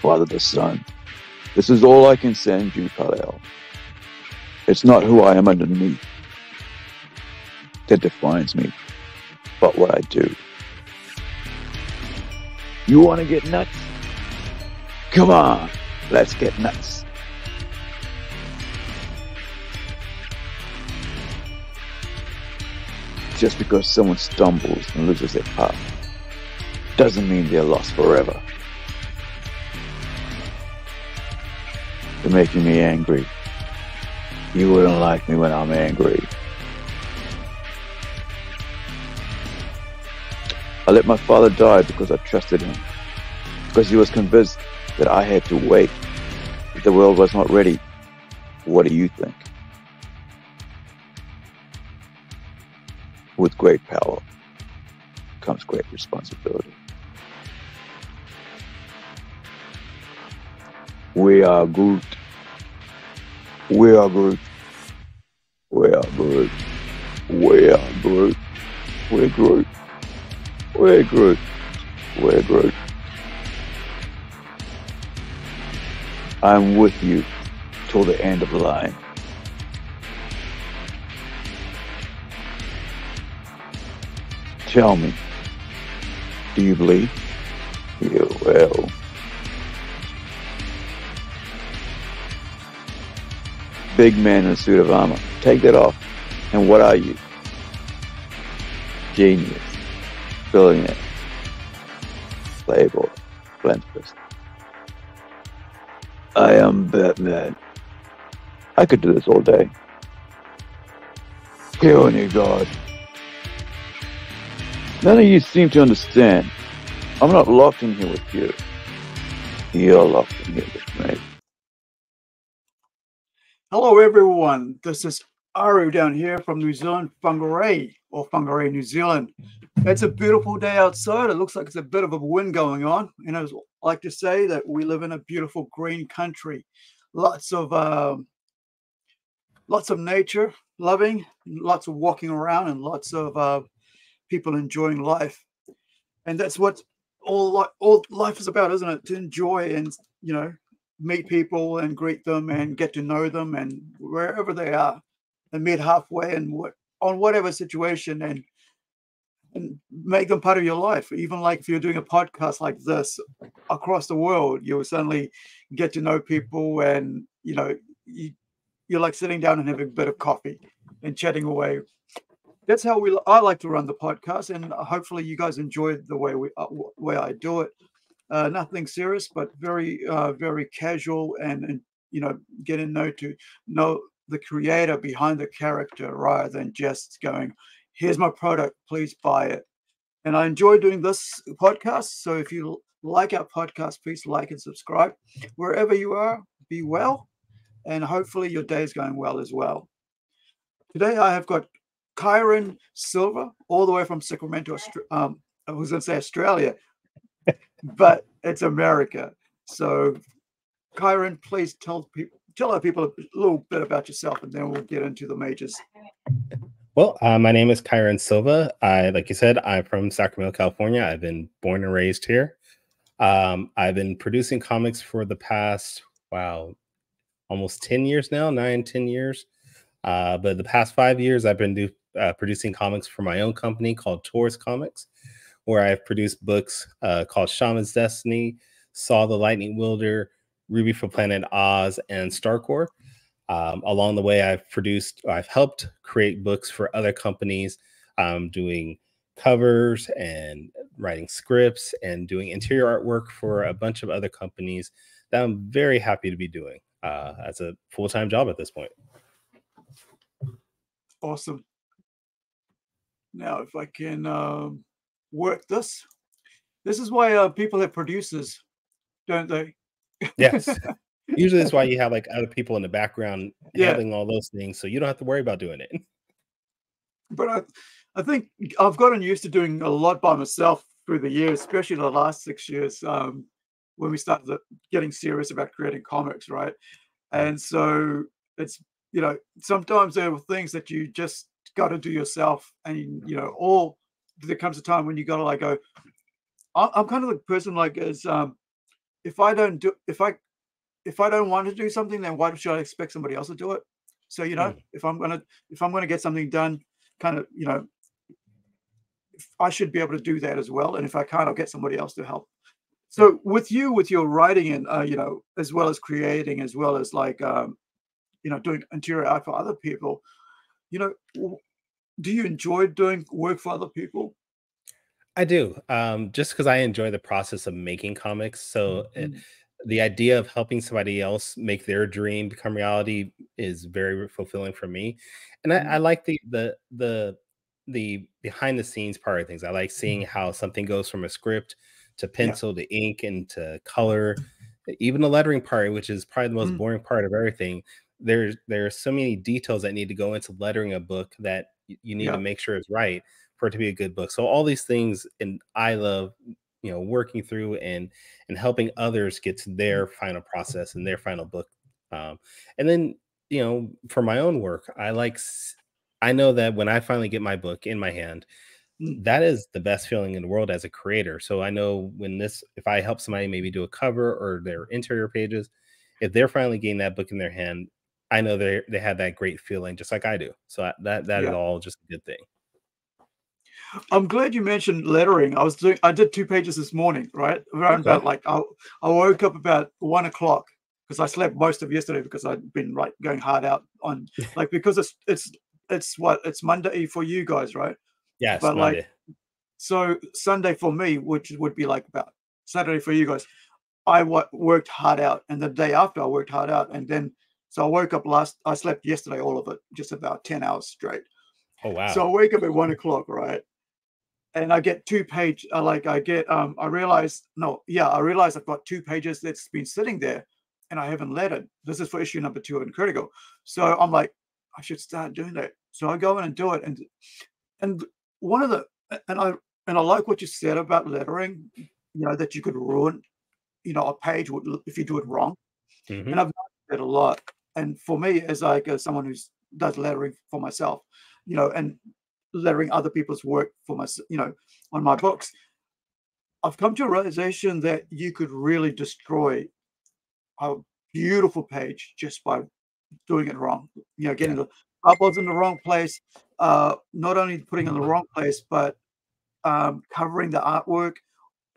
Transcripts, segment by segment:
Father the Son. This is all I can send you, Kal-El. It's not who I am underneath that defines me, but what I do. You want to get nuts? Come on, let's get nuts. Just because someone stumbles and loses their path doesn't mean they're lost forever. You're making me angry. You wouldn't like me when I'm angry. I let my father die because I trusted him. Because he was convinced that I had to wait. That the world was not ready. What do you think? With great power comes great responsibility. We are Groot. We are Groot. We are Groot. We are Groot. We're Groot. We're Groot. We're Groot. I'm with you till the end of the line. Tell me, do you believe? You will. Big man in a suit of armor. Take that off. And what are you? Genius. Billionaire. Playboy. Philanthropist. I am Batman. I could do this all day. Kill you, God. None of you seem to understand. I'm not locked in here with you. You're locked in here with me. Hello, everyone. This is Aru down here from New Zealand, Whangarei, or Whangarei, New Zealand. It's a beautiful day outside. It looks like it's a bit of a wind going on. And I like to say that we live in a beautiful green country. Lots of nature, loving, lots of walking around, and lots of people enjoying life. And that's what all life is about, isn't it? To enjoy and, meet people and greet them and get to know them, and wherever they are, and meet halfway and on whatever situation, and make them part of your life. Even like if you're doing a podcast like this across the world, you'll suddenly get to know people, and you're like sitting down and having a bit of coffee and chatting away. That's how I like to run the podcast, and hopefully you guys enjoy the way I do it. Nothing serious, but very very casual, and getting to know the creator behind the character, rather than just going, here's my product, please buy it. And I enjoy doing this podcast, so if you like our podcast, please like and subscribe. Wherever you are, be well, and hopefully your day is going well as well. Today I have got Kyrun Silva, all the way from Sacramento, I was going to say Australia, but it's America. So, Kyrun, please tell our people a little bit about yourself, and then we'll get into the majors. Well, my name is Kyrun Silva. Like you said, I'm from Sacramento, California. I've been born and raised here. I've been producing comics for the past, almost 10 years now, 10 years. But the past 5 years, I've been producing comics for my own company called Taurus Comics, where I've produced books called Shaman's Destiny, Saw the Lightning Wielder, Ruby for Planet Oz, and Starcore. Along the way, I've helped create books for other companies, doing covers and writing scripts and doing interior artwork for a bunch of other companies that I'm very happy to be doing as a full-time job at this point. Awesome. Now, if I can work this is why people have producers, don't they? Yes. Usually that's why you have like other people in the background handling all those things, so you don't have to worry about doing it. But I think I've gotten used to doing a lot by myself through the years, especially the last 6 years, when we started getting serious about creating comics, right? And so it's, sometimes there are things that you just got to do yourself, and or there comes a time when you got to like go. I'm kind of the person like, as if I don't want to do something, then why should I expect somebody else to do it? So, you know, if I'm gonna get something done, kind of, you know, I should be able to do that as well. And if I can't, I'll get somebody else to help. So with your writing and, you know, as well as creating, as well as like, you know, doing interior art for other people, you know, do you enjoy doing work for other people? I do, just because I enjoy the process of making comics. So Mm, the idea of helping somebody else make their dream become reality is very fulfilling for me. And I mm, like the behind the scenes part of things. I like seeing how something goes from a script to yeah. pencil to ink and to color, even the lettering part, which is probably the most Mm, boring part of everything. There's so many details that need to go into lettering a book that you need to yeah. make sure is right for it to be a good book. So all these things, and I love, you know, working through and helping others get to Mm, their final process and their final book. And then, you know, for my own work, I know that when I finally get my book in my hand, mm, that is the best feeling in the world as a creator. So I know if I help somebody maybe do a cover or their interior pages, if they're finally getting that book in their hand, I know they have that great feeling just like I do. So that is yeah. all just a good thing. I'm glad you mentioned lettering. I did 2 pages this morning, right? Around Okay. about like I woke up about 1 o'clock because I slept most of yesterday because I'd been like going hard out on like because it's Monday for you guys, right? Yes, But like Monday. so Sunday for me, which would be like about Saturday for you guys, worked hard out, and the day after I worked hard out, and then so I slept yesterday all of it, just about 10 hours straight. Oh So wow. I wake up at 1 o'clock, right? And I get I realize no, yeah, I realize I've got 2 pages that's been sitting there and I haven't lettered. This is for issue number 2 in Critical. So I'm like, I should start doing that. So I go in and do it. And one of the and I like what you said about lettering, you know, that you could ruin, you know, a page if you do it wrong. Hmm. And I've noticed that a lot. And for me, as like someone who does lettering for myself, you know, and lettering other people's work for myself, you know, on my books, I've come to a realization that you could really destroy a beautiful page just by doing it wrong. You know, getting Yeah. the bubbles in the wrong place, not only putting it in the wrong place, but covering the artwork,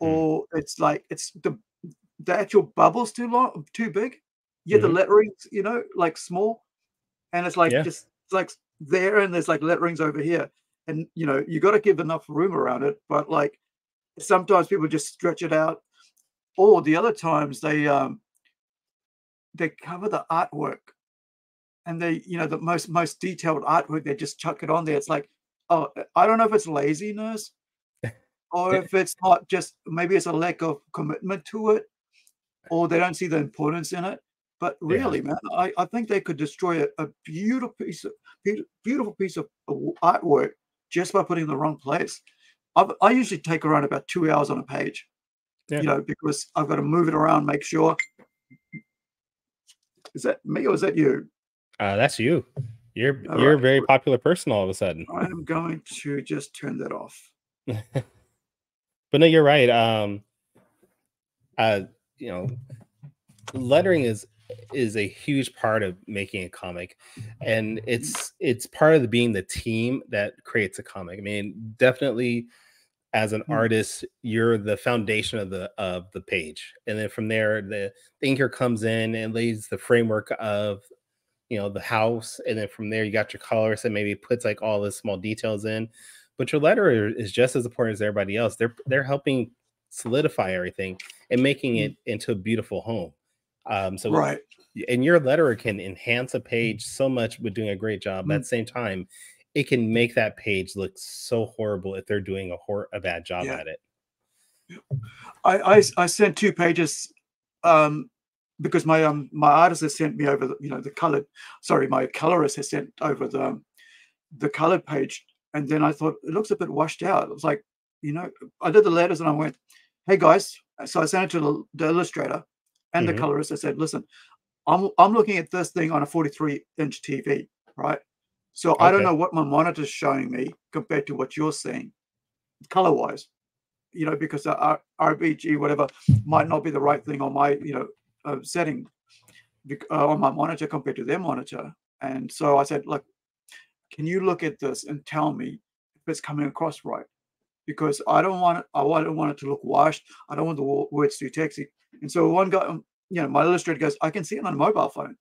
Mm. or it's like it's the actual bubbles too big. Yet the Hmm. letterings, you know, like small, and it's like Yeah. it's like there, and there's like letterings over here, and you know, you got to give enough room around it. But like sometimes people just stretch it out, or the other times they cover the artwork, and they, you know, the most detailed artwork, they just chuck it on there. It's like, oh, I don't know if it's laziness or if it's not, just maybe it's a lack of commitment to it, or they don't see the importance in it. But Yeah. really, man, I think they could destroy a beautiful piece of artwork just by putting it in the wrong place. I usually take around about 2 hours on a page, Yeah. you know, because I've got to move it around, make sure. Is that me or is that you? That's you. All You're a right, very popular person all of a sudden. I am going to just turn that off. But no, you're right. Uh, you know, lettering is a huge part of making a comic, and Mm, it's part of being the team that creates a comic. I mean, definitely as an mm, artist, you're the foundation of the page, and then from there, the inker comes in and lays the framework of, you know, the house, and then from there you got your colorist that maybe puts like all the small details in, but your letterer is just as important as everybody else. They're helping solidify everything and making mm. it into a beautiful home. So Right. and your letterer can enhance a page so much with doing a great job, but at Mm, the same time it can make that page look so horrible if they're doing a bad job yeah. at it. I sent 2 pages, um, because my artist has sent me over the, you know, the colored. Sorry, my colorist has sent over the colored page, and then I thought it looks a bit washed out. It was like, you know, I did the letters and I went, "Hey guys," so I sent it to the illustrator and the Hmm. colorist. I said, "Listen, I'm looking at this thing on a 43-inch TV, right? So I don't Okay. know what my monitor's showing me compared to what you're seeing color wise." you know, because RBG whatever might not be the right thing on my, you know, setting on my monitor compared to their monitor. And so I said, look, can you look at this and tell me if it's coming across right? Because I don't want it to look washed. I don't want the words too texty. And so one guy, you know, my illustrator goes, I can see it on a mobile phone.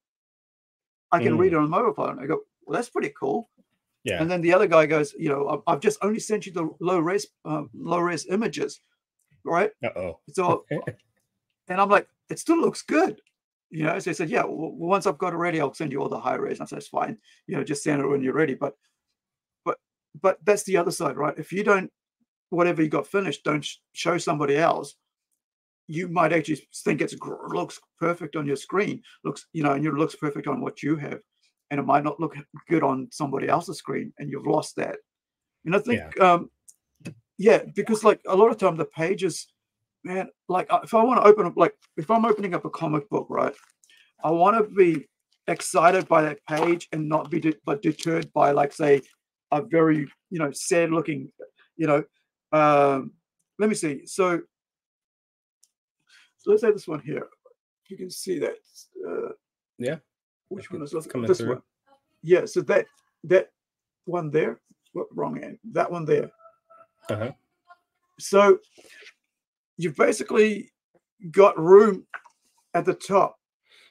I can read it on a mobile phone. I go, well, that's pretty cool. Yeah. And then the other guy goes, you know, I've just only sent you the low res images, right? So, and I'm like, it still looks good. You know, so they said, yeah, well, once I've got it ready, I'll send you all the high res. And I said, that's fine. You know, just send it when you're ready. But that's the other side, right? If you don't, whatever you got finished, don't show somebody else, you might actually think it looks perfect on your screen, looks, you know, and it looks perfect on what you have. And it might not look good on somebody else's screen, and you've lost that. And I think, because like a lot of time the pages, man, like if I want to open up, like if I'm opening up a comic book, right, I want to be excited by that page and not be deterred by, like, say, a very, you know, sad looking, you know, let me see. So let's say this one here. You can see that. Which one is this through? One? Yeah. So that one there. What, wrong end? That one there. So you've basically got room at the top,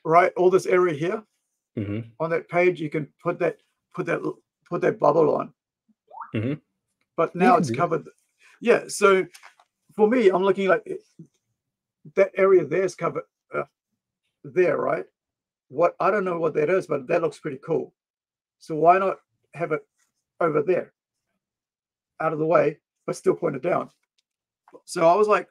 right? All this area here on that page, you can put that bubble on. But now it's covered. Yeah. So for me, I'm looking like that area there is covered there, right? What, I don't know what that is, but that looks pretty cool. So why not have it over there, out of the way, but still pointed down? So I was like,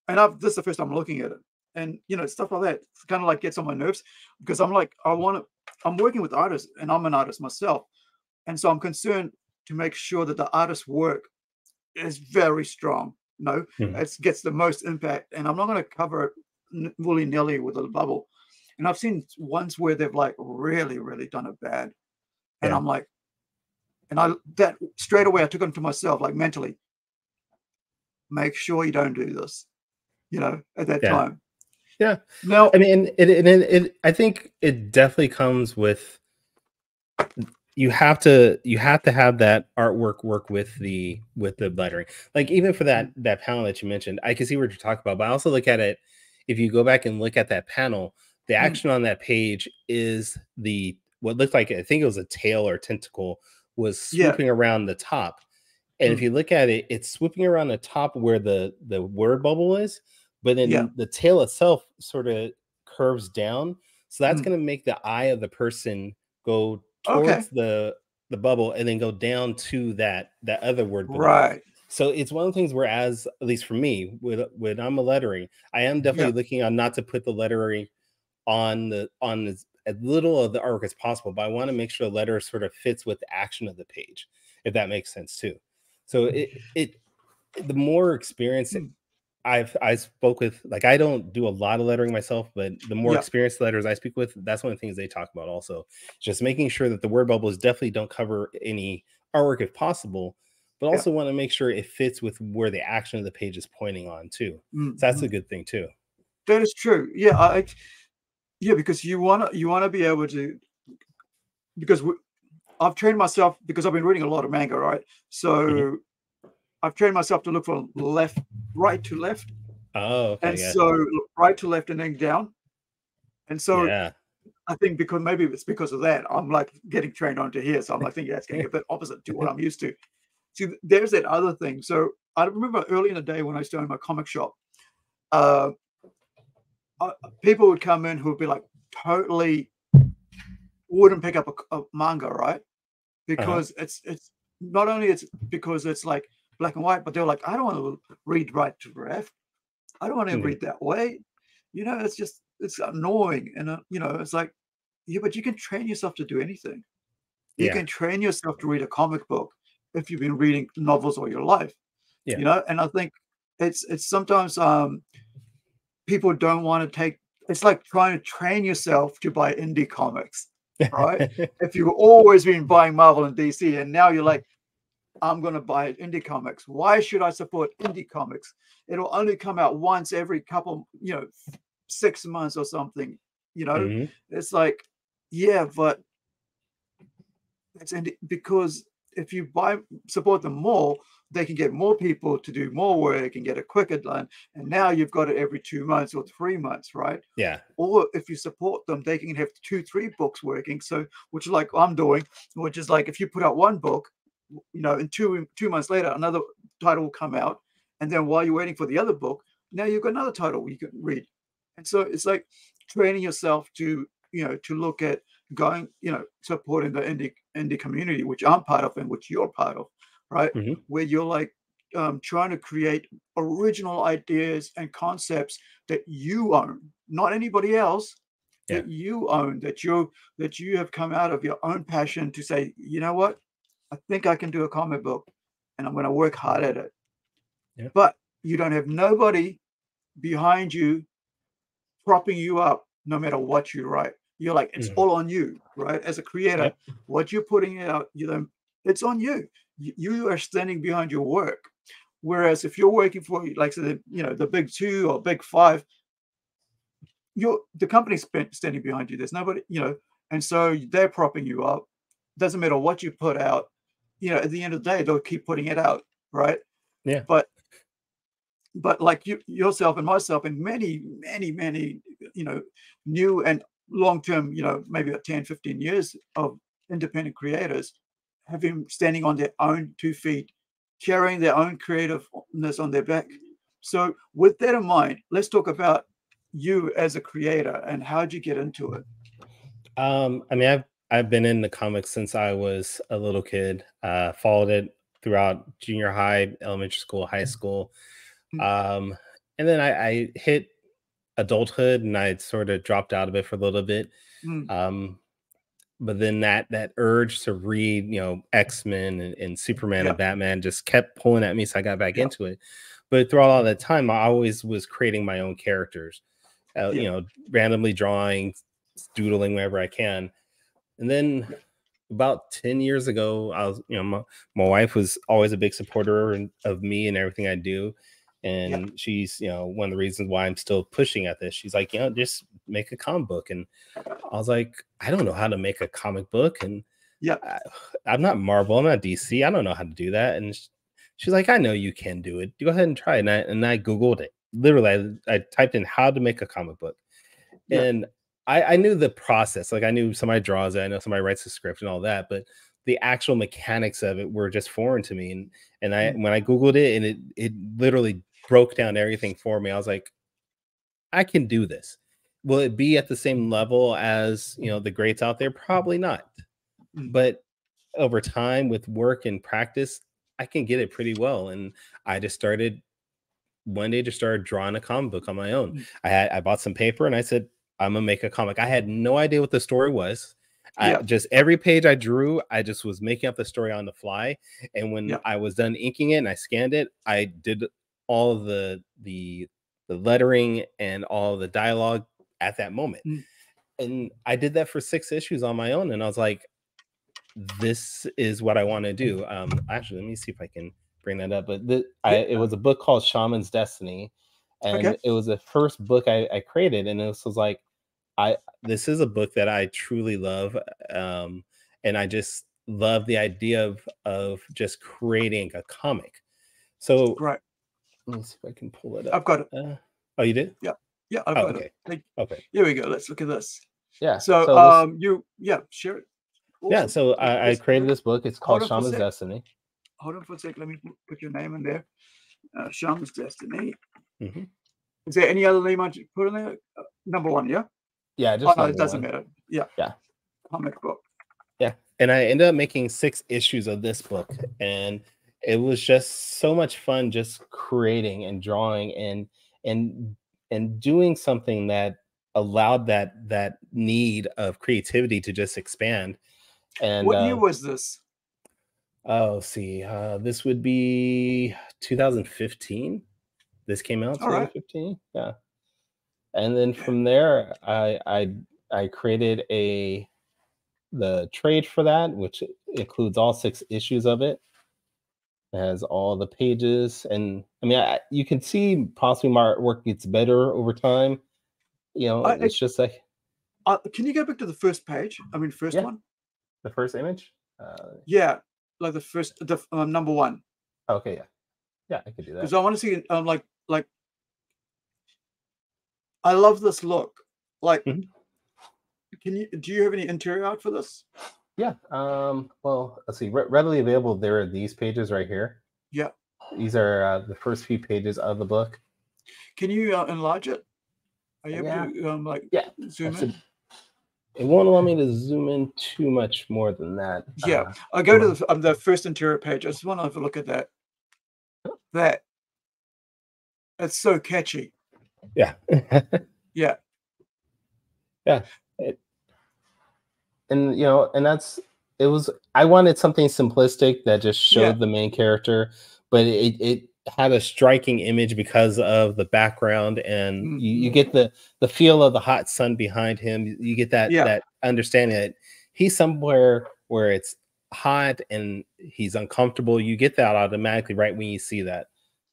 and this is the first time I'm looking at it, and you know, stuff like that kind of like gets on my nerves, because I'm like, I'm working with artists, and I'm an artist myself, and so I'm concerned to make sure that the artist's work is very strong. No, it gets the most impact, and I'm not going to cover it willy-nilly with a bubble. And I've seen ones where they've like really, really done it bad, and I'm like, and that straight away I took it to myself, like mentally, make sure you don't do this, you know, at that time. Yeah. No, I mean, it I think it definitely comes with, you have to have that artwork work with the lettering. Like even for that panel that you mentioned, I can see what you're talking about, but I also look at it, if you go back and look at that panel, the action on that page is what looked like, I think it was a tail or tentacle, was swooping around the top. And if you look at it, it's swooping around the top where the word bubble is, but then the tail itself sort of curves down. So that's going to make the eye of the person go towards the bubble and then go down to that other word below. Right. So it's one of the things where, as at least for me, when I'm a lettering, I am definitely looking on not to put the lettering on as little of the artwork as possible, but I want to make sure the letter sort of fits with the action of the page, if that makes sense too. So the more experience I spoke with, like, I don't do a lot of lettering myself, but the more experienced letters I speak with, that's one of the things they talk about also. Just making sure that the word bubbles definitely don't cover any artwork if possible, but also want to make sure it fits with where the action of the page is pointing on too. So that's a good thing too. That is true. Yeah, because you want to be able to, because I've trained myself, because I've been reading a lot of manga, right? So I've trained myself to look for right to left. Oh, okay. And so right to left and then down. And so I think maybe it's because of that, I'm like getting trained onto here. So I'm like thinking that's getting a bit opposite to what I'm used to. See, there's that other thing. So I remember early in the day when I started my comic shop, people would come in who would be like totally wouldn't pick up a manga, right? Because it's not only it's because it's like black and white, but they're like, I don't want to read right to left. I don't want to read that way. You know, it's annoying. And, you know, it's like, but you can train yourself to do anything. You can train yourself to read a comic book if you've been reading novels all your life. You know, and I think it's sometimes people don't want to it's like trying to train yourself to buy indie comics, right? If you've always been buying Marvel and DC, and now you're like, I'm going to buy indie comics. Why should I support indie comics? It'll only come out once every couple, 6 months or something. It's like, yeah, but it's indie because if you support them more, they can get more people to do more work and get it quicker done. And now you've got it every 2 months or 3 months, right? Yeah. Or if you support them, they can have 2-3 books working. So, which is like I'm doing, which is like if you put out one book, and 2 months later, another title will come out. And then while you're waiting for the other book, now you've got another title you can read. And so it's like training yourself to look at going, supporting the indie community, which I'm part of and which you're part of, right? Mm-hmm. Where you're like trying to create original ideas and concepts that you own, not anybody else, that you own, that you have come out of your own passion to say, you know what, I think I can do a comic book and I'm going to work hard at it. Yeah. But you don't have nobody behind you propping you up no matter what you write. You're like, it's all on you, right? As a creator, what you're putting out, it's on you. You are standing behind your work. Whereas if you're working for, like, the big 2 or big 5, the company's standing behind you. There's nobody, and so they're propping you up. Doesn't matter what you put out, at the end of the day, they'll keep putting it out, right? Yeah. But like yourself and myself and many, many, many, new and long-term, maybe 10, 15 years of independent creators have been standing on their own 2 feet, carrying their own creativeness on their back. So with that in mind, let's talk about you as a creator and how'd you get into it? I mean, I've been in the comics since I was a little kid. Followed it throughout junior high, elementary school, high school. And then I hit adulthood and I sort of dropped out of it for a little bit. But then that urge to read, X-Men and Superman and Batman just kept pulling at me. So I got back into it. But throughout all that time, I always was creating my own characters, randomly drawing, doodling wherever I can. And then about 10 years ago, I was, my wife was always a big supporter of me and everything I do. And she's, one of the reasons why I'm still pushing at this. She's like, just make a comic book. And I was like, I don't know how to make a comic book. And I'm not Marvel, I'm not DC. I don't know how to do that. And she's like, I know you can do it. Go ahead and try it. And I Googled it. Literally, I typed in how to make a comic book. And I knew the process. Like I knew somebody draws it. I know somebody writes the script and all that. But the actual mechanics of it were just foreign to me. And when I Googled it, and it literally broke down everything for me. I was like, I can do this. Will it be at the same level as, the greats out there? Probably not. But over time with work and practice, I can get it pretty well. And I just started drawing a comic book on my own. I bought some paper and I said, I'm gonna make a comic. I had no idea what the story was. Just every page I drew, I just was making up the story on the fly. And when I was done inking it and I scanned it, I did all of the lettering and all the dialogue at that moment. And I did that for 6 issues on my own. And I was like, this is what I want to do. Actually, let me see if I can bring that up. But it was a book called Shaman's Destiny. And it was the first book I created. And this was like, this is a book that I truly love. And I just love the idea of just creating a comic. So let me see if I can pull it up. I've got it. Oh, you did? Yeah, I've got it. Okay. Here we go. Let's look at this. Yeah. So, share it. Awesome. Yeah. So I created this book. It's called Shaman's Destiny. Hold on for a sec. Let me put your name in there. Shaman's Destiny. Is there any other name I should put in there? Number 1, yeah? Yeah, just it doesn't matter. Yeah. Comic book. Yeah. And I ended up making 6 issues of this book. And it was just so much fun just creating and drawing and doing something that allowed that need of creativity to just expand. And what year was this? This would be 2015. This came out 2015. Yeah. And then from there, I created the trade for that, which includes all 6 issues of it. It has all the pages, and I mean, you can see possibly my artwork gets better over time. You know, it's just like can you go back to the first page? I mean, first one. the first image. Yeah, like the number one. Okay, yeah, I could do that because I want to see like I love this look. Like, Mhm. do you have any interior art for this? Yeah. Well, let's see. Readily available. There are these pages right here. Yeah. These are the first few pages of the book. Can you enlarge it? Are you Yeah. able to Yeah. zoom in? It won't allow me to zoom in too much more than that. Yeah. I'll go to the first interior page. I just want to have a look at that. It's so catchy. Yeah. Yeah. Yeah. And you know, and I wanted something simplistic that just showed the main character, but it had a striking image because of the background, and you get the feel of the hot sun behind him. You get that understanding that he's somewhere where it's hot and he's uncomfortable. You get that automatically right when you see that.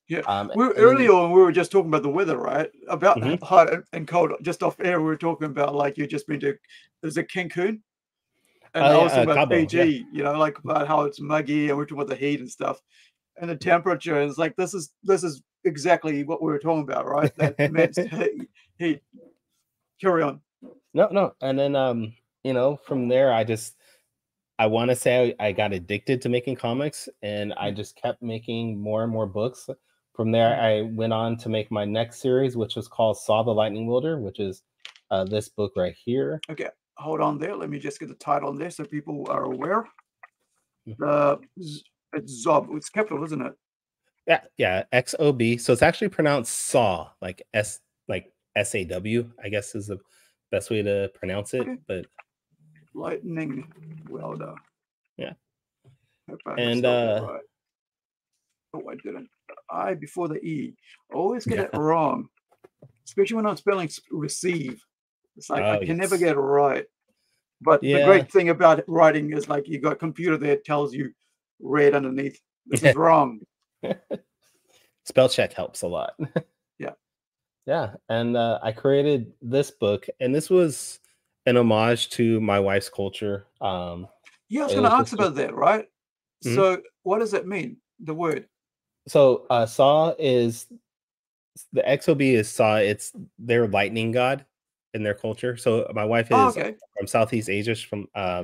Yeah. Earlier on, we were just talking about the weather, right? About hot and cold. Just off air, we were talking about like you just been to, is it Cancun? And I was talking about AG, you know, like about how it's muggy, and we're talking about the heat and stuff, and the temperature. And it's like this is exactly what we were talking about, right? That immense heat. Carry on. No, and then you know, from there, I want to say I got addicted to making comics, and I just kept making more and more books. From there, I went on to make my next series, which was called Saw the Lightning Wielder, which is this book right here. Okay, hold on there. Let me just get the title on there so people are aware. It's XOB. It's capital, isn't it? Yeah, XOB. So it's actually pronounced Saw, like SAW, I guess is the best way to pronounce it. Okay. But Lightning Wielder. Yeah. And right. Oh, I didn't. I before the E. I always get it wrong, especially when I'm spelling receive. It's like I can never get it right. But the great thing about writing is like you got a computer there tells you red underneath. This is wrong. Spell check helps a lot. Yeah. And I created this book, and this was an homage to my wife's culture. Yeah, I was going to ask about that, right? So what does that mean, the word? So Saw is, the XOB is Saw. It's their lightning god in their culture. So my wife is from Southeast Asia.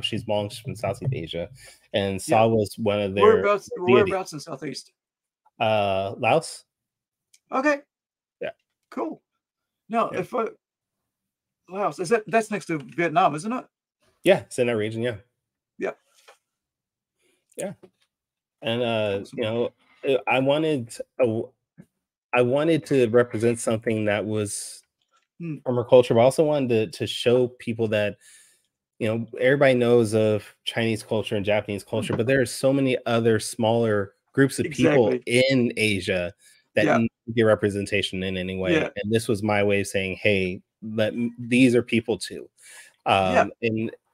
She's belongs from Southeast Asia, and Saw was one of their whereabouts in Southeast? Laos. Okay. Yeah. Cool. Now, if Laos that's next to Vietnam, isn't it? Yeah, it's in that region. Yeah. And awesome. You know, I wanted to represent something that was from her culture, but I also wanted to show people that, you know, everybody knows of Chinese culture and Japanese culture, but there are so many other smaller groups of people in Asia that need to get representation in any way. And this was my way of saying, hey, these are people too.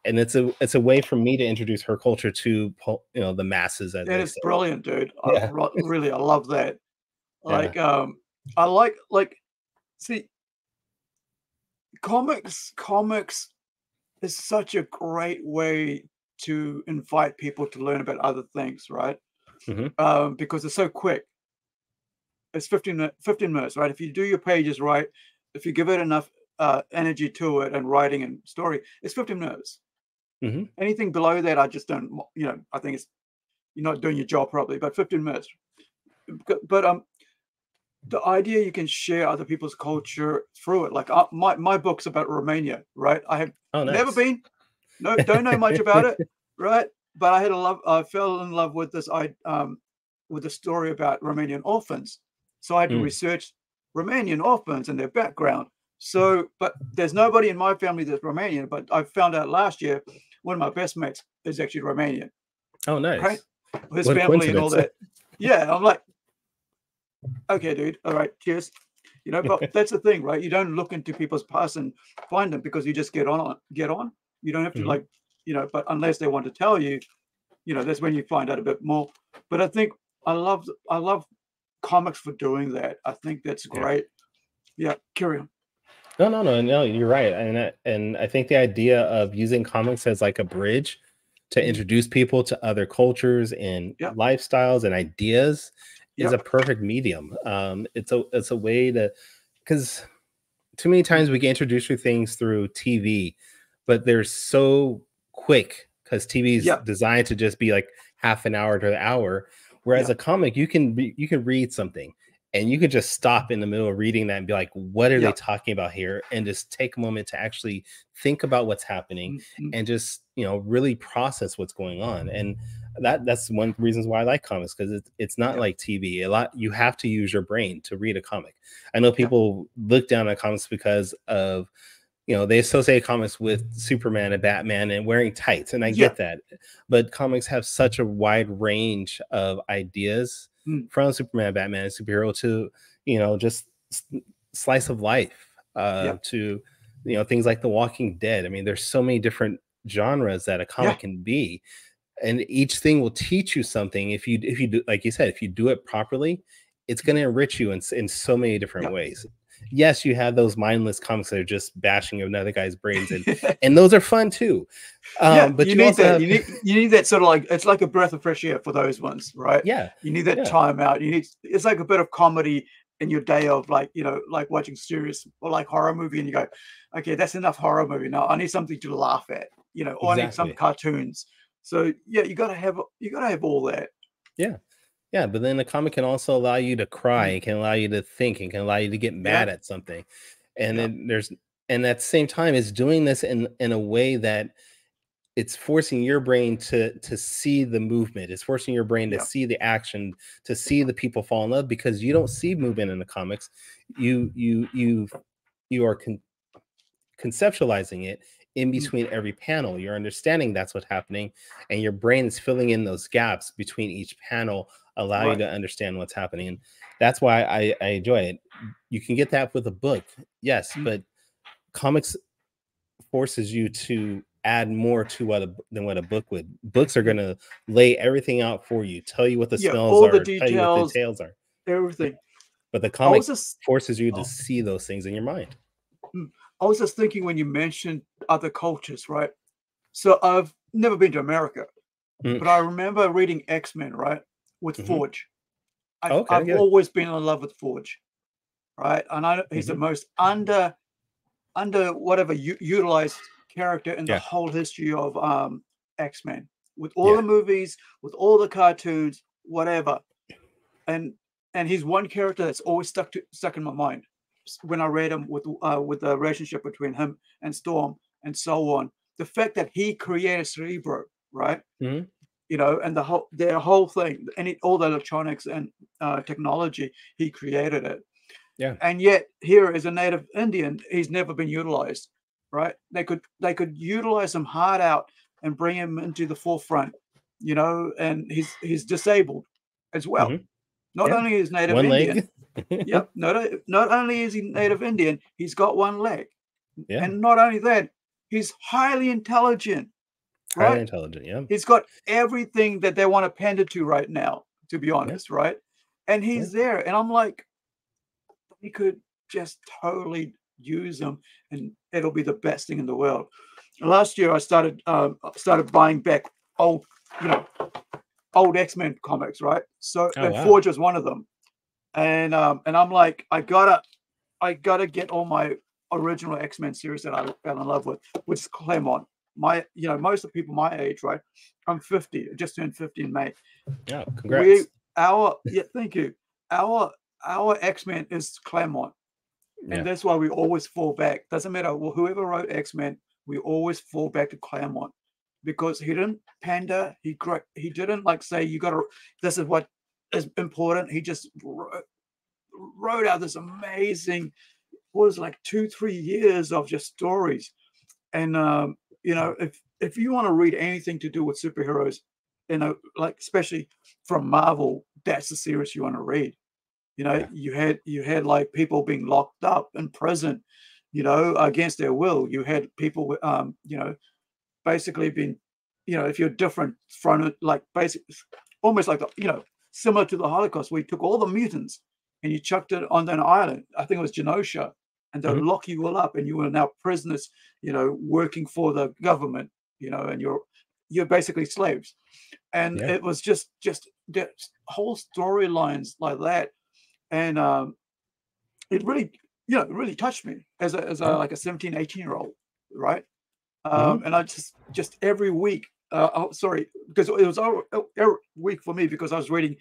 And it's a way for me to introduce her culture to, you know, the masses. That is brilliant, dude. I love that. Like, I like see, comics is such a great way to invite people to learn about other things, right? Because it's so quick. It's 15 minutes, right? If you do your pages right, if you give it enough energy to it and writing and story, it's 15 minutes. Anything below that, I just don't, you know, I think you're not doing your job properly, but 15 minutes. But the idea you can share other people's culture through it. Like my book's about Romania, right? I have never been, don't know much about it, right? But I fell in love with this, with the story about Romanian orphans. So I had to research Romanian orphans and their background. So, but there's nobody in my family that's Romanian, but I found out last year, one of my best mates is actually Romanian. Oh, nice. Right? His family and all that. Yeah, I'm like, okay, dude. All right, cheers. You know, but that's the thing, right? You don't look into people's past and find them because you just get on. You don't have to like, you know, but unless they want to tell you, you know, that's when you find out a bit more. But I think I love comics for doing that. I think that's great. Yeah, carry on. No, you're right. And I think the idea of using comics as like a bridge to introduce people to other cultures and lifestyles and ideas is a perfect medium. It's a way to, because too many times we get introduced to things through TV, but they're so quick because TV is designed to just be like half an hour to an hour. Whereas a comic, you can read something and you could just stop in the middle of reading that and be like, what are they talking about here? And just take a moment to actually think about what's happening and just, really process what's going on. And that's one of the reasons why I like comics, because it's not like TV. You have to use your brain to read a comic. I know people look down at comics because of, they associate comics with Superman and Batman and wearing tights, and I get that. But comics have such a wide range of ideas from Superman, Batman, and superhero to, just slice of life to, things like The Walking Dead. I mean, there's so many different genres that a comic can be, and each thing will teach you something. If you do, like you said, if you do it properly, it's going to enrich you in so many different ways. Yes, you have those mindless comics that are just bashing another guy's brains, and those are fun too. But you need that. You need that sort of like, it's like a breath of fresh air for those ones, right? Yeah, you need that time out. It's like a bit of comedy in your day of like, like watching serious or like horror movie, and you go, okay, that's enough horror movie. Now I need something to laugh at, or I need some cartoons. So you gotta have all that. Yeah, but then the comic can also allow you to cry. It can allow you to think. It can allow you to get mad at something. And then and at the same time, it's doing this in a way that it's forcing your brain to see the movement. It's forcing your brain to see the action, to see the people fall in love, because you don't see movement in the comics. You are conceptualizing it in between every panel. You're understanding that's what's happening, and your brain is filling in those gaps between each panel, allow you to understand what's happening. And that's why I enjoy it. You can get that with a book, yes, but comics forces you to add more to than what a book would. Books are going to lay everything out for you, tell you what the smells are, details, tell you what the details are, everything. But the comic forces you to see those things in your mind. I was just thinking when you mentioned other cultures, right? So I've never been to America, but I remember reading X-Men, right, with Forge. I've always been in love with Forge, right? And I know he's the most under whatever utilized character in the whole history of X-Men, with all the movies, with all the cartoons, whatever. And he's one character that's always stuck in my mind when I read him, with the relationship between him and Storm and so on. The fact that he created Cerebro, right? And their whole thing, and all the electronics and technology, he created it. Yeah. And yet here as a native Indian, he's never been utilized, right? They could utilize him hard out and bring him into the forefront, and he's disabled as well. Not only is native one Indian, leg. not only is he native Indian, he's got one leg. Yeah. And not only that, he's highly intelligent. Right? Highly intelligent, yeah. He's got everything that they want to pander to right now, to be honest, right? And he's there. And I'm like, we could just totally use him and it'll be the best thing in the world. Last year I started buying back old X-Men comics, right? So Forge was one of them. And I'm like, I gotta get all my original X-Men series that I fell in love with, which is Claremont. Most of the people my age, right? I'm 50, just turned 50 in May. Yeah, congrats. Thank you. Our X-Men is Claremont. And that's why we always fall back. Doesn't matter whoever wrote X-Men, we always fall back to Claremont, because he didn't pander. He didn't like say this is what is important. He just wrote out this amazing, what was like 2-3 years of just stories. And if you want to read anything to do with superheroes, like especially from Marvel, that's the series you want to read. You had like people being locked up in prison, against their will. You had people, basically being, if you're different from it, like basically almost like similar to the Holocaust, where you took all the mutants and you chucked it on an island. I think it was Genosha, and they'll lock you all up, and you are now prisoners, you know, working for the government, you know, and you're basically slaves. And it was just whole storylines like that, and it really, you know, it really touched me as a like a 17, 18-year-old, right? And I just every week, because it was every week for me, because I was reading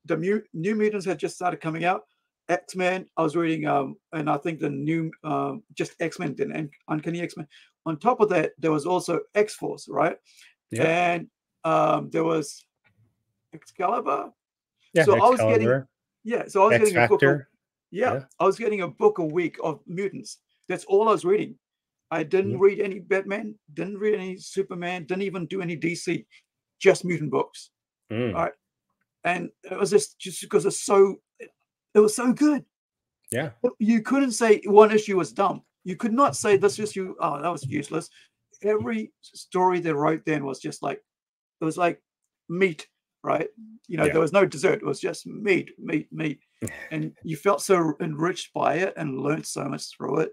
the New Mutants had just started coming out. X-Men, I was reading, and I think the new just X-Men and Uncanny X-Men. On top of that, there was also X-Force, right? And there was Excalibur. Yeah, so Excalibur. I was getting a book. I was getting a book a week of mutants. That's all I was reading. I didn't read any Batman, didn't read any Superman, didn't even do any DC, just mutant books. All right. And it was just because it was so good. Yeah. You couldn't say one issue was dumb. You could not say this issue, oh, that was useless. Every story they wrote then was just like, it was like meat, right? You know, there was no dessert. It was just meat. And you felt so enriched by it and learned so much through it.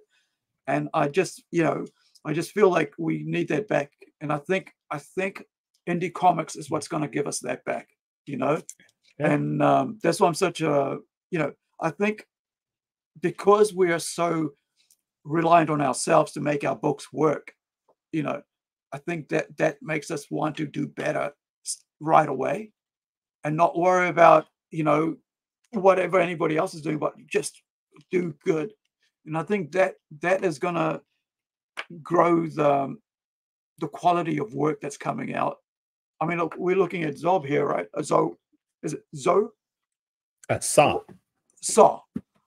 And I just, you know, I just feel like we need that back. And I think indie comics is what's going to give us that back, you know? And that's why I'm such a, you know, I think because we are so reliant on ourselves to make our books work, you know, I think that makes us want to do better right away and not worry about, you know, whatever anybody else is doing, but just do good. And I think that is going to grow the quality of work that's coming out. I mean, look, we're looking at Zob here, right? Zo, is it Zo? Saw.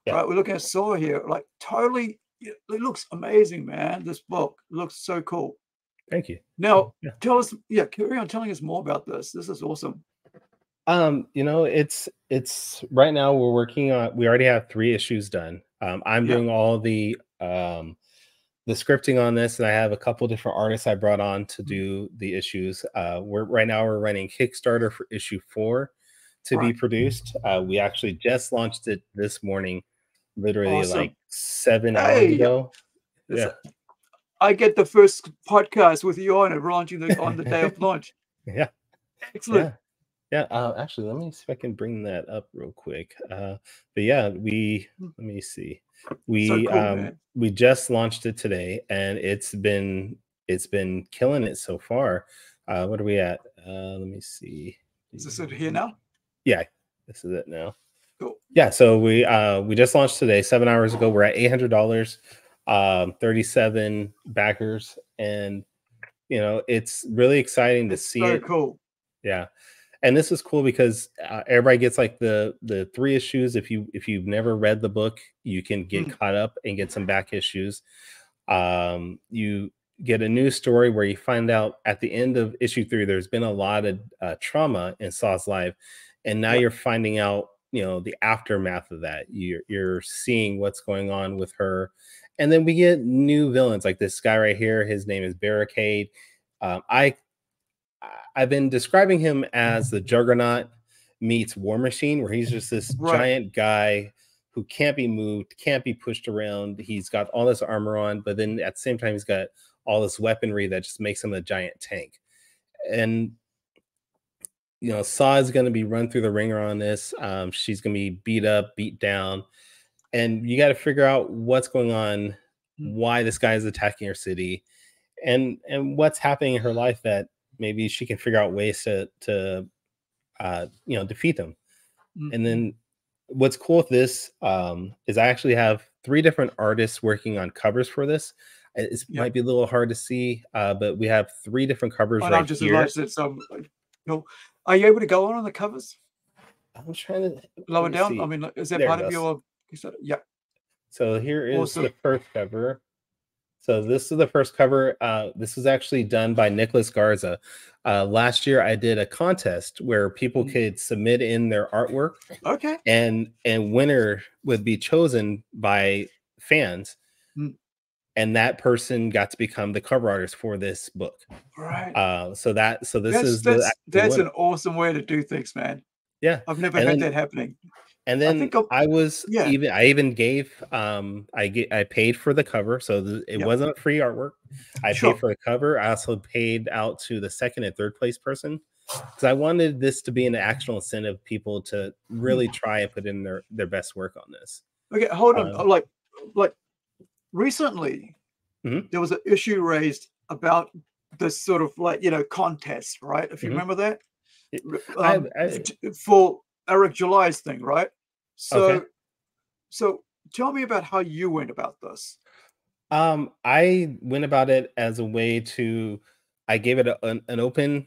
Right? We're looking at Saw here. Like, totally, it looks amazing, man. This book looks so cool. Thank you. Now, tell us, carry on telling us more about this. This is awesome. You know, it's right now we're working on. We already have 3 issues done. I'm doing all the scripting on this, and I have a couple different artists I brought on to do the issues. We're running Kickstarter for issue 4 to be produced. We actually just launched it this morning, literally like 7 hours ago. I get the first podcast with you on it, launching on the day of launch. Excellent. Actually, let me see if I can bring that up real quick. But yeah, let me see. We just launched it today, and it's been killing it so far. What are we at? Let me see. Is this it here now? Yeah, this is it now. Cool. Yeah, so we just launched today, 7 hours ago. We're at $800, 37 backers, and you know, it's really exciting to see it. Cool. Yeah. And this is cool because everybody gets like the 3 issues. If you've never read the book, you can get caught up and get some back issues. You get a new story where you find out at the end of issue 3, there's been a lot of trauma in Saw's life, and now you're finding out, you know, the aftermath of that. You're seeing what's going on with her, and then we get new villains like this guy right here. His name is Barricade. I've been describing him as the Juggernaut meets War Machine, where he's just this giant guy who can't be moved, can't be pushed around. He's got all this armor on, but then at the same time, he's got all this weaponry that just makes him a giant tank. And, you know, Saw is going to be run through the ringer on this. She's going to be beat up, beat down. And you got to figure out what's going on, why this guy is attacking her city, and what's happening in her life that maybe she can figure out ways to you know, defeat them. And then what's cool with this is I actually have 3 different artists working on covers for this. It might be a little hard to see, but we have 3 different covers right just here. No, are you able to go on the covers? I'm trying to lower down. See. I mean, is that part of your? Yeah. So here is the first cover. So this is the first cover. This was actually done by Nicholas Garza. Last year, I did a contest where people could submit in their artwork. Okay. And winner would be chosen by fans. and that person got to become the cover artist for this book. Right. So this is the that's an awesome way to do things, man. yeah. I've never had that happening. And then I even gave I paid for the cover, so it wasn't free artwork. I paid for the cover. I also paid out to the second and third place person because I wanted this to be an actual incentive people to really try and put in their best work on this. Okay, hold on. Like recently, there was an issue raised about this sort of like contest, right? If you remember that, for Eric July's thing, right? So, so tell me about how you went about this. I went about it as a way to, I gave it an open,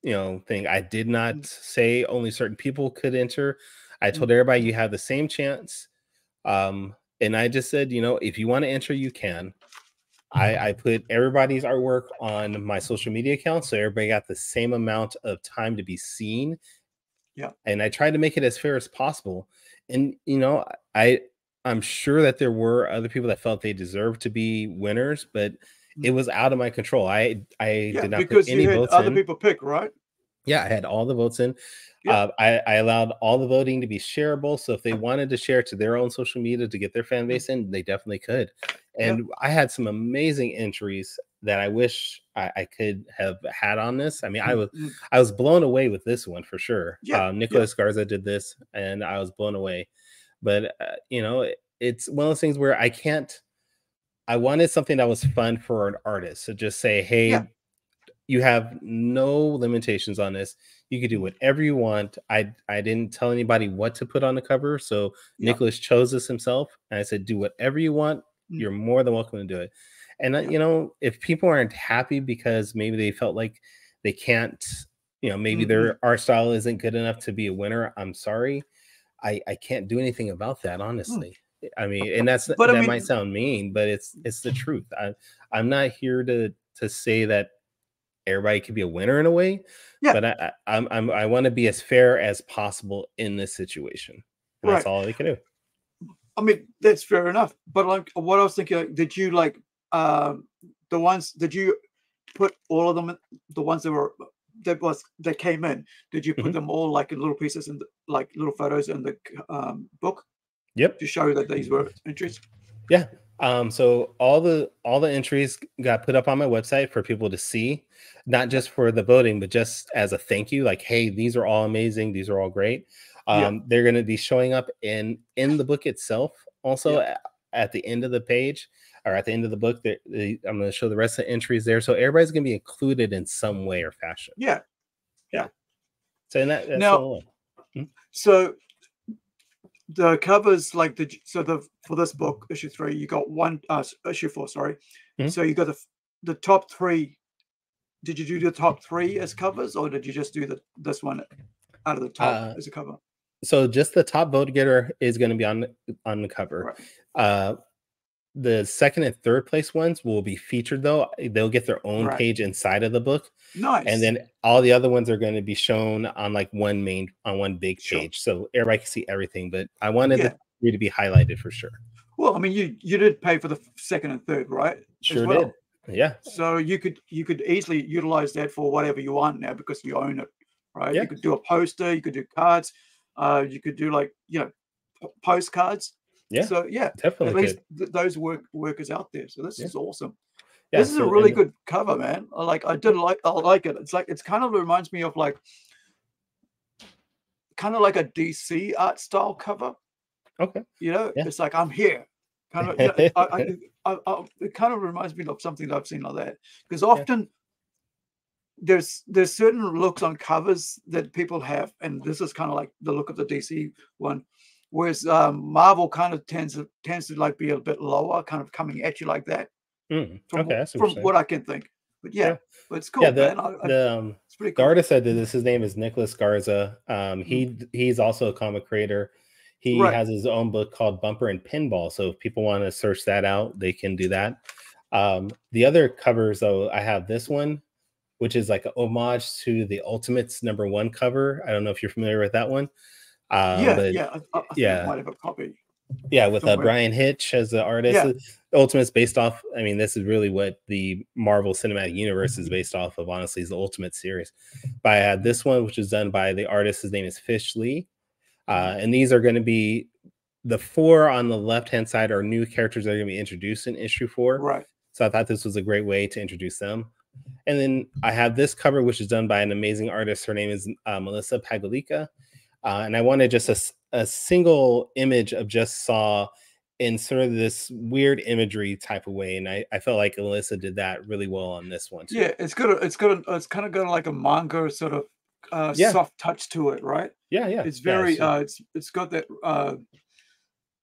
thing. I did not say only certain people could enter. I told everybody you have the same chance. And I just said, if you want to enter, you can. I put everybody's artwork on my social media account, so everybody got the same amount of time to be seen. Yeah. And I tried to make it as fair as possible. And I'm sure that there were other people that felt they deserved to be winners, but it was out of my control. I did not put any votes other people pick, right? Yeah, I had all the votes in. I allowed all the voting to be shareable. So if they wanted to share to their own social media to get their fan base in, they definitely could. And I had some amazing entries that I wish I could have had on this. I mean, I was blown away with this one for sure. Nicholas Garza did this, and I was blown away. But it's one of those things where I wanted something that was fun for an artist. So just say, hey, you have no limitations on this. You could do whatever you want. I didn't tell anybody what to put on the cover. So Nicholas chose this himself. And I said, do whatever you want. You're more than welcome to do it. And, if people aren't happy because maybe they felt like they can't, maybe their art style isn't good enough to be a winner, I'm sorry. I can't do anything about that, honestly. I mean, and that might sound mean, but it's the truth. I'm not here to say that everybody could be a winner in a way, but I want to be as fair as possible in this situation. And that's all they can do. I mean, that's fair enough. But like, what I was thinking, did you did you put all of them, the ones that came in, did you put them all like in little pieces and like little photos in the book? Yep. To show that these were entries? Yeah. So all the entries got put up on my website for people to see, not just for the voting, but just as a thank you, like, hey, these are all amazing. These are all great. They're going to be showing up in the book itself. Also at the end of the page or at the end of the book, I'm going to show the rest of the entries there. So everybody's going to be included in some way or fashion. Yeah. So that's now, so the covers, like for this book, issue 3, you got issue 4, sorry. So you got the top 3. Did you do the top 3 as covers, or did you just do this one out of the top as a cover? So just the top vote getter is going to be on the cover. Right. The second and third place ones will be featured, though. They'll get their own page inside of the book. Nice. And then all the other ones are going to be shown on like one big page, so everybody can see everything. But I wanted the 3 to be highlighted for sure. Well, I mean, you did pay for the second and third, right? Sure did. Yeah. So you could easily utilize that for whatever you want now because you own it, right? You could do a poster, you could do cards, you could do like postcards. Yeah. So definitely. At least those workers out there. So this is awesome. This is a really good cover, man. I like it. It's kind of reminds me of like a DC art style cover. Okay. It's like I'm here. Kind of. It kind of reminds me of something that I've seen like that. Because often there's certain looks on covers that people have, and this is kind of like the look of the DC one. Whereas Marvel kind of tends to like be a bit lower, kind of coming at you like that. From what I can think. But but it's cool, man. It's pretty cool. The artist that did this, his name is Nicholas Garza. He's also a comic creator. He has his own book called Bumper and Pinball. So if people want to search that out, they can do that. The other covers, though, I have this one, which is like an homage to the Ultimates #1 cover. I don't know if you're familiar with that one. I think I might have a copy. Yeah, with somewhere. Brian Hitch as the artist. Yeah. Ultimate's based off. I mean, this is really what the Marvel Cinematic Universe is based off of. Honestly, is the Ultimate series. But I had this one, which is done by the artist. His name is Fish Lee, and these are going to be the 4 on the left-hand side are new characters that are going to be introduced in issue 4. Right. So I thought this was a great way to introduce them. And then I have this cover, which is done by an amazing artist. Her name is Melissa Pagalica. And I wanted just a single image of just Saw in sort of this weird imagery type of way. And I felt like Melissa did that really well on this one too. Yeah, it's kind of got like a manga sort of soft touch to it, right? Yeah. It's very it's got that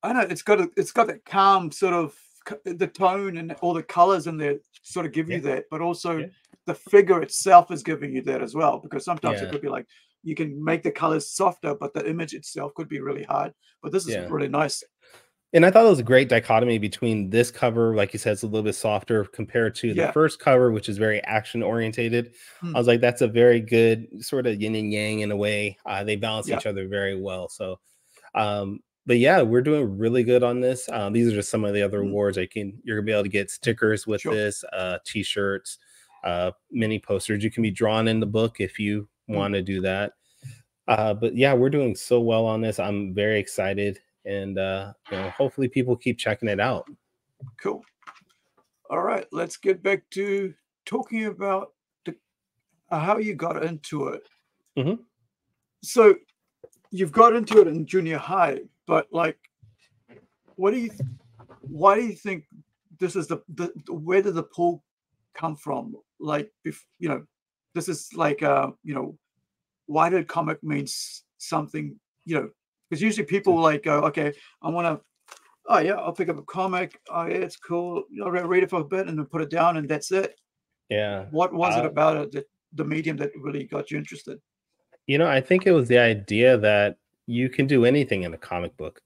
I don't know, it's got that calm sort of the tone and all the colors in there sort of give you that, but also the figure itself is giving you that as well, because sometimes it could be like you can make the colors softer, but the image itself could be really hard. But this is really nice. And I thought it was a great dichotomy between this cover, like you said, it's a little bit softer compared to the first cover, which is very action orientated. I was like, that's a very good sort of yin and yang in a way. They balance each other very well. So, but yeah, we're doing really good on this. These are just some of the other awards. You're gonna be able to get stickers with this, t-shirts, mini posters. You can be drawn in the book if you want to do that. But yeah, we're doing so well on this. I'm very excited, and hopefully people keep checking it out. Cool. All right, let's get back to talking about how you got into it. So you've got into it in junior high, but like, why do you think this is where did the pull come from? Like, this is like, why did comic means something, because usually people like go, okay, I want to, oh yeah, I'll pick up a comic. Oh yeah, it's cool. I'll read it for a bit and then put it down and that's it. Yeah. What was it about it, that the medium that really got you interested? I think it was the idea that you can do anything in a comic book.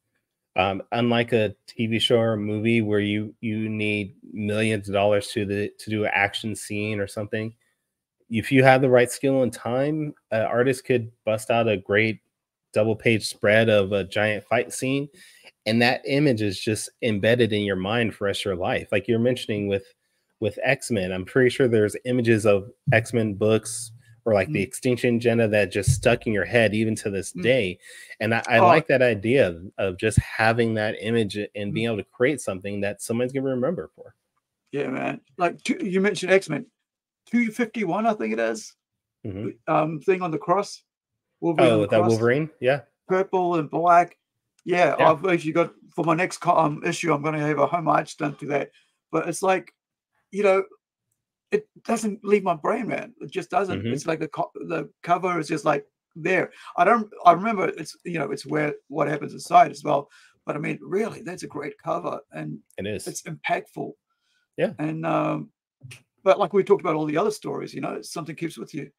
Unlike a TV show or a movie where you need millions of dollars to do an action scene or something. If you have the right skill and time, an artist could bust out a great double-page spread of a giant fight scene, and that image is just embedded in your mind for the rest of your life. Like you're mentioning with X-Men, I'm pretty sure there's images of X-Men books or like the Extinction Agenda that just stuck in your head even to this day. And I like that idea of just having that image and being able to create something that someone's gonna remember for. Yeah, man. Like you mentioned X-Men 251, I think it is. Thing on the cross. Wolverine with that Wolverine, purple and black. I've actually got, for my next issue, I'm going to have a homage done to that. But it's like, it doesn't leave my brain, man. It just doesn't. It's like the cover is just like there. I remember it's it's where what happens inside as well. But I mean, really, that's a great cover, and it is. It's impactful. Yeah. And but like we talked about all the other stories, something keeps with you.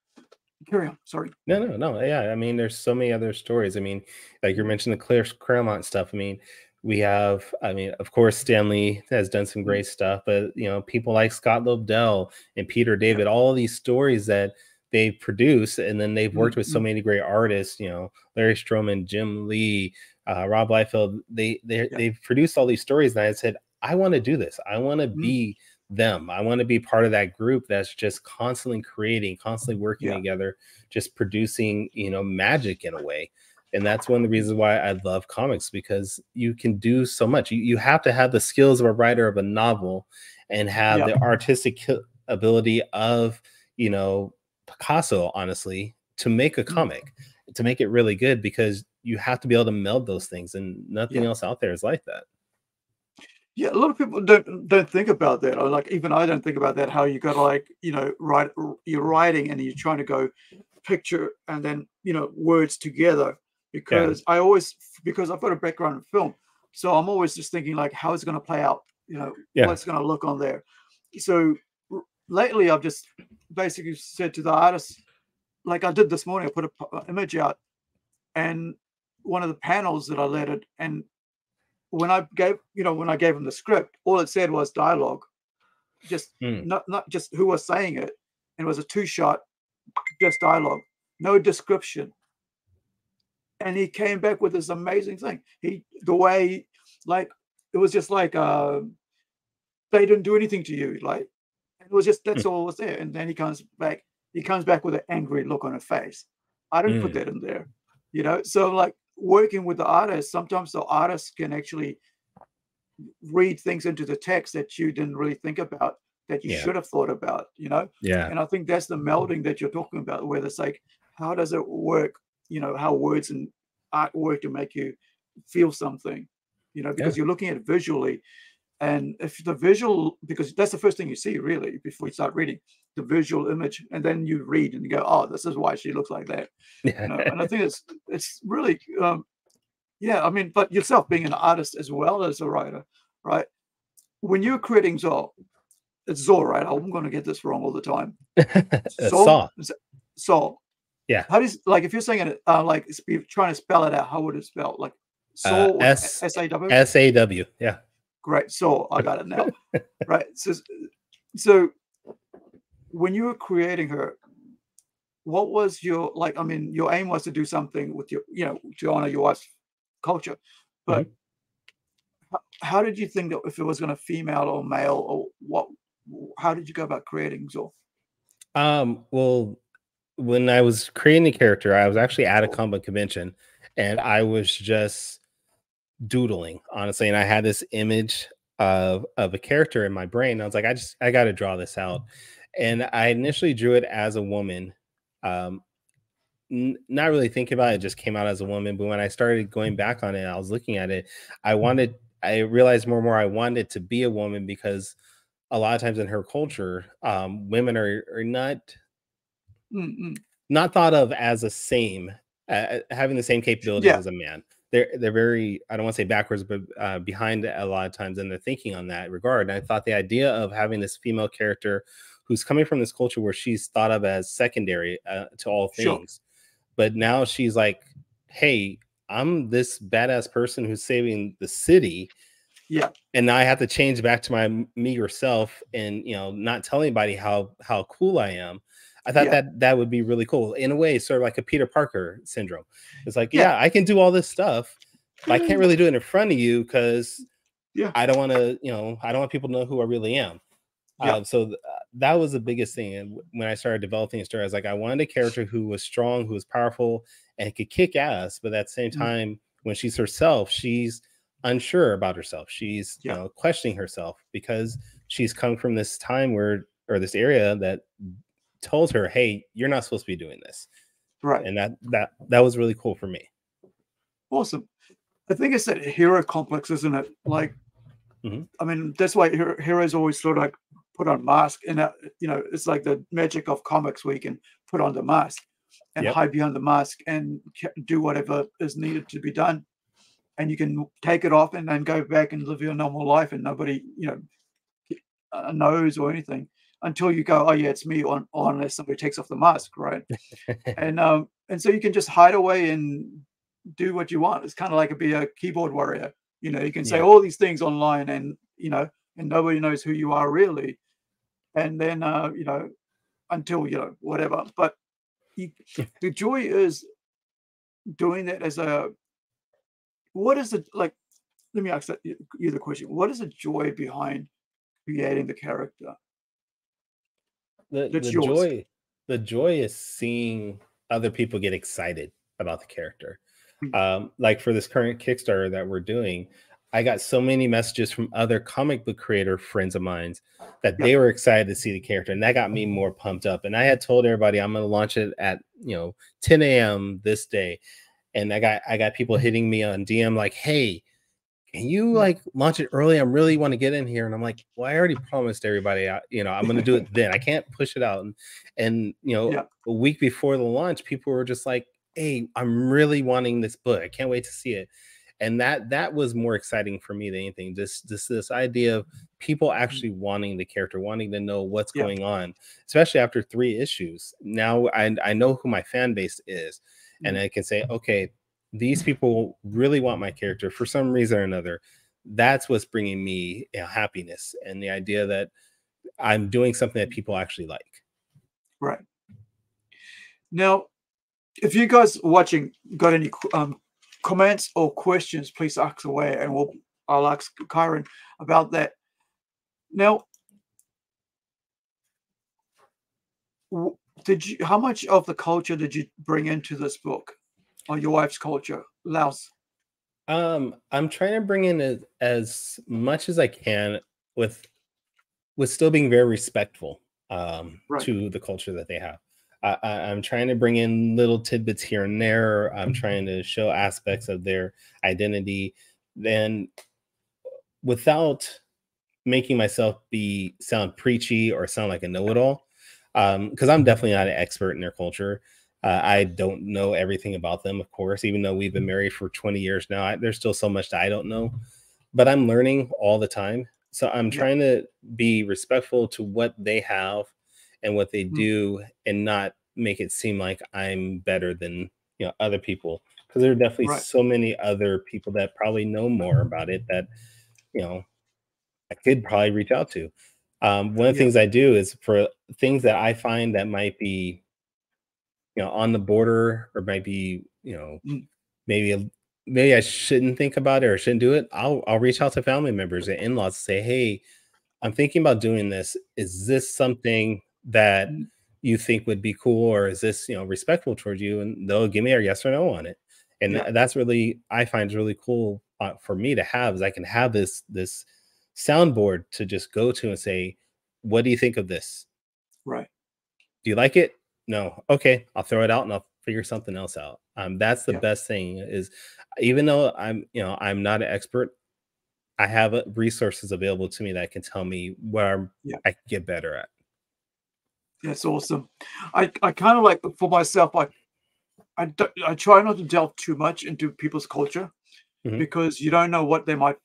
Carry on. Sorry. No. Yeah. I mean, there's so many other stories. I mean, like you're mentioning the Claire Claremont stuff. I mean, we have, of course, Stan Lee has done some great stuff, but people like Scott Lobdell and Peter David, all of these stories that they produce, and then they've worked with so many great artists, Larry Stroman, Jim Lee, Rob Liefeld. They've produced all these stories, and I said, I want to do this. I want to be them. I want to be part of that group that's just constantly creating, constantly working together, just producing, magic in a way. And that's one of the reasons why I love comics, because you can do so much. You have to have the skills of a writer of a novel and have the artistic ability of, Picasso, honestly, to make a comic, to make it really good, because you have to be able to meld those things, and nothing else out there is like that. Yeah, a lot of people don't think about that. Or like, even I don't think about that. How you got to like, you're writing and you're trying to go picture and then words together. Because because I've got a background in film, so I'm always just thinking like, how is it going to play out? What's going to look on there. So lately, I've just basically said to the artist, like I did this morning, I put an image out, and one of the panels that I lettered, and when I gave him the script, all it said was dialogue, just not just who was saying it, and it was a 2-shot, just dialogue, no description. And he came back with this amazing thing. The way like it was just like they didn't do anything to you, like it was just that's all was there. And then he comes back with an angry look on her face. I didn't put that in there, you know. So like working with the artist, sometimes the artist can actually read things into the text that you didn't really think about, that you should have thought about, you know. And I think that's the melding that you're talking about, where it's like, how does it work, you know, how words and art work to make you feel something, you know, because you're looking at it visually. And if the visual, because that's the first thing you see really before you start reading, the visual image, and then you read and you go, oh, this is why she looks like that, you know. And I think it's really yeah, I mean, but yourself being an artist as well as a writer, right? When you're creating Zol, it's Zol, right? I'm going to get this wrong all the time. Saw. Sol. Yeah. How does, like, if you're saying it, like, trying to spell it out, how would it spell? Like, Sol, S-A-W? S-A-W, yeah. Great. Sol, I got it now. Right. So when you were creating her, what was your, like, I mean, your aim was to do something with your, you know, to honor your wife's culture, but how did you think that if it was going to female or male, or what, how did you go about creating Zol? Well, when I was creating the character, I was actually at a comic convention and I was just doodling, honestly, and I had this image of a character in my brain. I was like, I got to draw this out, and I initially drew it as a woman. Not really thinking about it, just came out as a woman. But when I started going back on it, I was looking at it. I realized more and more I wanted to be a woman, because a lot of times in her culture, women are not thought of as having the same capabilities as a man. They're very, I don't want to say backwards, but behind a lot of times in their thinking on that regard. And I thought the idea of having this female character who's coming from this culture where she's thought of as secondary to all things. But now she's like, hey, I'm this badass person who's saving the city. Yeah. And now I have to change back to my meager self and, you know, not tell anybody how cool I am. I thought that would be really cool. In a way, sort of like a Peter Parker syndrome. It's like, yeah, I can do all this stuff, but I can't really do it in front of you because I don't want to, you know, I don't want people to know who I really am. So that was the biggest thing. And when I started developing a story, I was like, I wanted a character who was strong, who was powerful, and could kick ass. But at the same time, when she's herself, she's unsure about herself. She's you know, questioning herself because she's come from this time or this area that told her, hey, you're not supposed to be doing this. Right. And that was really cool for me. Awesome. I think it's that hero complex, isn't it? Like, I mean, that's why heroes always sort of like put on mask, and you know, it's like the magic of comics where you can put on the mask and hide behind the mask and do whatever is needed to be done, and you can take it off and then go back and live your normal life, and nobody, you know, knows or anything until you go, oh yeah, it's me, or unless somebody takes off the mask, right? and so you can just hide away and do what you want. It's kind of like be a keyboard warrior. You know, you can say all these things online, and you know, and nobody knows who you are really. And then you know, until you know, whatever. But the joy is doing that as a. What is it like? Let me ask you the question. What is the joy behind creating the character? The joy is seeing other people get excited about the character. Like for this current Kickstarter that we're doing, I got so many messages from other comic book creator friends of mine that they were excited to see the character, and that got me more pumped up. And I had told everybody I'm going to launch it at 10 a.m. this day, and I got people hitting me on DM like, hey, can you like launch it early? I really want to get in here. And I'm like, well, I already promised everybody, I'm going to do it then. I can't push it out. And a week before the launch, people were just like, hey, I'm really wanting this book. I can't wait to see it. And that was more exciting for me than anything. This idea of people actually wanting the character, wanting to know what's going on, especially after 3 issues. Now I know who my fan base is, and I can say, okay, these people really want my character for some reason or another. That's what's bringing me happiness, and the idea that I'm doing something that people actually like. Right. Now, if you guys watching got any comments or questions, please ask away, and I'll ask Kyrun about that. Now, how much of the culture did you bring into this book, or your wife's culture, Laos? I'm trying to bring in as much as I can with still being very respectful Right. to the culture that they have. I'm trying to bring in little tidbits here and there. I'm trying to show aspects of their identity, then without making myself sound preachy or sound like a know-it-all, because I'm definitely not an expert in their culture. I don't know everything about them, of course, even though we've been married for 20 years now. There's still so much that I don't know, but I'm learning all the time. So I'm trying to be respectful to what they have and what they do, and not make it seem like I'm better than other people, because there are definitely so many other people that probably know more about it that I could probably reach out to. One of the things I do is for things that I find that might be on the border, or might be maybe maybe I shouldn't think about it or shouldn't do it. I'll reach out to family members and in-laws and say, hey, I'm thinking about doing this. Is this something that you think would be cool, or is this respectful towards you? And they'll give me a yes or no on it. And that's really, I find is really cool for me to have, is I can have this soundboard to just go to and say, what do you think of this? Right. Do you like it? No. Okay, I'll throw it out and I'll figure something else out. That's the best thing, is even though I'm not an expert, I have resources available to me that can tell me where I can get better at. That's awesome. I kind of like, for myself, I try not to delve too much into people's culture, because you don't know what they might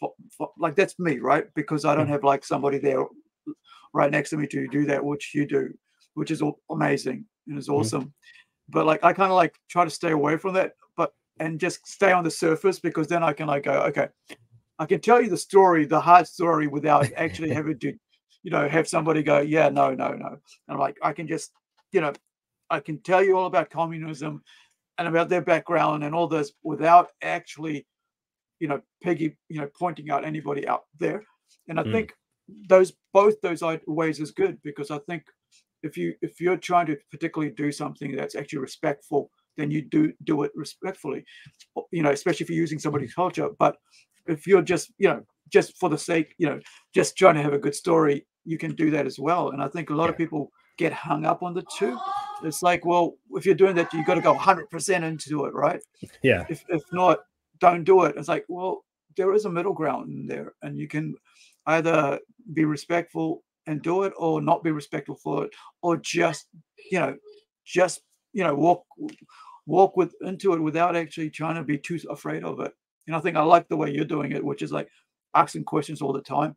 like. That's me, right? Because I don't have like somebody there right next to me to do that, which you do, which is amazing and is awesome. But like, I kind of like try to stay away from that, and just stay on the surface, because then I can like go, okay, I can tell you the story, the hard story, without actually having to, have somebody go, yeah, no. And I'm like, I can just, I can tell you all about communism and about their background and all this without actually, pointing out anybody out there. And I think both those ways is good, because I think if you're trying to particularly do something that's actually respectful, then you do it respectfully, especially if you're using somebody's culture. But if you're just for the sake, just trying to have a good story, you can do that as well. And I think a lot of people get hung up on the two. It's like, well, if you're doing that, you've got to go 100% into it, right? Yeah. If not, don't do it. It's like, well, there is a middle ground in there, and you can either be respectful and do it, or not be respectful for it, or just walk into it without actually trying to be too afraid of it. And I think I like the way you're doing it, which is like asking questions all the time.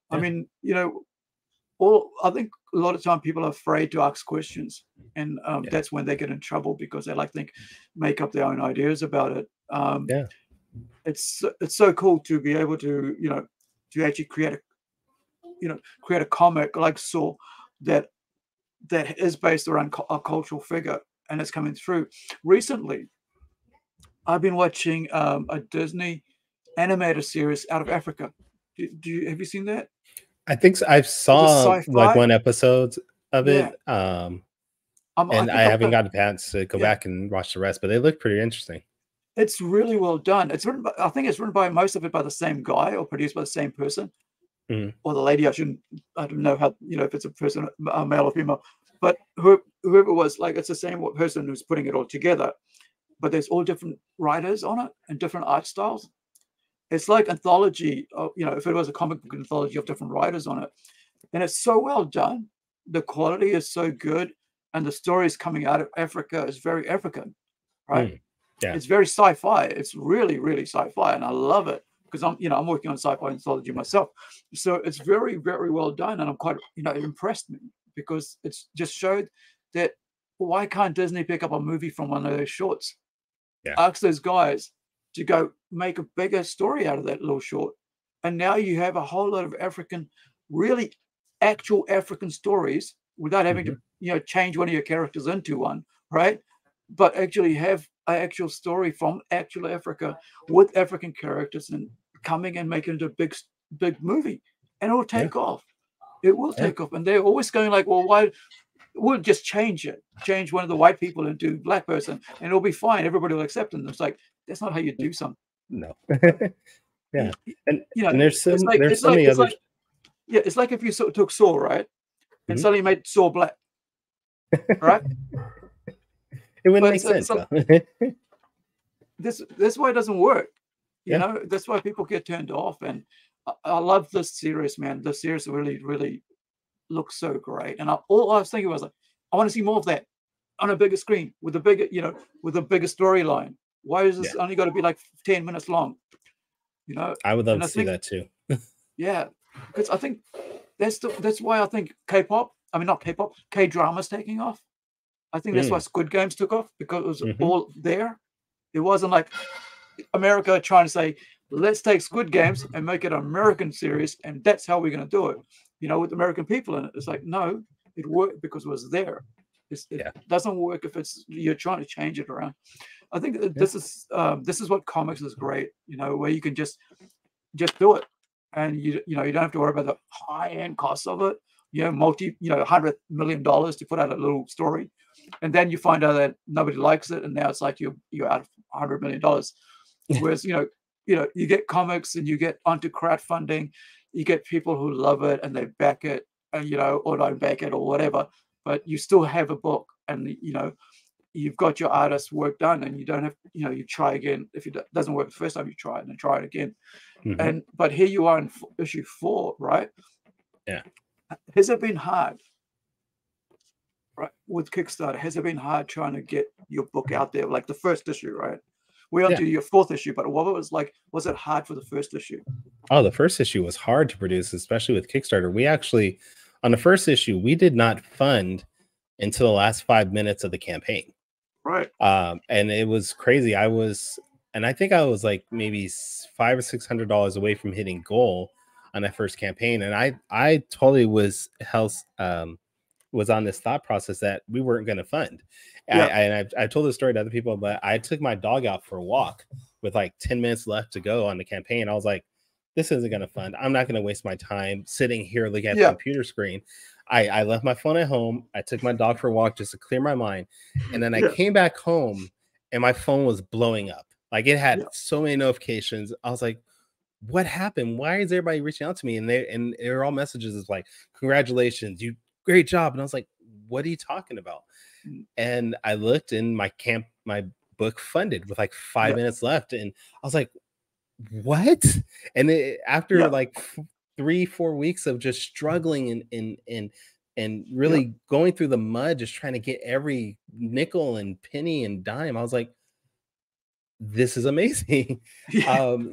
I mean, I think a lot of time people are afraid to ask questions, and that's when they get in trouble, because they make up their own ideas about it. It's so cool to be able to to actually create a comic like Saw that is based around a cultural figure, and it's coming through. Recently, I've been watching a Disney animated series out of Africa. Have you seen that? I think so. I saw like one episode of it, and I haven't got a chance to go back and watch the rest, but they look pretty interesting. It's really well done. It's written, I think it's written by most of it by the same guy, or produced by the same person, or the lady. I don't know how, if it's a person, a male or female, but whoever it was, like, it's the same person who's putting it all together. But there's all different writers on it and different art styles. It's like anthology, if it was a comic book anthology of different writers on it. And it's so well done. The quality is so good. And the stories coming out of Africa is very African, right? Yeah. It's very sci-fi. It's really, really sci-fi. And I love it, because I'm working on sci-fi anthology myself. So it's very, very well done. And I'm quite, it impressed me, because it's just showed that why can't Disney pick up a movie from one of those shorts? Ask those guys to go make a bigger story out of that little short. And now you have a whole lot of African, really actual African stories, without having to, change one of your characters into one, right? But actually have an actual story from actual Africa with African characters and coming and making it a big movie, and it'll take off. It will take off, and they're always going like, well, why? We'll just change it. Change one of the white people into black person, and it'll be fine. Everybody will accept it. And it's like, that's not how you do something. No. Yeah, and there's so many others. It's like if you took Saw, right, and suddenly made Saw black, right? It wouldn't make sense. That's why it doesn't work. You know, that's why people get turned off. And I love this series, man. The series really, really looks so great. And all I was thinking was like, I want to see more of that on a bigger screen with a bigger, with a bigger storyline. Why is this only got to be like 10 minutes long? I would love to see that too. Yeah, because I think that's why I think K-pop. I mean, not K-pop. K-drama's taking off. I think that's why Squid Games took off, because it was all there. It wasn't like America trying to say, let's take Squid Games and make it an American series, and that's how we're going to do it. With American people in it. It's like, no, it worked because it was there. It doesn't work if you're trying to change it around. I think that this is what comics is great, where you can just do it, and you don't have to worry about the high end costs of it. $100 million to put out a little story, and then you find out that nobody likes it, and now it's like you're out of $100 million. Whereas you get comics and you get onto crowdfunding, you get people who love it and they back it, or don't back it or whatever, but you still have a book, and you've got your artist's work done, and you don't have, you try again. If it doesn't work the first time, you try it and then try it again. But here you are in issue 4, right? Yeah. Has it been hard, right, with Kickstarter? Has it been hard trying to get your book out there, like the first issue, right? We're on to your 4th issue, but what was like? Was it hard for the first issue? Oh, the first issue was hard to produce, especially with Kickstarter. We actually, on the first issue, we did not fund until the last 5 minutes of the campaign. Right. And it was crazy. I think I was like maybe $500 or $600 away from hitting goal on that first campaign. And I totally was on this thought process that we weren't going to fund. I've told this story to other people, but I took my dog out for a walk with like 10 minutes left to go on the campaign. I was like, this isn't going to fund. I'm not going to waste my time sitting here looking at the computer screen. I left my phone at home. I took my dog for a walk just to clear my mind. And then I came back home and my phone was blowing up. Like it had so many notifications. I was like, what happened? Why is everybody reaching out to me? And they're all messages is like, congratulations, you great job. And I was like, what are you talking about? And I looked and my book funded with like 5 minutes left. And I was like, what? And after like 3-4 weeks of just struggling and really going through the mud, just trying to get every nickel and penny and dime, I was like, this is amazing. So,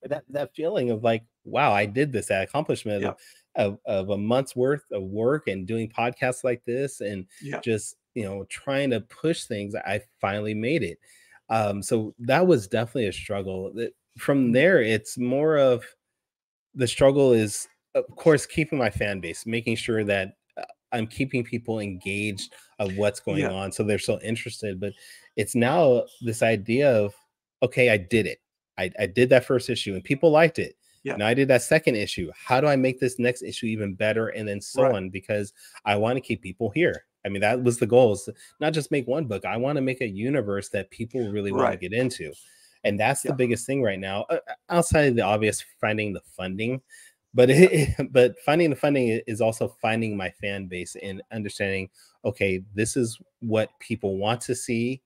that feeling of like, wow, I did this, that accomplishment of a month's worth of work and doing podcasts like this, and just trying to push things. I finally made it. So that was definitely a struggle. From there, it's more of the struggle is, of course, keeping my fan base, making sure that I'm keeping people engaged of what's going on, so they're still interested. But it's now this idea of, okay, I did it. I did that first issue and people liked it. Now I did that second issue. How do I make this next issue even better? And then so on, because I want to keep people here. I mean, that was the goal, is not just make one book. I want to make a universe that people really want to get into. And that's the biggest thing right now, outside of the obvious finding the funding. But but finding the funding is also finding my fan base and understanding, okay, this is what people want to see.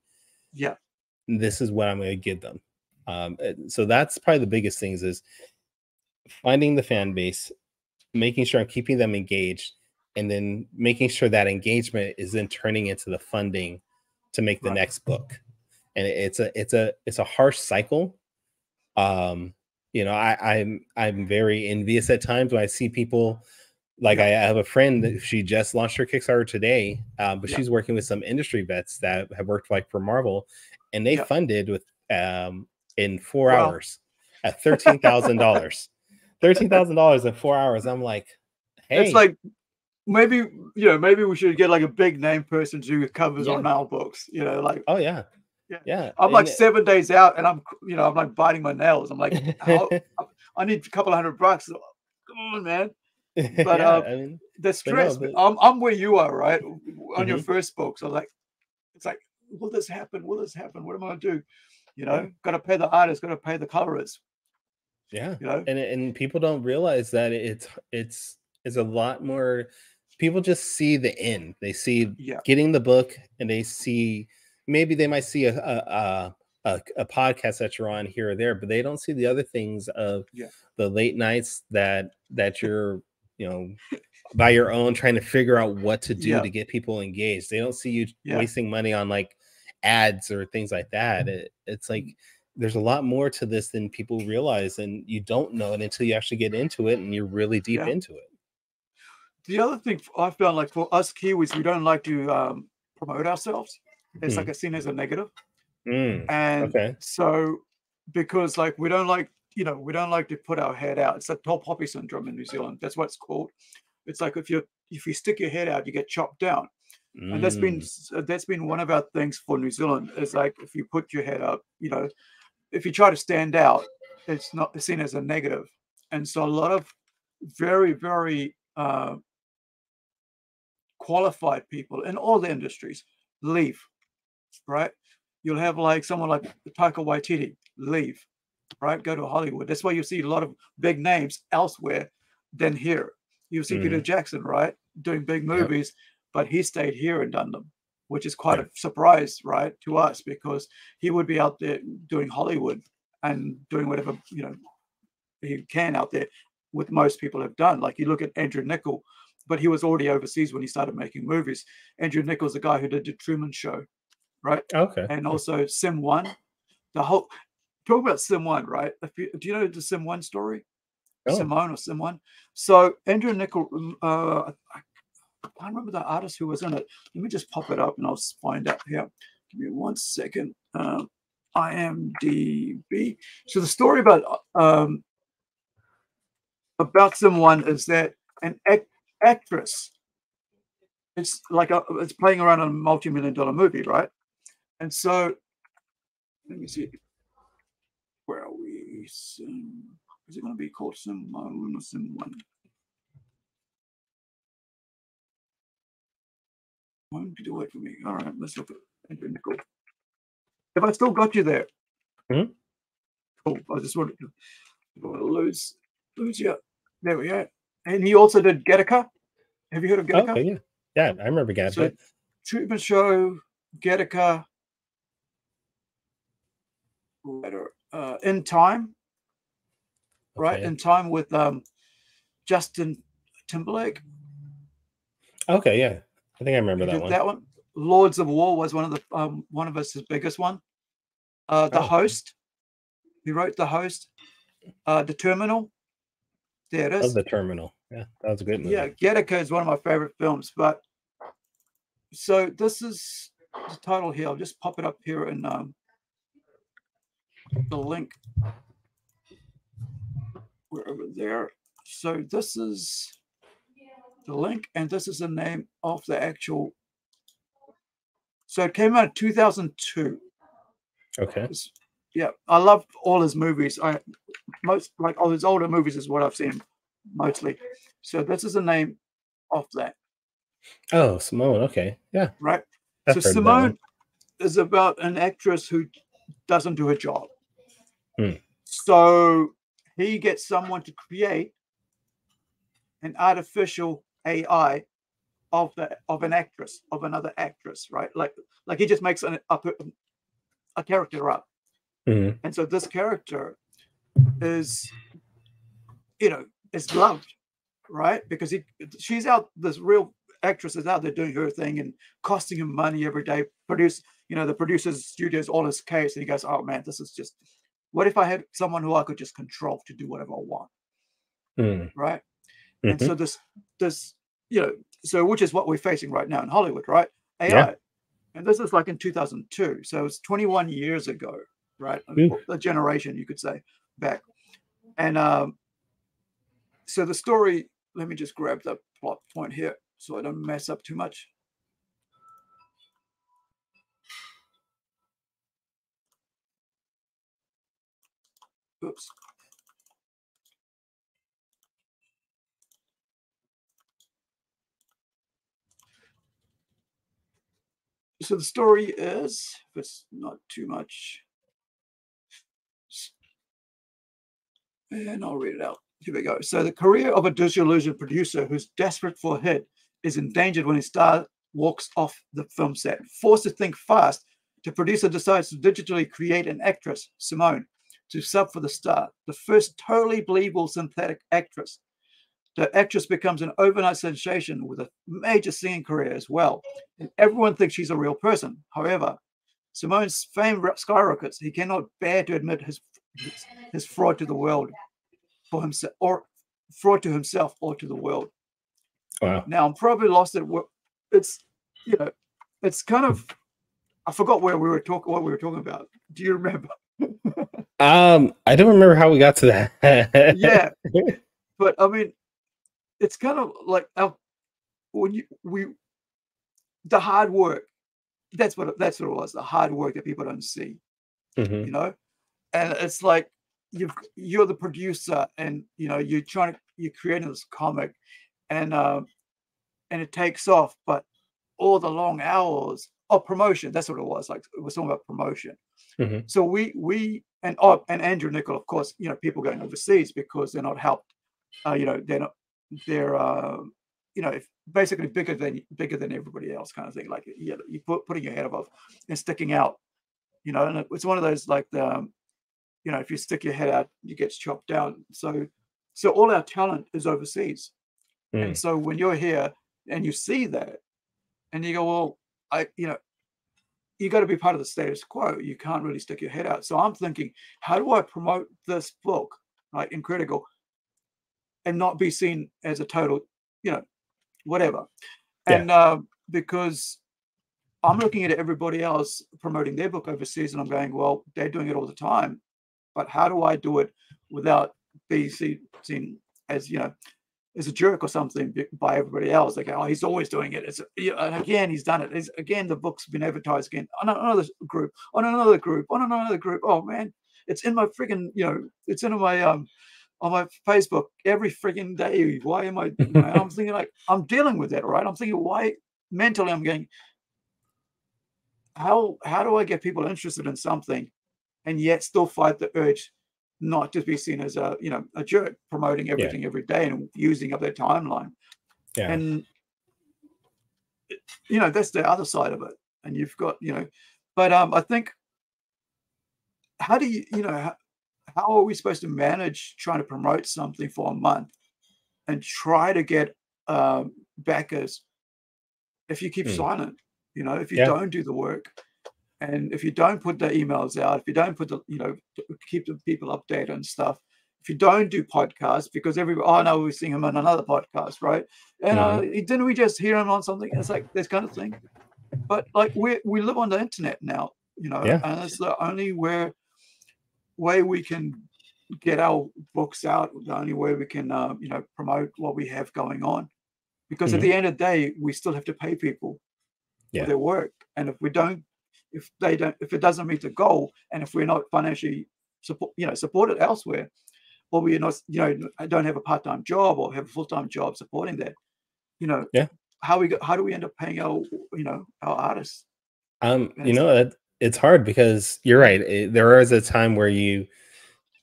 This is what I'm going to give them. So that's probably the biggest things, is finding the fan base, making sure I'm keeping them engaged, and then making sure that engagement is then turning into the funding to make the next book. And it's a harsh cycle. I'm very envious at times when I see people like I have a friend that she just launched her Kickstarter today, but she's working with some industry vets that have worked like for Marvel, and they funded with in 4 hours at $13,000. $13,000 in 4 hours. I'm like, hey, it's like maybe we should get like a big name person who covers on our books. Like, oh yeah. Yeah. I'm like 7 days out, and I'm like biting my nails. I'm like, I need a couple of $100. Come on, man. But Yeah, I mean, the but no, stress. I'm where you are, right? On your Mhm. first book, so like, it's like, will this happen? Will this happen? What am I gonna do? Yeah. Got to pay the artist, got to pay the colorist. Yeah. You know, And people don't realize that it's a lot more. People just see the end. They see yeah, getting the book, and they see, maybe they might see a podcast that you're on here or there, but they don't see the other things of yeah, the late nights that you're, by your own, trying to figure out what to do yeah, to get people engaged. They don't see you yeah, wasting money on like ads or things like that. It's like there's a lot more to this than people realize, and you don't know it until you actually get into it and you're really deep yeah. into it. The other thing I found, like for us Kiwis, we don't like to promote ourselves. It's like seen as a negative. And Okay. so, because like we don't like to put our head out. It's a tall poppy syndrome in New Zealand. That's what it's called. It's like if you stick your head out, you get chopped down. And that's been one of our things for New Zealand. Is like, if you put your head up, if you try to stand out, it's not seen as a negative. And so a lot of very, very qualified people in all the industries leave, right? You'll have like someone like Taika Waititi leave, right? Go to Hollywood. That's why you see a lot of big names elsewhere than here. You see Peter Jackson, right, doing big movies, but he stayed here and done them, which is quite a surprise, right, to us, because he would be out there doing Hollywood and doing whatever he can out there, with most people have done. Like, you look at Andrew Niccol, but he was already overseas when he started making movies. Andrew Niccol's the guy who did the Truman Show, right? Okay. And also Sim One. Talk about Sim One, right? Do you know the Sim One story? Simone or Sim One. So Andrew Niccol, I can't remember the artist who was in it. Let me just pop it up and I'll find out here. Give me 1 second. IMDb. So the story about Sim One is that an actress, it's like it's playing around on a multi-million-dollar movie, right? And so, let me see. Where are we? Is it going to be called Simone or Sim One? Won't do it for me. All right, let's look at Andrew Niccol. Have I still got you there? Hmm? Cool. I just wanted to lose you. There we go. And he also did Gattaca. Have you heard of Gattaca? Okay, yeah. Yeah, I remember Gattaca. So, Treatment Show, Gattaca, In Time, right? In Time with Justin Timberlake. Okay, yeah. I think I remember He that did one. that one. Lords of War was one of his biggest one. The Host. He wrote The Host. The Terminal. There it is. Of The Terminal. Yeah, that was a great movie. Yeah, Gattaca is one of my favorite films. But so this is the title here. I'll just pop it up here in the link. We're over there. So this is the link, and this is the name of the actual. So it came out in 2002. Okay. Yeah, I love all his movies. All his older movies is what I've seen mostly. So this is the name of that. Oh, Simone. Okay. Yeah. Right. I've So heard of that Simone one. is about an actress who doesn't do her job. Hmm. So he gets someone to create an artificial AI of another actress, right? Like he just makes a character up. Mhm. And so this character is loved, right? Because she's out, this real actress is out there doing her thing and costing him money every day. The producer's studios all his case, and he goes, oh man, this is just, what if I had someone who I could just control to do whatever I want? Right? Mm-hmm. And so this, so which is what we're facing right now in Hollywood, right? AI. Yeah. And this is like in 2002. So it's 21 years ago, right? A generation, you could say, back. And so the story, let me just grab the plot point here so I don't mess up too much. Oops. So the story is, if it's not too much, and I'll read it out. Here we go. So the career of a digital illusion producer who's desperate for a hit is endangered when his star walks off the film set. Forced to think fast, the producer decides to digitally create an actress, Simone, to sub for the star, the first totally believable synthetic actress. The actress becomes an overnight sensation with a major singing career as well, and everyone thinks she's a real person. However, Simone's fame skyrockets. He cannot bear to admit his fraud to the world for himself, or fraud to himself or to the world. Wow. Now I'm probably lost at what it's, it's kind of, I forgot what we were talking about. Do you remember? I don't remember how we got to that. Yeah, but I mean, it's kind of like the hard work. That's what it was. The hard work that people don't see, Mm-hmm. And it's like you're the producer, and you're creating this comic, and it takes off, but all the long hours of promotion. That's what it was. Like, it was talking about promotion. Mm-hmm. So we and Andrew Nichol, of course, people going overseas because they're not helped. They're basically bigger than everybody else, kind of thing. Like, you putting your head above and sticking out. And it's one of those, like, if you stick your head out, you get chopped down. So all our talent is overseas. And so when you're here and you see that, and you go, well, you got to be part of the status quo. You can't really stick your head out. So I'm thinking, how do I promote this book, like Incredi-Girl, and not be seen as a total, whatever. And because I'm looking at everybody else promoting their book overseas, and I'm going, well, they're doing it all the time, but how do I do it without being seen as, as a jerk or something by everybody else? Like, oh, he's always doing it. It's, and again, he's done it. Again, the book's been advertised again on another group, on another group, on another group. Oh man, it's in my friggin', it's in my on my Facebook every friggin' day. Why am I? I'm thinking, like, I'm dealing with that, right? I'm thinking, why mentally I'm going, how do I get people interested in something, and yet still fight the urge not to be seen as a jerk, promoting everything every day and using up their timeline. Yeah. And that's the other side of it. And you've got, but I think, how do you, how are we supposed to manage trying to promote something for a month and try to get backers if you keep silent, if you don't do the work, and if you don't put the emails out, if you don't put the, keep the people updated and stuff, if you don't do podcasts, because no, we're seeing him on another podcast, right? And didn't we just hear him on something? It's like this kind of thing. But like, we live on the internet now, and it's the only way we can get our books out, the only way we can, promote what we have going on. Because at the end of the day, we still have to pay people for their work. And if it doesn't meet the goal, and if we're not financially supported elsewhere, or we're not, don't have a part-time job or have a full-time job supporting that, how do we end up paying our artists? It's hard, because you're right. There is a time where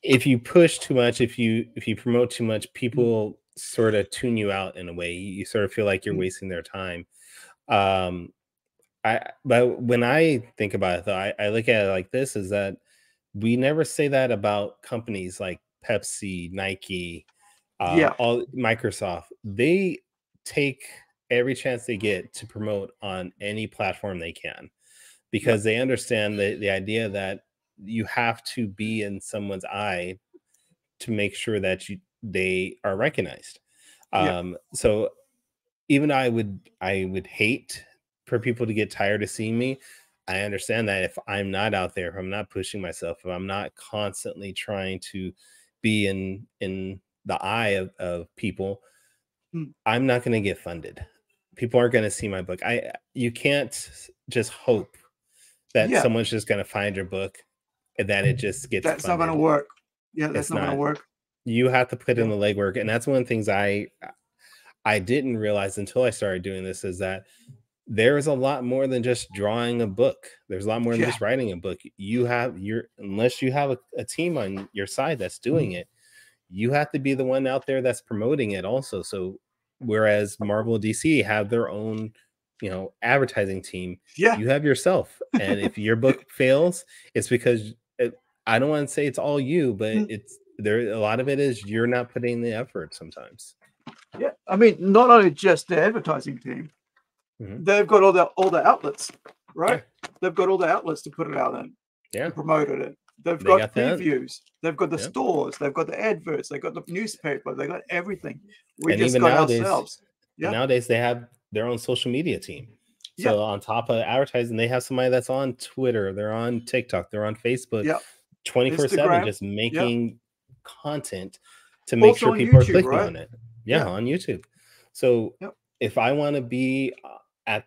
if you push too much, if you promote too much, people sort of tune you out in a way. You sort of feel like you're wasting their time. But when I think about it, though, I look at it like this: is that we never say that about companies like Pepsi, Nike, all Microsoft. They take every chance they get to promote on any platform they can, because they understand the idea that you have to be in someone's eye to make sure that they are recognized. So even I would hate for people to get tired of seeing me. I understand that if I'm not out there, if I'm not pushing myself, if I'm not constantly trying to be in the eye of people, I'm not going to get funded. People aren't going to see my book. You can't just hope that someone's just going to find your book and that it just gets That's funded. not going to work. Yeah, that's not going to work. You have to put in the legwork, and that's one of the things I didn't realize until I started doing this, is that there's a lot more than just drawing a book. There's a lot more than just writing a book. You have unless you have a team on your side that's doing it, you have to be the one out there that's promoting it also. So whereas Marvel, DC have their own, advertising team, you have yourself. And if your book fails, it's because I don't want to say it's all you, but it's there. A lot of it is you're not putting the effort sometimes. Yeah, I mean, not only just the advertising team, they've got all the outlets, right? Yeah. They've got all the outlets to put it out in, to promote it in. They've got previews. They've got the stores. They've got the adverts. They've got the newspaper. They've got everything. We just got ourselves. Yeah. Nowadays, they have their own social media team. So on top of advertising, they have somebody that's on Twitter. They're on TikTok. They're on Facebook. 24/7, just making content to make sure people are clicking on it. On YouTube. So if I want to be at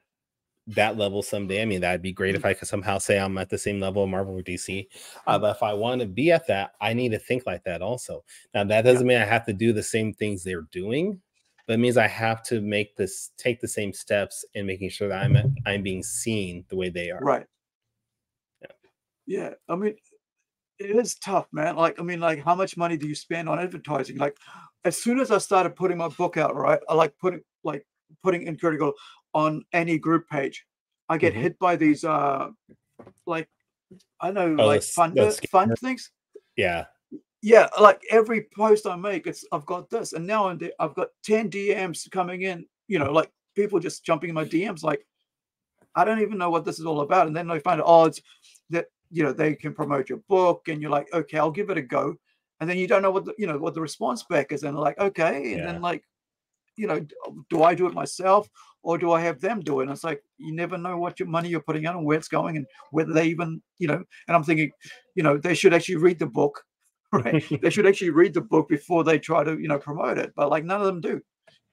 that level someday, I mean, that'd be great if I could somehow say I'm at the same level of Marvel or DC. But if I want to be at that, I need to think like that also. Now, that doesn't mean I have to do the same things they're doing, but it means I have to take the same steps in making sure that I'm being seen the way they are. Right. Yeah. I mean, it is tough, man. Like, I mean, like, how much money do you spend on advertising? Like, as soon as I started putting my book out, right, I like putting Incredi-Girl on any group page, I get hit by these like, I know, like fun things. Yeah, like every post I make, I've got this, and now I've got 10 DMs coming in, like people just jumping in my DMs, like, I don't even know what this is all about. And then they find out, it's that, they can promote your book, and you're like, okay, I'll give it a go. And then you don't know what the response back is, and like, okay, and then like, do I do it myself or do I have them do it? And it's like, you never know what your money you're putting out and where it's going, and whether they even, and I'm thinking, they should actually read the book, right? They should actually read the book before they try to, promote it. But like, none of them do,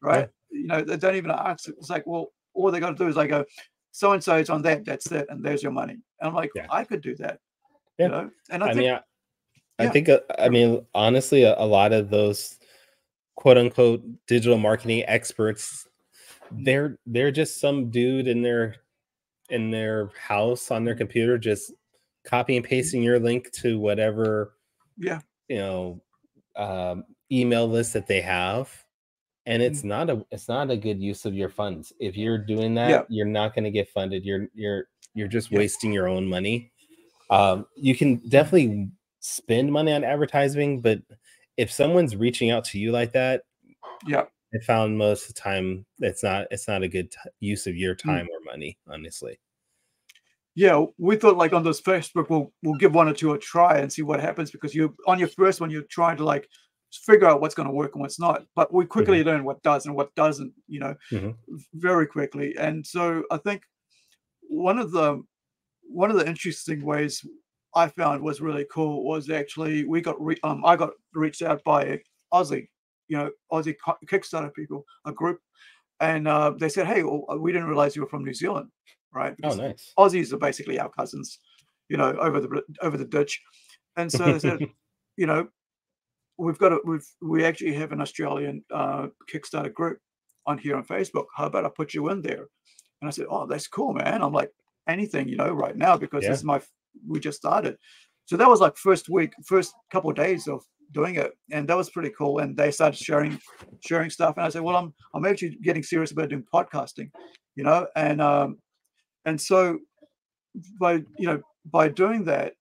right? They don't even ask. It's like, well, all they got to do is like go, so-and-so is on that's it, and there's your money. And I'm like, I could do that, And I think, honestly, a lot of those quote unquote digital marketing experts, they're just some dude in their house on their computer, just copy and pasting your link to whatever, email list that they have. And it's not a good use of your funds. If you're doing that, you're not going to get funded. You're just wasting your own money. You can definitely spend money on advertising, but if someone's reaching out to you like that, I found most of the time it's not a good use of your time or money, honestly. Yeah, we thought like on those Facebook, we'll give one or two a try and see what happens, because on your first one, you're trying to like figure out what's going to work and what's not. But we quickly learn what does and what doesn't, very quickly. And so I think one of the interesting ways I found was really cool was actually I got reached out by Aussie Kickstarter people, a group, and they said, hey, we didn't realize you were from New Zealand, right? Because nice. Aussies are basically our cousins, over the ditch. And so they said, we actually have an Australian Kickstarter group on here on Facebook. How about I put you in there? And I said, oh, that's cool, man. I'm like, anything, right now, because this is we just started. So that was like first couple of days of doing it, and that was pretty cool. And they started sharing stuff, and I said, well, I'm actually getting serious about doing podcasting, and so by doing that,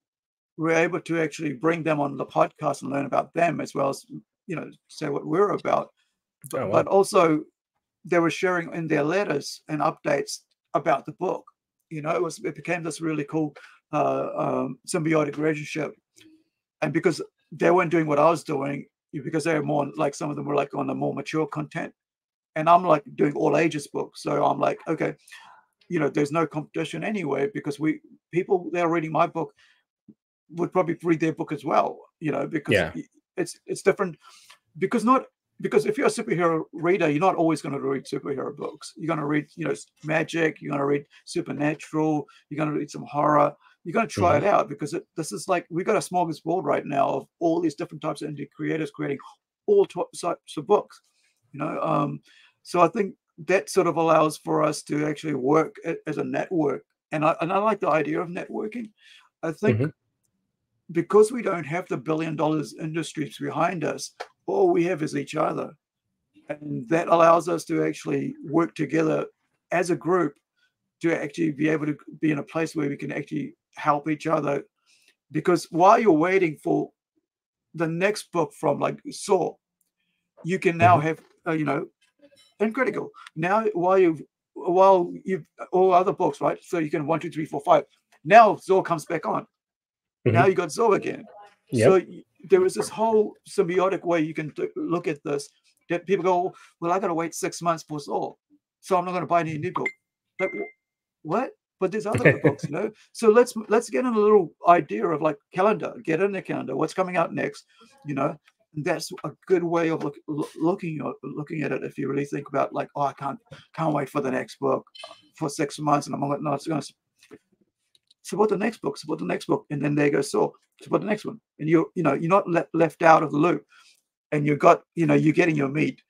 we're able to actually bring them on the podcast and learn about them, as well as say what we're about. But also they were sharing in their letters and updates about the book. It became this really cool symbiotic relationship. And because they weren't doing what I was doing, because they were more like, some of them were like on the more mature content, and I'm like doing all ages books. So I'm like, okay, there's no competition anyway, because people that are reading my book would probably read their book as well, because it's different. Because if you're a superhero reader, you're not always going to read superhero books. You're going to read, magic. You're going to read supernatural. You're going to read some horror. You got to try it out, because this is like, we got a smorgasbord right now of all these different types of indie creators creating all types of books, you know. So I think that sort of allows for us to actually work as a network, and I like the idea of networking. I think because we don't have the $1 billion industries behind us, all we have is each other, and that allows us to actually work together as a group to actually be able to be in a place where we can actually help each other. Because while you're waiting for the next book from like Saw, you can now have you know, Incredi-Girl. Now while you've all other books, right? So you can 1, 2, 3, 4, 5. Now Saw comes back on. Now you got Saw again. So there is this whole symbiotic way you can look at this, that people go, well, I got to wait 6 months for Saw, so I'm not going to buy any new book. Like, what? But there's other books, you know. So let's get in a little idea of like calendar. Get in the calendar. What's coming out next? You know, and that's a good way of looking at it. If you really think about like, oh, I can't wait for the next book for 6 months, and I'm not going to support the next book, and then there goes Saw. Support the next one, and you're not left out of the loop, and you've got, you're getting your meat,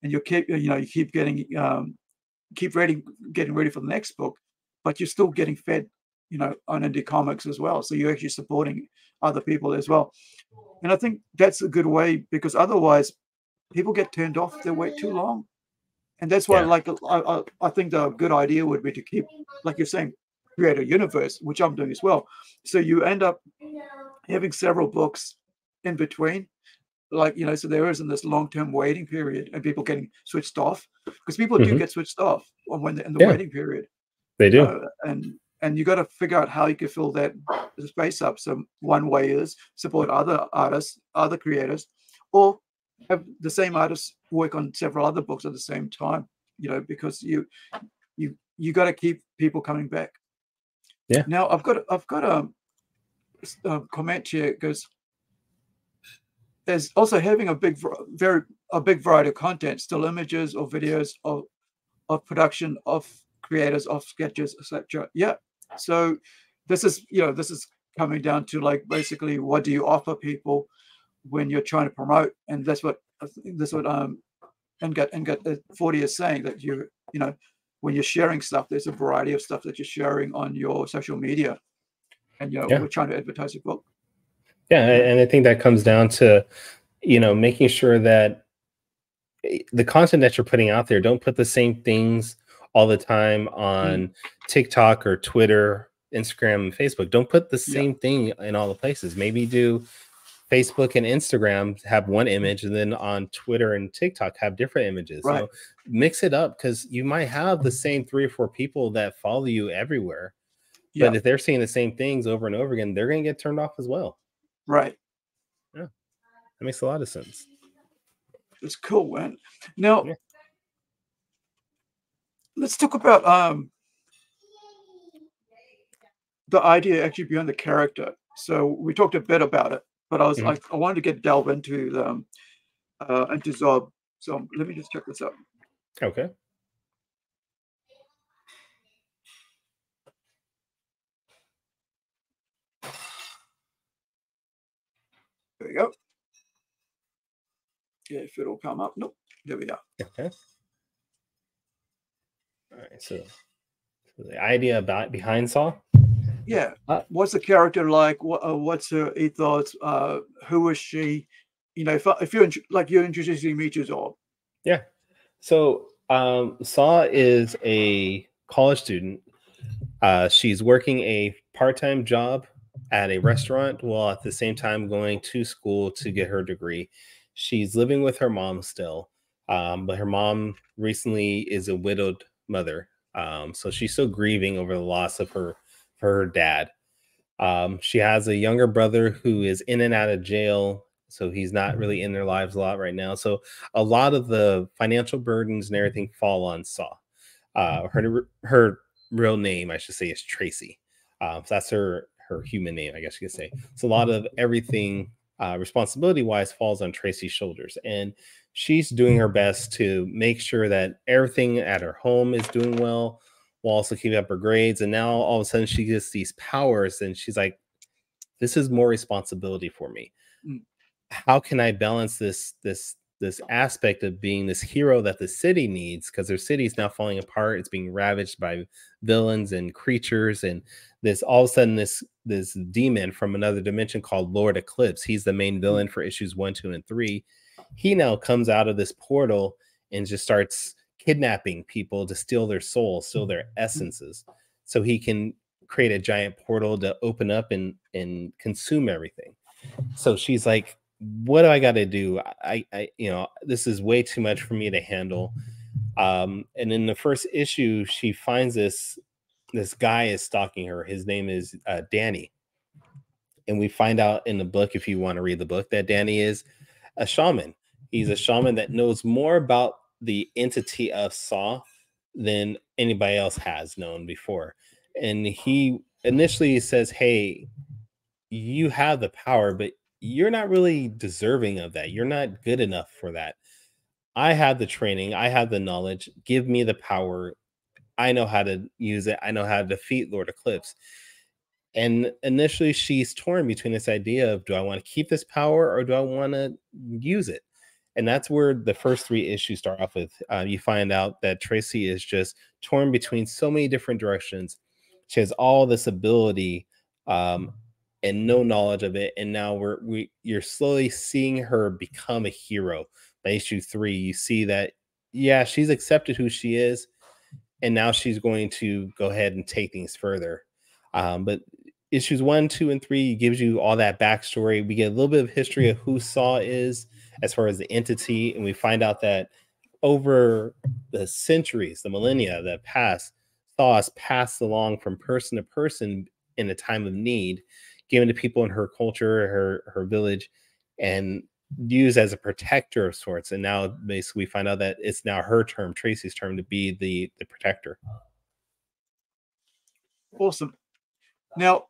and you keep getting getting ready for the next book, but you're still getting fed, on indie comics as well. So you're actually supporting other people as well. And I think that's a good way, because otherwise people get turned off if they wait too long. And that's why, I think the good idea would be to keep, like you're saying, create a universe, which I'm doing as well. So you end up having several books in between, so there isn't this long-term waiting period and people getting switched off, because people do get switched off when they're in the waiting period. They do. And you got to figure out how you can fill that space up. So one way is support other artists, other creators, or have the same artists work on several other books at the same time, because you got to keep people coming back. Yeah. Now I've got a comment here. It goes, there's also having a big variety of content, still images or videos of production of creators, of sketches, etc. Yeah. So this is coming down to like basically what do you offer people when you're trying to promote, and that's what Engat 40 is saying, that when you're sharing stuff, there's a variety of stuff that you're sharing on your social media, and we're trying to advertise your book. Yeah, and I think that comes down to making sure that the content that you're putting out there, don't put the same things all the time on TikTok or Twitter, Instagram, and Facebook. Don't put the same thing in all the places. Maybe do Facebook and Instagram have one image, and then on Twitter and TikTok have different images. Right. So mix it up, because you might have the same 3 or 4 people that follow you everywhere. Yeah. But if they're seeing the same things over and over again, they're going to get turned off as well. Right. Yeah. That makes a lot of sense. It's cool, man. Now, let's talk about the idea actually behind the character. So we talked a bit about it, but I was I wanted to delve into Zob. So let me just check this out. Okay. There we go. Yeah, if it'll come up. Nope. There we are. Okay. All right. So the idea behind Saw. Yeah. What's the character like? What's her ethos? Who is she? If you're introducing me to Zob. Yeah. So Saw is a college student. She's working a part-time job at a restaurant while at the same time going to school to get her degree. She's living with her mom still, but her mom recently is a widowed mother. So she's still grieving over the loss of her dad. She has a younger brother who is in and out of jail, so he's not really in their lives a lot right now. So a lot of the financial burdens and everything fall on Saw. Her real name, I should say, is Tracy. So that's her human name, I guess you could say. So a lot of everything responsibility-wise falls on Tracy's shoulders, and she's doing her best to make sure that everything at her home is doing well, while also keeping up her grades. And now all of a sudden she gets these powers, and she's like, this is more responsibility for me. How can I balance this aspect of being this hero that the city needs, because their city is now falling apart, it's being ravaged by villains and creatures, and this all of a sudden this demon from another dimension called Lord Eclipse, he's the main villain for issues 1, 2, and 3. He now comes out of this portal and just starts kidnapping people to steal their souls, steal their essences, so he can create a giant portal to open up and consume everything. So she's like, what do I got to do? I this is way too much for me to handle. And in the first issue, she finds this guy is stalking her. His name is Danny. And we find out in the book, if you want to read the book, that Danny is a shaman. He's a shaman that knows more about the entity of Saw than anybody else has known before. And he initially says, hey, you have the power, but you're not really deserving of that. You're not good enough for that. I have the training. I have the knowledge. Give me the power. I know how to use it. I know how to defeat Lord Eclipse. And initially she's torn between this idea of, do I want to keep this power or do I want to use it? And that's where the first 3 issues start off with. You find out that Tracy is just torn between so many different directions. She has all this ability and no knowledge of it. And now you're slowly seeing her become a hero. By issue 3, you see that, yeah, she's accepted who she is. And now she's going to go ahead and take things further. But issues 1, 2, and 3 gives you all that backstory. We get a little bit of history of who Saw is as far as the entity, and we find out that over the centuries, the millennia that passed, Saw is passed along from person to person in a time of need, given to people in her culture, her village, and used as a protector of sorts. And now basically we find out that it's now her term, Tracy's term, to be the protector. Awesome. Now,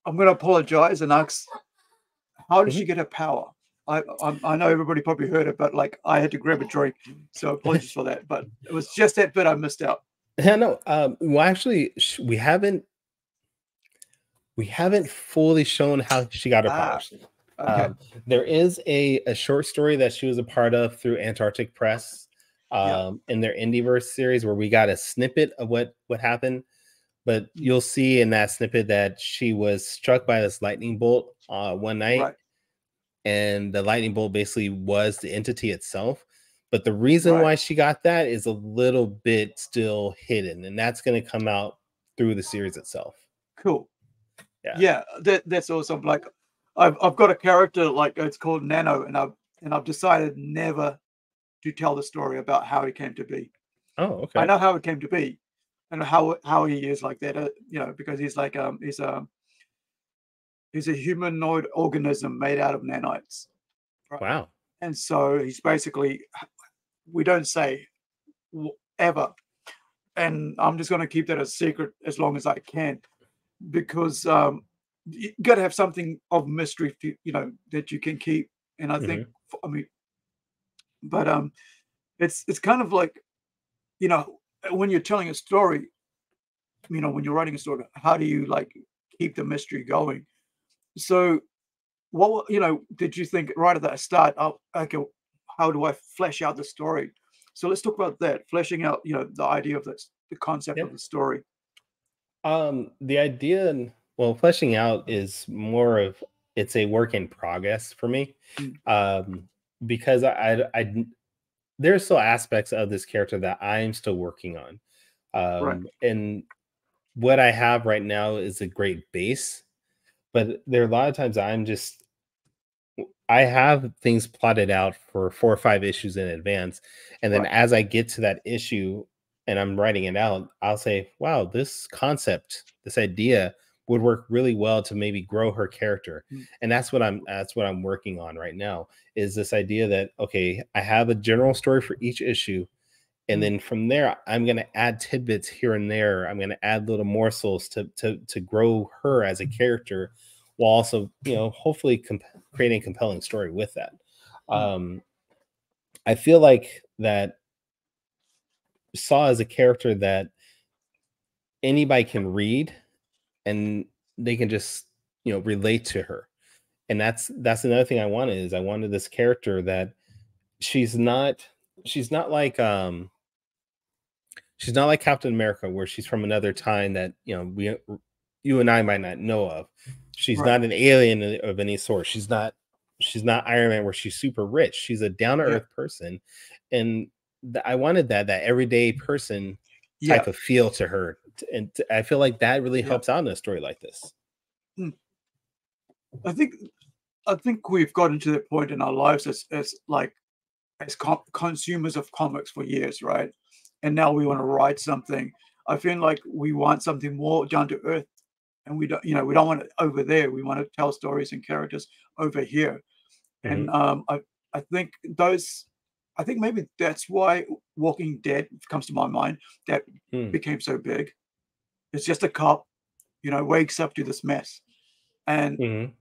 I'm going to apologize and ask, how did she get her power? I know everybody probably heard it, but like I had to grab a drink, so apologies for that. But it was just that bit I missed out. Yeah, no. Well, actually, we haven't fully shown how she got her powers. Okay. There is a short story that she was a part of through Antarctic Press in their Indieverse series, where we got a snippet of what happened. But you'll see in that snippet that she was struck by this lightning bolt one night. Right. And the lightning bolt basically was the entity itself. But the reason why she got that is a little bit still hidden. And that's going to come out through the series itself. Cool. Yeah, that's awesome. Like I've got a character, like it's called Nano, and I've decided never to tell the story about how he came to be. Oh, okay. I know how it came to be and how he is like that, because he's like he's a humanoid organism made out of nanites. Right? Wow. And so he's basically, we don't say ever. And I'm just going to keep that a secret as long as I can, because you got to have something of mystery, that you can keep. And I think, but it's kind of like, when you're telling a story, when you're writing a story, how do you like keep the mystery going? So what, did you think right at the start, okay, how do I flesh out the story? So let's talk about that, fleshing out, the idea of this, the concept of the story. The idea, well, fleshing out is more of, it's a work in progress for me. Because I there's still aspects of this character that I'm still working on. And what I have right now is a great base, but there are a lot of times I have things plotted out for 4 or 5 issues in advance. And then as I get to that issue and I'm writing it out, I'll say, wow, this concept, this idea would work really well to maybe grow her character. And that's what I'm working on right now, is this idea that, okay, I have a general story for each issue. And then from there, I'm going to add tidbits here and there. I'm going to add little morsels to grow her as a character, while also, hopefully creating a compelling story with that. I feel like that Saw is a character that anybody can read and they can just, relate to her. And that's another thing I wanted, is I wanted this character that she's not she's not like she's not like Captain America, where she's from another time that, you and I might not know of. She's Right. not an alien of any sort. She's not Iron Man, where she's super rich. She's a down to earth person, and I wanted that everyday person type of feel to her, and I feel like that really helps out in a story like this. I think we've gotten to that point in our lives as consumers of comics for years, right? And now we want to write something. I feel like we want something more down to earth, and we don't want it over there. We want to tell stories and characters over here. And I think maybe that's why Walking Dead comes to my mind. That became so big. It's just a cop, wakes up to this mess, and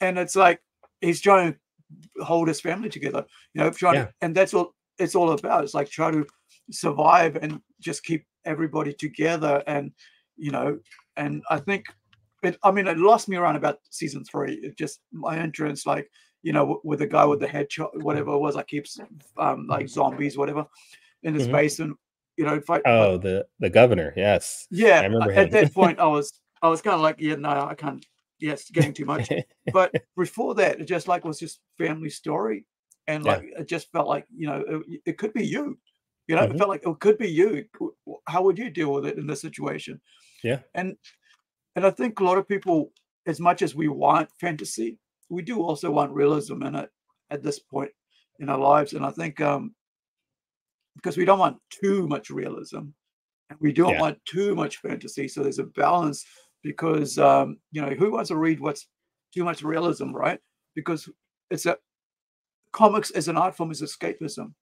and it's like he's trying to hold his family together, and that's all it's all about. It's like try to survive and just keep everybody together, and and I think it lost me around about season 3. It just, my entrance, like, with the guy with the head shot, whatever it was, I keeps like zombies, whatever, in his basement, fight. Oh, the governor, yes. Yeah, I remember at him. that point I was kind of like, no, I can't. Yes, getting too much. But before that, it just was just family story, and it just felt like, it could be you. It felt like it could be you. How would you deal with it in this situation? Yeah. And I think a lot of people, as much as we want fantasy, we do also want realism in it at this point in our lives. And I think because we don't want too much realism, and we don't want too much fantasy, so there's a balance. Because who wants to read what's too much realism, right? Because comics as an art form is escapism.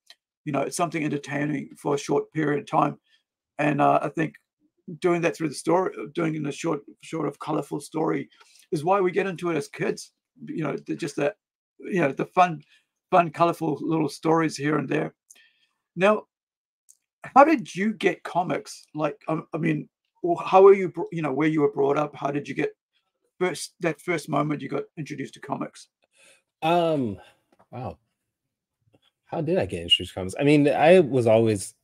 It's something entertaining for a short period of time, and I think doing that through the story, doing in a short of colorful story, is why we get into it as kids. Just that, the fun, colorful little stories here and there. Now, how did you get comics? Like, how are you, where you were brought up? How did you get that first moment you got introduced to comics? Wow. How did I get introduced to comics? I was always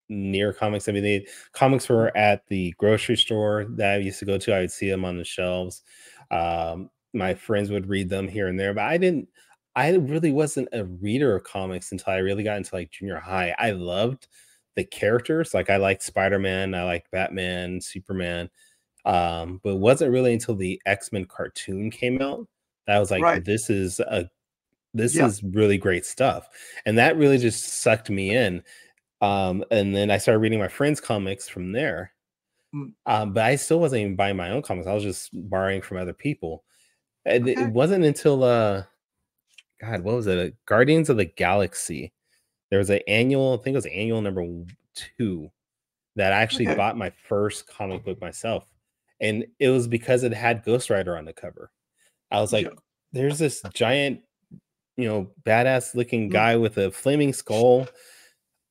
near comics. The comics were at the grocery store that I used to go to. I would see them on the shelves. My friends would read them here and there, but I really wasn't a reader of comics until I really got into like junior high. I loved the characters. Like, I liked Spider-Man, I liked Batman, Superman. But it wasn't really until the X-Men cartoon came out that I was like, this is really great stuff. And that really just sucked me in. And then I started reading my friends' comics from there. But I still wasn't even buying my own comics. I was just borrowing from other people. And it wasn't until God, what was it? Guardians of the Galaxy. There was an annual, I think it was annual number 2, that I actually bought my first comic book myself. And it was because it had Ghost Rider on the cover. I was like, there's this giant, badass looking guy with a flaming skull.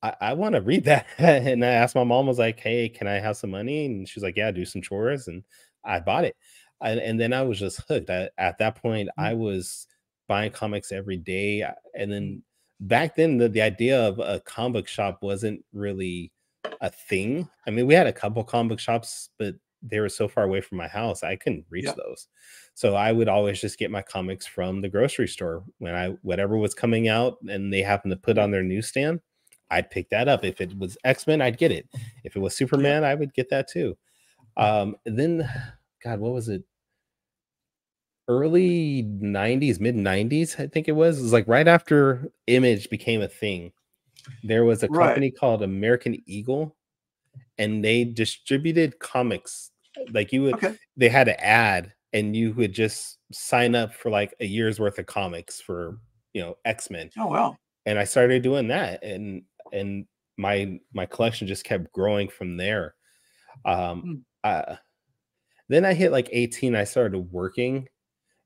I want to read that. And I asked my mom, was like, hey, can I have some money? And she's like, yeah, do some chores. And I bought it. And then I was just hooked. At that point, I was buying comics every day. And then back then, the idea of a comic book shop wasn't really a thing. We had a couple comic book shops, but they were so far away from my house, I couldn't reach those. So I would always just get my comics from the grocery store when whatever was coming out and they happened to put on their newsstand. I'd pick that up. If it was X-Men, I'd get it. If it was Superman, I would get that too. Then, God, what was it? Early 90s, mid 90s, I think it was. It was like right after Image became a thing. There was a company called American Eagle, and they distributed comics. Like, they had an ad, and you would just sign up for like a year's worth of comics for, X-Men. Oh, wow. And I started doing that, and my collection just kept growing from there. Then I hit like 18. I started working,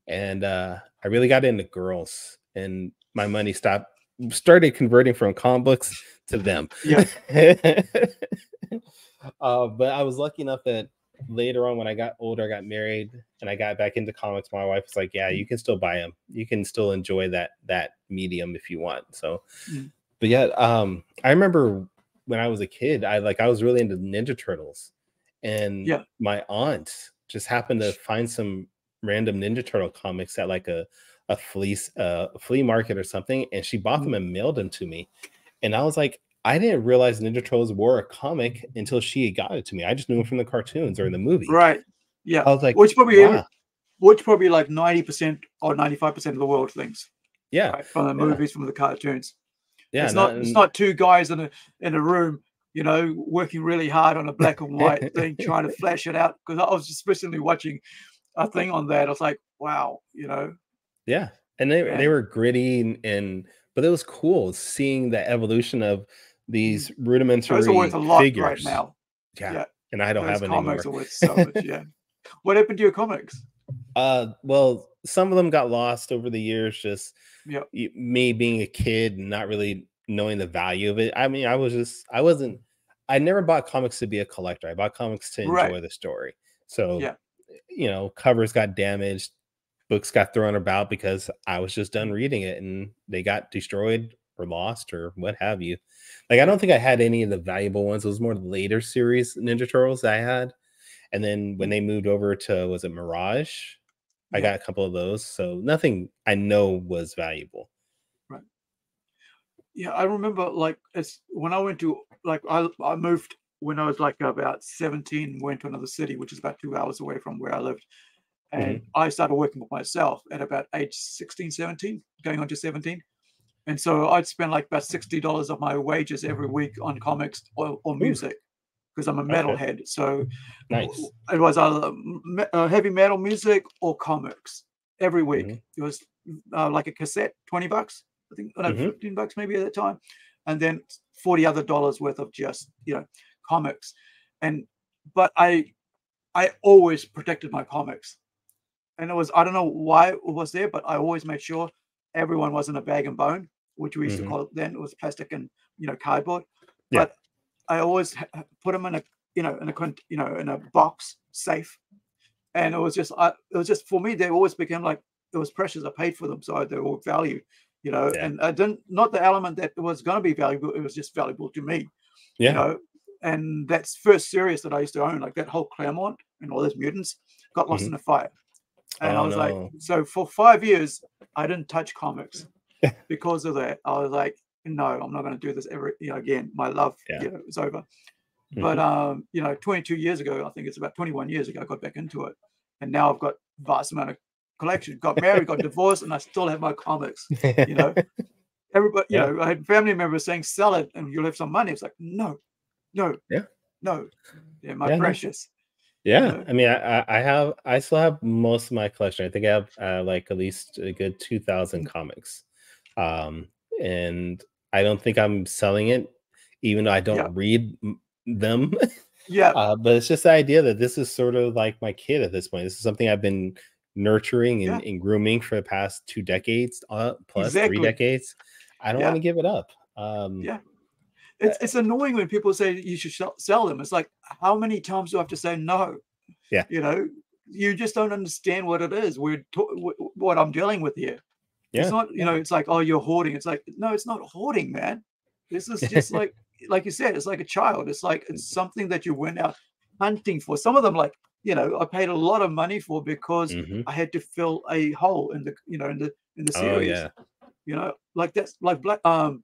and I really got into girls, and my money started converting from comic books to them. But I was lucky enough that later on, when I got older, I got married and I got back into comics. My wife was like, "Yeah, you can still buy them. You can still enjoy that medium if you want." So, but yeah, I remember when I was a kid, I was really into Ninja Turtles, and my aunt just happened to find some random Ninja Turtle comics at like a flea market or something, and she bought them and mailed them to me. And I was like, I didn't realize Ninja Turtles were a comic until she got it to me. I just knew them from the cartoons or the movie. Right. Yeah. I was like, which probably wow. like 90% or 95% of the world thinks. Yeah. Right? From the movies, from the cartoons. Yeah. It's not two guys in a room, working really hard on a black and white thing, trying to flash it out. Because I was just recently watching a thing on that. I was like, wow, Yeah. And they were gritty but it was cool seeing the evolution of these rudimentary those are worth a lot figures right now. Yeah. And I don't those have any anymore. Comics are worth so much. Yeah. What happened to your comics? Well, some of them got lost over the years. Just me being a kid and not really knowing the value of it. I mean, I never bought comics to be a collector. I bought comics to enjoy the story. So, covers got damaged, books got thrown about because I was just done reading it and they got destroyed or lost or what have you. Like, I don't think I had any of the valuable ones. It was more the later series Ninja Turtles that I had. And then when they moved over to, was it Mirage? I got a couple of those. So nothing I know was valuable. Right. Yeah, I remember it's when I went to I moved when I was about 17, went to another city, which is about 2 hours away from where I lived. And I started working with myself at about age 16, 17, going on to 17. And so I'd spend about $60 of my wages every week on comics or music, because I'm a metalhead. So nice. It was either heavy metal music or comics every week. It was like a cassette, $20, I think, $15 maybe at that time. And then $40 other worth of just, comics. But I always protected my comics. And it was, I don't know why it was there, but I always made sure everyone wasn't a bag and bone, which we used to call it then. It was plastic and, cardboard. Yeah. But I always put them in a box, safe. And it was just for me, they always became it was precious. I paid for them, so they were value, and I didn't, not the element that it was going to be valuable. It was just valuable to me, and that's first series that I used to own, like that whole Claremont and all those mutants got lost in the fire. And I was like, so for 5 years, I didn't touch comics because of that. I was like, no, I'm not going to do this ever again. My love, is over. But 22 years ago, I think it's about 21 years ago, I got back into it, and now I've got vast amount of collection. Got married, got divorced, and I still have my comics. Everybody, I had family members saying, "Sell it, and you'll have some money." It's like, no, my precious. I mean, I still have most of my collection. I think I have at least a good 2,000 comics, and I don't think I'm selling it, even though I don't read them. But it's just the idea that this is sort of like my kid at this point. This is something I've been nurturing and grooming for the past 2 decades plus 3 decades. I don't want to give it up. It's annoying when people say you should sell them. It's like, how many times do I have to say no? You just don't understand what it is. What I'm dealing with here. It's not, it's like, oh, you're hoarding. It's like, no, it's not hoarding, man. This is just like you said, it's like a child. It's like, it's something that you went out hunting for. Some of them, I paid a lot of money for because I had to fill a hole in the, in the series. That's like the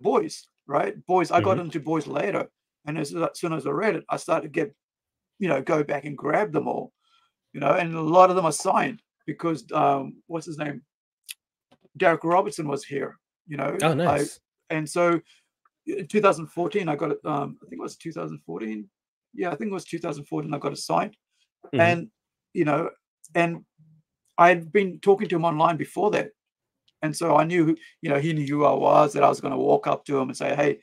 boys, right? Boys, I got into boys later. And as soon as I read it, I started to get, go back and grab them all, and a lot of them are signed because, what's his name? Derek Robertson was here, Oh, nice. And so in 2014, I got it. I think it was 2014. Yeah, I think it was 2014. I got it signed, and and I had been talking to him online before that, and so I knew, he knew who I was. That I was going to walk up to him and say, "Hey,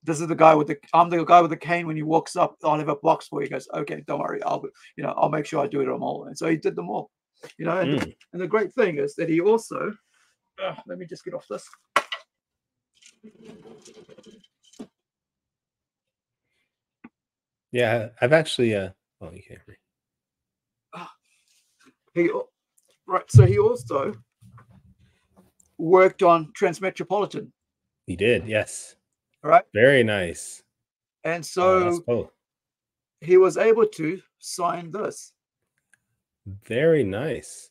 this is the guy I'm the guy with the cane. When he walks up, I'll have a box for you." He goes, "Okay, don't worry. I'll make sure I do it all." And so he did them all, And the great thing is that he also, let me just get off this. Yeah, I've actually oh, you can't hear. So he also worked on Transmetropolitan. He did, yes. Right. Very nice. And That's so cool. he was able to sign this. Very nice.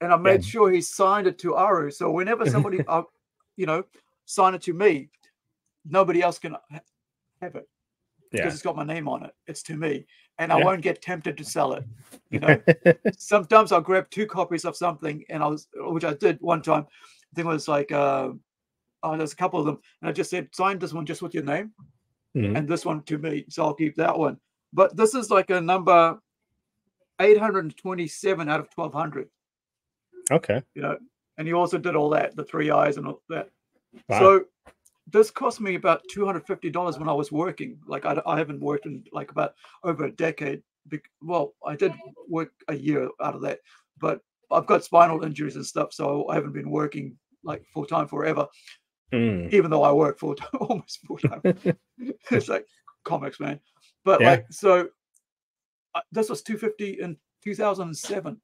And I made sure he signed it to Aru. So whenever somebody, sign it to me, nobody else can have it because it's got my name on it. It's to me, and I won't get tempted to sell it. Sometimes I'll grab 2 copies of something, which I did one time. I think it was like, there's a couple of them, and I just said, sign this one just with your name, and this one to me. So I'll keep that one. But this is like a number 827 out of 1200. Okay. And he also did all that, the 3 eyes and all that. Wow. So this cost me about $250 when I was working. Like I haven't worked in like about over a decade. Well, I did work a year out of that, but I've got spinal injuries and stuff, so I haven't been working like full time forever. Even though I work full time, almost full time. It's like comics, man. But so this was $250 in 2007.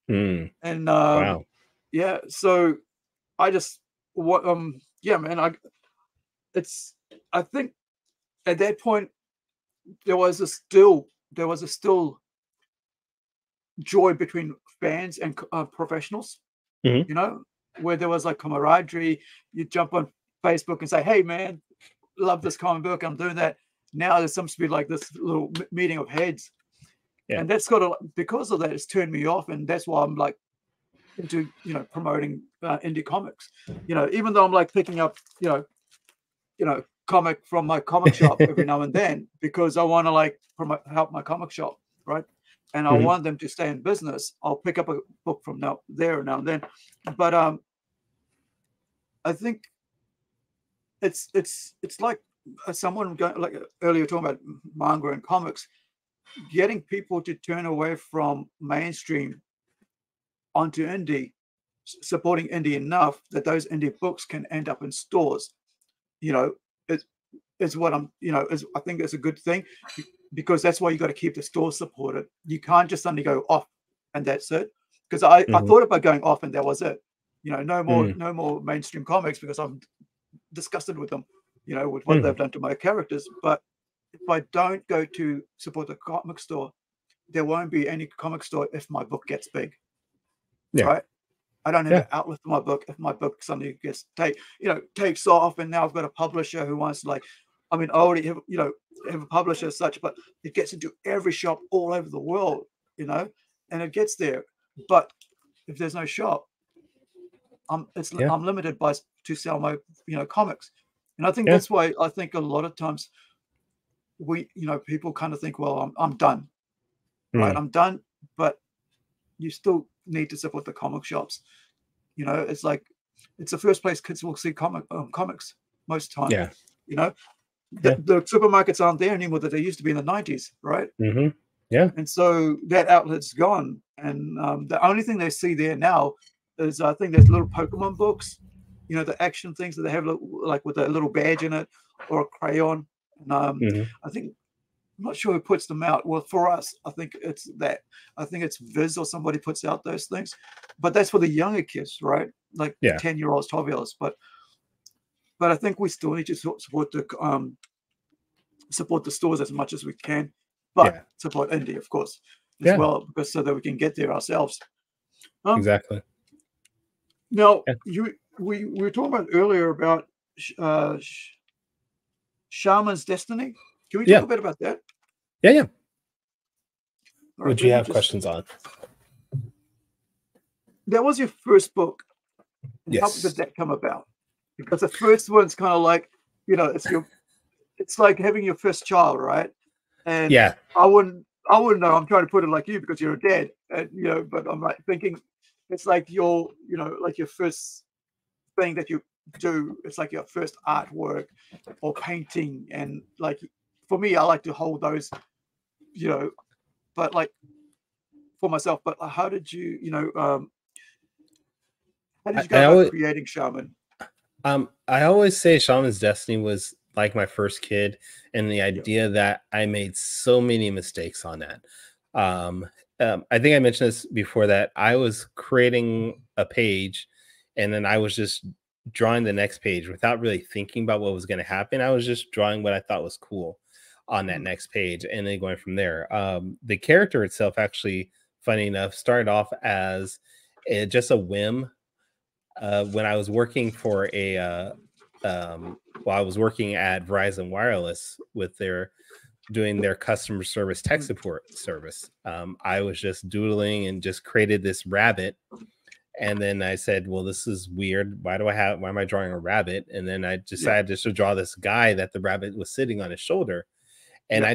And wow. Yeah, so I just man, I think at that point there was a still joy between fans and professionals, where there was like camaraderie. You jump on Facebook and say, hey man, love this comic book, I'm doing that. Now there seems to be like this little meeting of heads. And that's because of that, it's turned me off, and that's why I'm like into promoting indie comics. Even though I'm like picking up comic from my comic shop every now and then, because I want to like help my comic shop, right? And I want them to stay in business. I'll pick up a book from now and then. But I think it's like someone going, like earlier talking about manga and comics, getting people to turn away from mainstream onto indie, supporting indie enough that those indie books can end up in stores. Is what I'm, I think it's a good thing, because that's why you got to keep the store supported. You can't just suddenly go off and that's it. Because I thought about going off and that was it. No more mainstream comics, because I'm disgusted with them, with what they've done to my characters. But if I don't go to support the comic store, there won't be any comic store if my book gets big. Right? I don't have an outlet for my book. If my book suddenly gets takes off, and now I've got a publisher who wants to I already have have a publisher as such, but it gets into every shop all over the world, and it gets there. But if there's no shop, I'm limited to sell my comics, and I think that's why I think a lot of times people kind of think, well, I'm done, right? I'm done, but you still need to support the comic shops. It's like it's the first place kids will see comics most of the time. The supermarkets aren't there anymore that they used to be in the 90s, right? And so that outlet's gone, and the only thing they see there now is, I think, there's little Pokemon books, the action things that they have like with a little badge in it or a crayon. And I think, I'm not sure who puts them out. Well, for us, I think it's Viz or somebody puts out those things, but that's for the younger kids, right? Like 10-year-olds, 12-year-olds. But I think we still need to support the stores as much as we can, but support indie, of course, as well, because so that we can get there ourselves. Exactly. Now, we were talking about earlier about Shaman's Destiny. Can we talk a bit about that? Yeah. Right, would you have questions on? That was your first book. Yes. How did that come about? Because the first one's kind of like, it's like having your first child, right? And I wouldn't know. I'm trying to put it like you because you're a dad, and but I'm like thinking it's like your first thing that you do. It's like your first artwork or painting, and like for me, I like to hold those, but like for myself. But how did you, how did you go about creating Shaman? I always say Shaman's Destiny was like my first kid, and the idea that I made so many mistakes on that. I think I mentioned this before, that I was creating a page and then I was just drawing the next page without really thinking about what was going to happen. I was just drawing what I thought was cool on that next page and then going from there. The character itself, actually, funny enough, started off as just a whim. When I was working for I was working at Verizon Wireless with doing their customer service tech support service. I was just doodling and just created this rabbit. And then I said, well, this is weird. Why am I drawing a rabbit? And then I decided just to draw this guy that the rabbit was sitting on his shoulder. And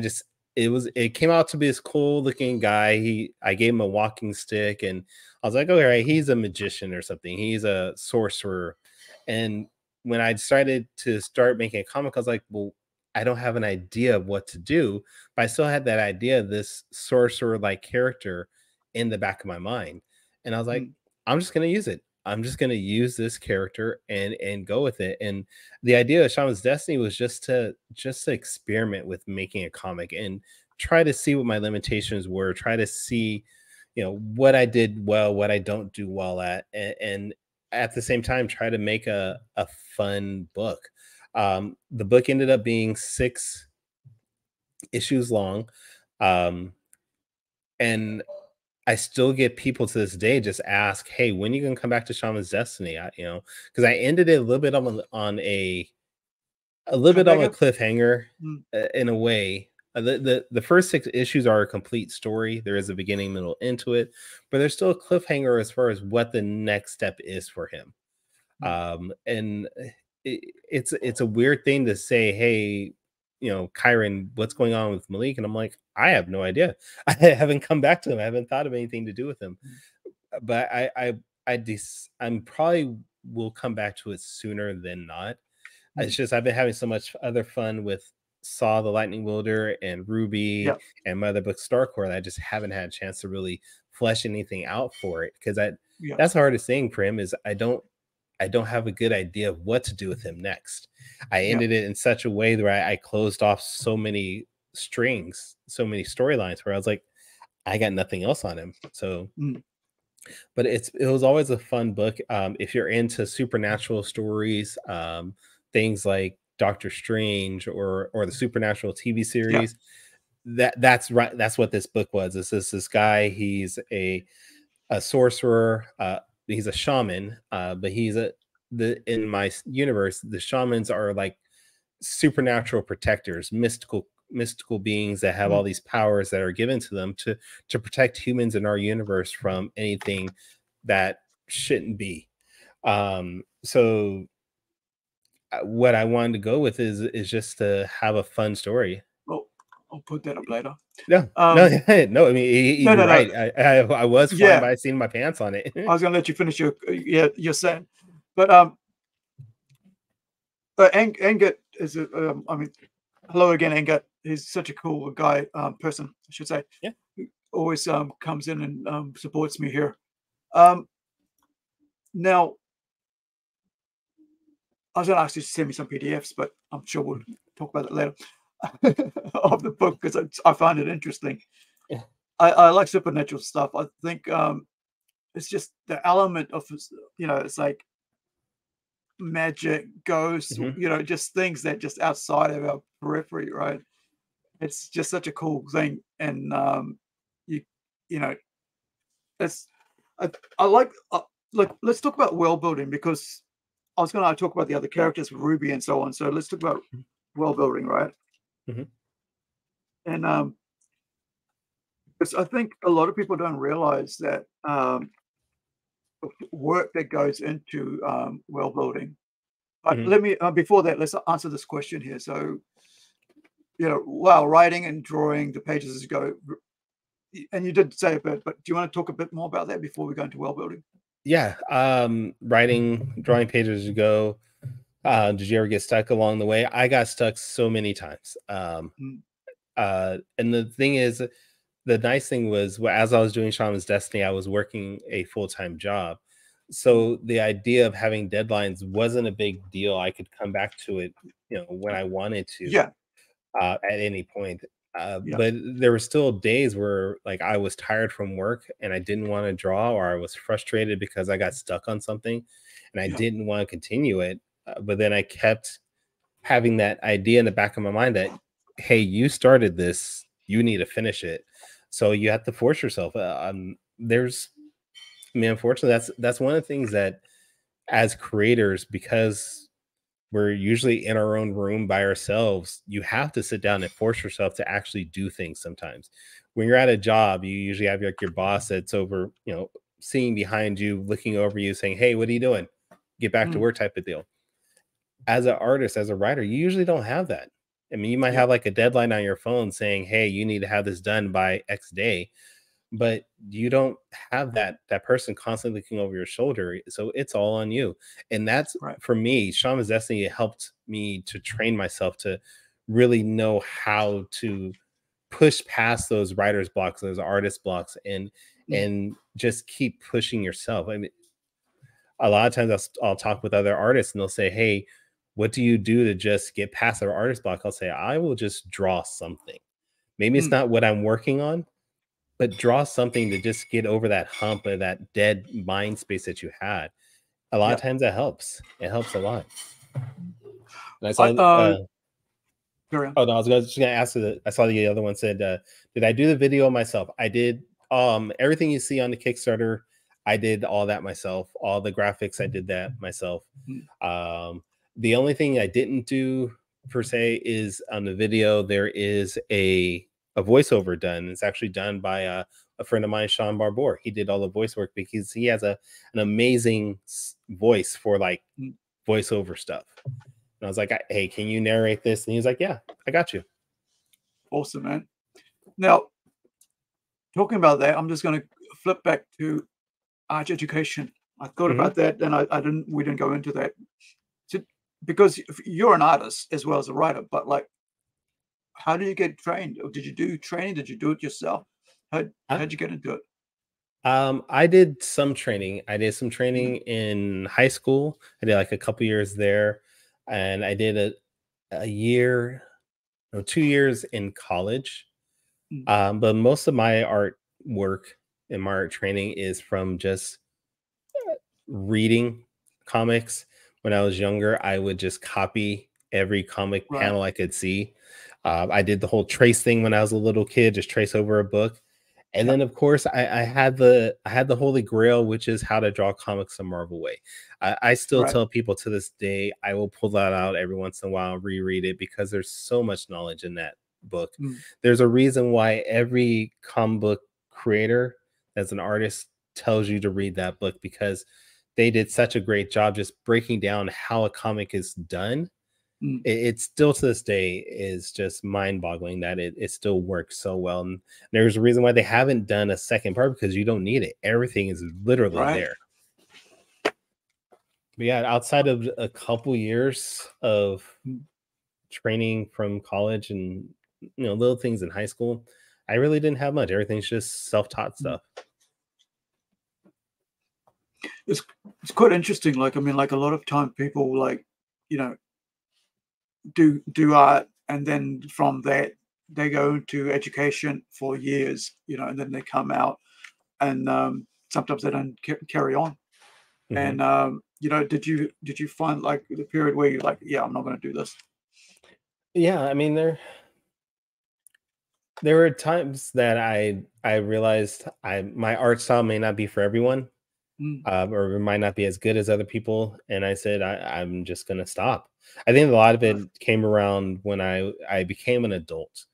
it came out to be this cool looking guy. I gave him a walking stick, and I was like, all right, he's a magician or something. He's a sorcerer. And when I decided to start making a comic, I was like, well, I don't have an idea of what to do, but I still had that idea of this sorcerer-like character in the back of my mind. And I was like, I'm just going to use it. I'm just going to use this character and go with it. And the idea of Shaman's Destiny was just to experiment with making a comic and try to see what my limitations were, try to see, what I did well, what I don't do well at, and at the same time try to make a fun book. The book ended up being 6 issues long. And I still get people to this day just ask, hey, when are you gonna come back to Shaman's Destiny? Because I ended it a little bit on a cliffhanger, in a way. The first 6 issues are a complete story. There is a beginning, middle, end to it, but there's still a cliffhanger as far as what the next step is for him. And it's a weird thing to say, hey, Kyrun, what's going on with Malik? And I'm like, I have no idea. I haven't come back to him. I haven't thought of anything to do with him. But I'm probably will come back to it sooner than not. It's just I've been having so much other fun with Saw the Lightning Wielder and Ruby and my other book Starcore that I just haven't had a chance to really flesh anything out for it, because that's the hardest thing for him, is I don't have a good idea of what to do with him next. I ended it in such a way that I closed off so many strings, so many storylines, where I was like, I got nothing else on him. So, but it was always a fun book. If you're into supernatural stories, things like Doctor Strange or the Supernatural TV series, that's right. That's what this book was. This guy. He's a sorcerer. He's a shaman, but in my universe, the shamans are like supernatural protectors, mystical beings that have all these powers that are given to them to protect humans in our universe from anything that shouldn't be. So what I wanted to go with is just to have a fun story. Well, I'll put that up later. No. I mean, you're right. I was flying by seeing my pants on it. I was going to let you finish your set, but Engat is I mean, hello again, Engat. He's such a cool guy, person, I should say. Yeah, he always comes in and supports me here. Now, I was going to ask you to send me some PDFs, but I'm sure we'll talk about it later of the book, because I find it interesting. Yeah. I like supernatural stuff. I think it's just the element of, it's like magic, ghosts, just things that just outside of our periphery, right? It's just such a cool thing. And it's I like let's talk about world building, because I was going to talk about the other characters, Ruby and so on. So let's talk about world building, right? And because I think a lot of people don't realize that work that goes into world building. But let me before that, let's answer this question here. So, while writing and drawing the pages as you go, and you did say a bit, but do you want to talk a bit more about that before we go into world building? Yeah, writing, drawing pages as you go. Did you ever get stuck along the way? I got stuck so many times. And the thing is, the nice thing was, as I was doing Shaman's Destiny, I was working a full-time job. So the idea of having deadlines wasn't a big deal. I could come back to it, when I wanted to, Yeah. at any point. Yeah. But there were still days where like I was tired from work and I didn't want to draw, or I was frustrated because I got stuck on something and I Yeah. didn't want to continue it. But then I kept having that idea in the back of my mind that, hey, you started this, you need to finish it. So you have to force yourself. Unfortunately, that's one of the things that as creators, because we're usually in our own room by ourselves, you have to sit down and force yourself to actually do things sometimes. When you're at a job, you usually have like your boss that's over, seeing behind you, looking over you, saying, hey, what are you doing? Get back to Mm. work type of deal. As an artist, as a writer, you usually don't have that. I mean, you might Yeah. have like a deadline on your phone saying, hey, you need to have this done by X day, but you don't have that person constantly looking over your shoulder, so it's all on you. And that's, Right. for me, Shaman's Destiny helped me to train myself to really know how to push past those writer's blocks, those artist blocks, and just keep pushing yourself. I mean, a lot of times I'll talk with other artists and they'll say, hey, what do you do to just get past our artist block? I'll say, I will just draw something. Maybe it's Mm. not what I'm working on, but draw something to just get over that hump of that dead mind space that you had. A lot Yeah. of times that helps. It helps a lot. And I I, saw carry on. oh no, I was just gonna ask you. I saw the other one said, did I do the video myself? I did. Everything you see on the Kickstarter, I did all that myself. All the graphics, I did that myself. Mm. The only thing I didn't do per se is on the video. There is a voiceover done. It's actually done by a friend of mine, Sean Barbour. He did all the voice work because he has an amazing voice for like Mm. voiceover stuff. And I was like, hey, can you narrate this? And he's like, yeah, I got you. Awesome, man. Now, talking about that, I'm just going to flip back to art education. I thought about that, and we didn't go into that. Because you're an artist as well as a writer, but like, how do you get trained? Or did you do training? Did you do it yourself? How'd you get into it? I did some training. I did some training in high school. I did like a couple years there, and I did a year, no, 2 years in college. But most of my art work and my art training is from just reading comics. When I was younger, I would just copy every comic Right. panel I could see. I did the whole trace thing when I was a little kid, just trace over a book. And then, of course, I had the Holy Grail, which is how to draw comics the Marvel way. I still Right. tell people to this day, I will pull that out every once in a while, reread it, because there's so much knowledge in that book. There's a reason why every comic book creator, as an artist, tells you to read that book, because they did such a great job just breaking down how a comic is done. It still to this day is just mind-boggling that it still works so well. And there's a reason why they haven't done a second part, because you don't need it. Everything is literally there. But yeah, outside of a couple years of training from college and little things in high school, I really didn't have much. Everything's just self-taught stuff. It's quite interesting. Like, I mean, like a lot of time people like, do art, and then from that they go into education for years, and then they come out, and sometimes they don't carry on. And did you find like the period where you're like, yeah, I'm not going to do this? Yeah, I mean, there were times that I realized my art style may not be for everyone, or it might not be as good as other people, and I said I'm just gonna stop. I think a lot of it came around when I became an adult,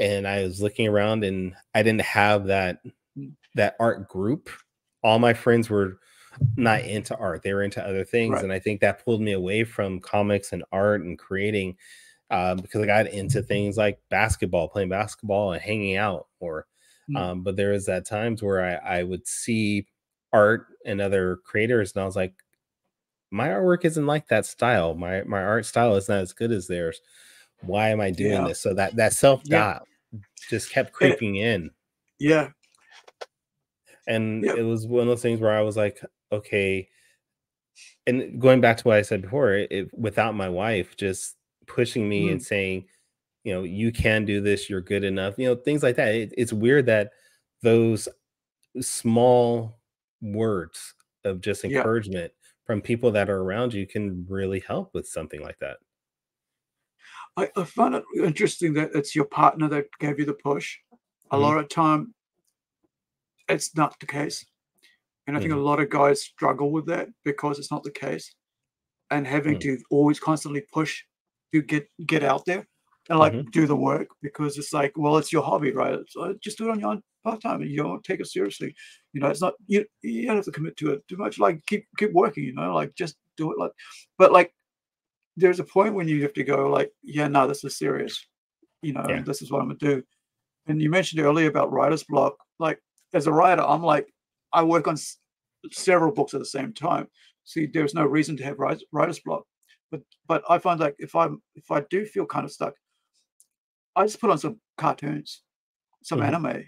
and I was looking around, and I didn't have that art group. All my friends were not into art; they were into other things, and I think that pulled me away from comics and art and creating. Because I got into things like basketball, playing basketball and hanging out, or but there was that times where I would see art and other creators, and I was like, my artwork isn't like that style. My art style is not as good as theirs. Why am I doing this? So that self-doubt just kept creeping in. Yeah. And it was one of those things where I was like, okay, and going back to what I said before, without my wife just pushing me and Mm, saying, you can do this, you're good enough, things like that. It's weird that those small words of just yeah. encouragement from people that are around you can really help with something like that. I find it interesting that it's your partner that gave you the push. A Hmm. lot of time, it's not the case. And I think a Hmm. lot of guys struggle with that because it's not the case. And having to always constantly push to get out there and like Hmm. do the work because it's like, well, it's your hobby, right? So just do it on your own part time and you don't take it seriously. It's not you don't have to commit to it too much. Like keep working, like just do it but like there's a point when you have to go like, yeah, no, this is serious, Yeah. and this is what I'm gonna do. And you mentioned earlier about writer's block. Like as a writer, I'm like, I work on several books at the same time. See, there's no reason to have writer's block. But I find like if I do feel kind of stuck, I just put on some cartoons, some Hmm. anime,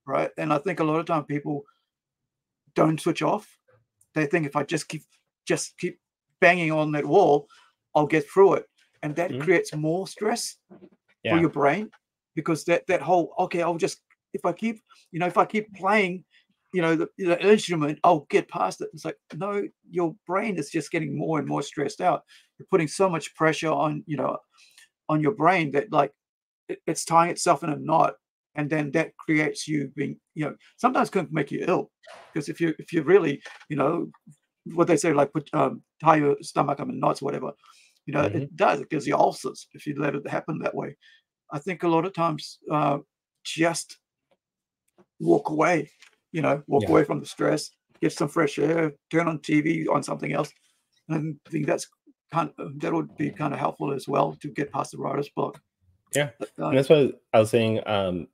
right? And I think a lot of time people don't switch off. They think if I just keep banging on that wall, I'll get through it, and that Hmm. creates more stress for Yeah. your brain because that whole okay, I'll just if I keep playing, the instrument, I'll get past it. It's like no, your brain is just getting more and more stressed out. You're putting so much pressure on your brain that like it's tying itself in a knot, and then that creates you being sometimes can make you ill because if you really what they say like put tie your stomach up in knots, whatever. Hmm. It does. It gives you ulcers if you let it happen that way. I think a lot of times, just walk away, walk Yeah. away from the stress, get some fresh air, turn on TV on something else. And I think that would be kind of helpful as well to get past the writer's block. Yeah. But, And that's what I was saying. mm,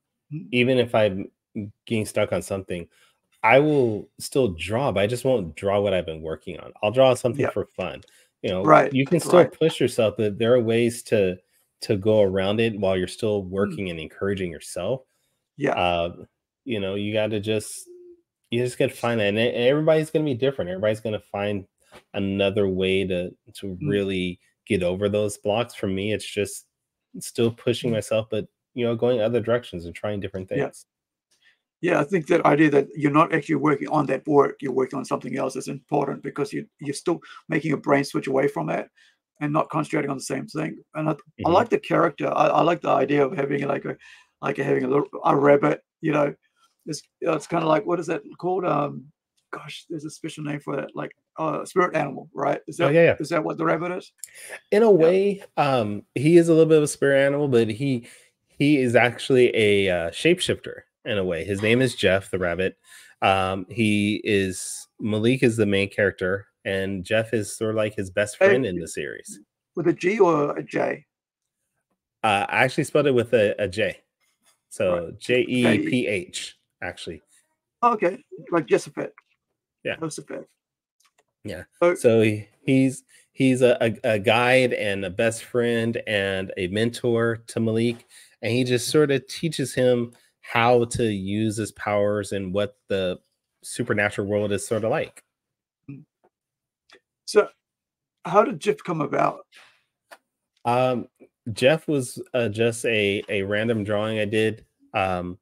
Even if I'm getting stuck on something, I will still draw, but I just won't draw what I've been working on. I'll draw something yeah, for fun. right, You can still right. push yourself, but there are ways to go around it while you're still Mm, working and encouraging yourself. yeah, Uh, you got to just got to find it, and everybody's going to be different. Everybody's going to find another way to mm, really get over those blocks. For me, it's just still pushing mm, myself, but going other directions and trying different yeah. things. Yeah, I think that idea that you're not actually working on that work, you're working on something else is important because you're still making your brain switch away from that and not concentrating on the same thing. And I Hmm. like the character. I like the idea of having having a rabbit. It's kind of like what is that called? Gosh, there's a special name for that, like spirit animal, right? Is Oh that yeah, yeah. is that what the rabbit is? In a Yeah. way, he is a little bit of a spirit animal, but he is actually a shapeshifter in a way. His name is Jeff the rabbit. He is Malik is the main character, and Jeff is sort of like his best Eh, friend in the series. with a G or a J? I actually spelled it with a J, Right. so J. Jeph. Actually, Okay, like Josephat. yeah. Josephat. Yeah. Oh, So he's a guide and a best friend and a mentor to Malik, and he just sort of teaches him how to use his powers and what the supernatural world is sort of like. so how did Jeff come about? Um, Jeff was just a random drawing I did. Um,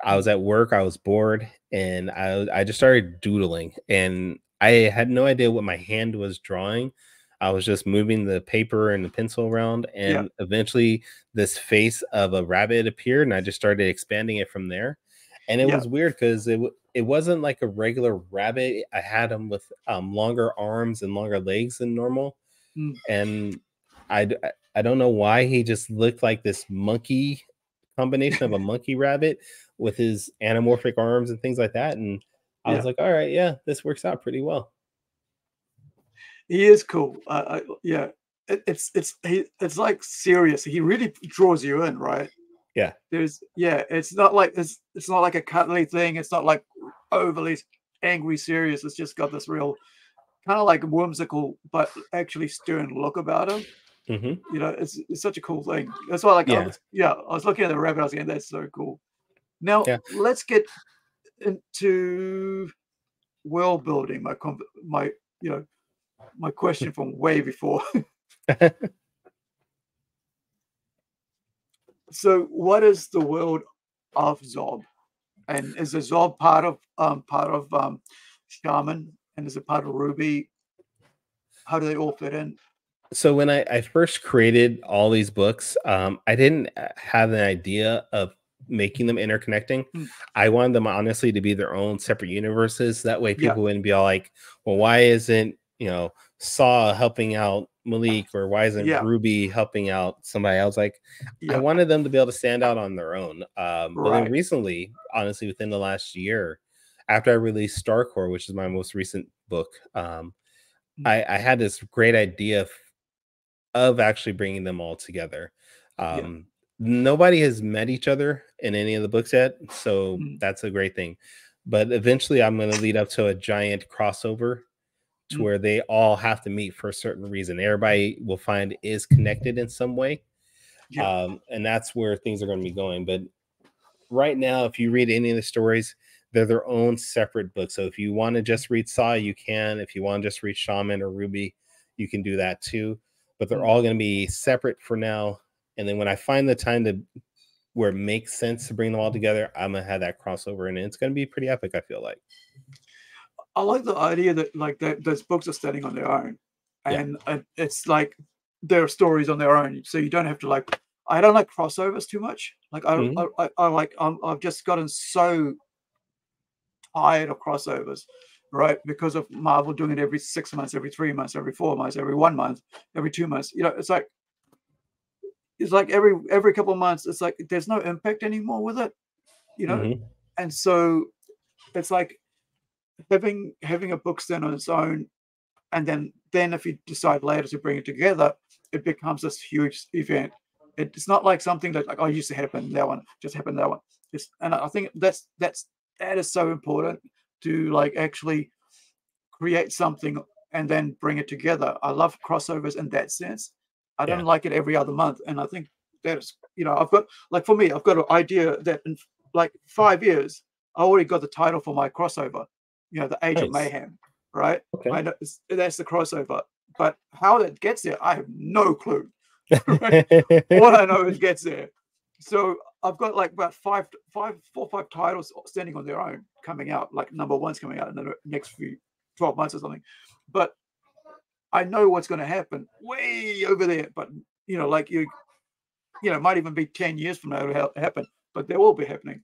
I was at work, I was bored, and I just started doodling, and I had no idea what my hand was drawing. I was just moving the paper and the pencil around, Yeah, and eventually this face of a rabbit appeared, and I just started expanding it from there. And it yeah, was weird because it wasn't like a regular rabbit. I had him with longer arms and longer legs than normal, mm, and I don't know why he just looked like this monkey combination of a monkey rabbit with his anamorphic arms and things like that. And I was yeah. like, all right, yeah, this works out pretty well. He is cool. Yeah, it's like serious. He really draws you in, right? Yeah. It's not like a cuddly thing. It's not like overly angry serious. It's just got this real kind of like whimsical but actually stern look about him. Hmm. It's such a cool thing. That's why like Yeah. I was looking at the rabbit. I was saying that's so cool. Now Yeah. let's get into world building, my you know, my question from way before. So what is the world of Zob? And is the Zob part of Shaman? And is it part of Ruby? How do they all fit in? So when I first created all these books, I didn't have an idea of making them interconnecting. I wanted them honestly to be their own separate universes. That way people wouldn't be all like, well, why isn't, Saw helping out Malik, or why isn't Ruby helping out somebody else? Like, I wanted them to be able to stand out on their own. But then recently, honestly, within the last year, after I released Starcore, which is my most recent book, I had this great idea of actually bringing them all together. Nobody has met each other in any of the books yet, so that's a great thing. But eventually I'm going to lead up to a giant crossover to where they all have to meet for a certain reason. Everybody will find is connected in some way. And that's where things are going to be going. But right now, if you read any of the stories, they're their own separate books. So if you want to just read Saw, you can. If you want to just read Shaman or Ruby, you can do that too. But they're all going to be separate for now. And then when I find the time where it makes sense to bring them all together, I'm going to have that crossover. And it's going to be pretty epic, I feel like. I like the idea that those books are standing on their own. And it's like their stories on their own. So you don't have to I don't like crossovers too much. Like I've just gotten so tired of crossovers, right? Because of Marvel doing it every 6 months, every 3 months, every 4 months, every 1 month, every 2 months. It's like every couple of months, it's like there's no impact anymore with it, And so it's like having a book stand on its own, and then if you decide later to bring it together, it becomes this huge event. It's not like something that used to happen, that one just happened, that one. And I think that is so important to actually create something and then bring it together. I love crossovers in that sense. I don't like it every other month, and I think that's I've got for me, I've got an idea that in 5 years I already got the title for my crossover. The Age of Mayhem, right? Okay. I know that's the crossover, but how that gets there, I have no clue. Right? All I know is it gets there. So I've got about four or five titles standing on their own coming out, number one's coming out in the next 12 months or something. But I know what's going to happen way over there. But it might even be 10 years from now it'll happen, but they will be happening,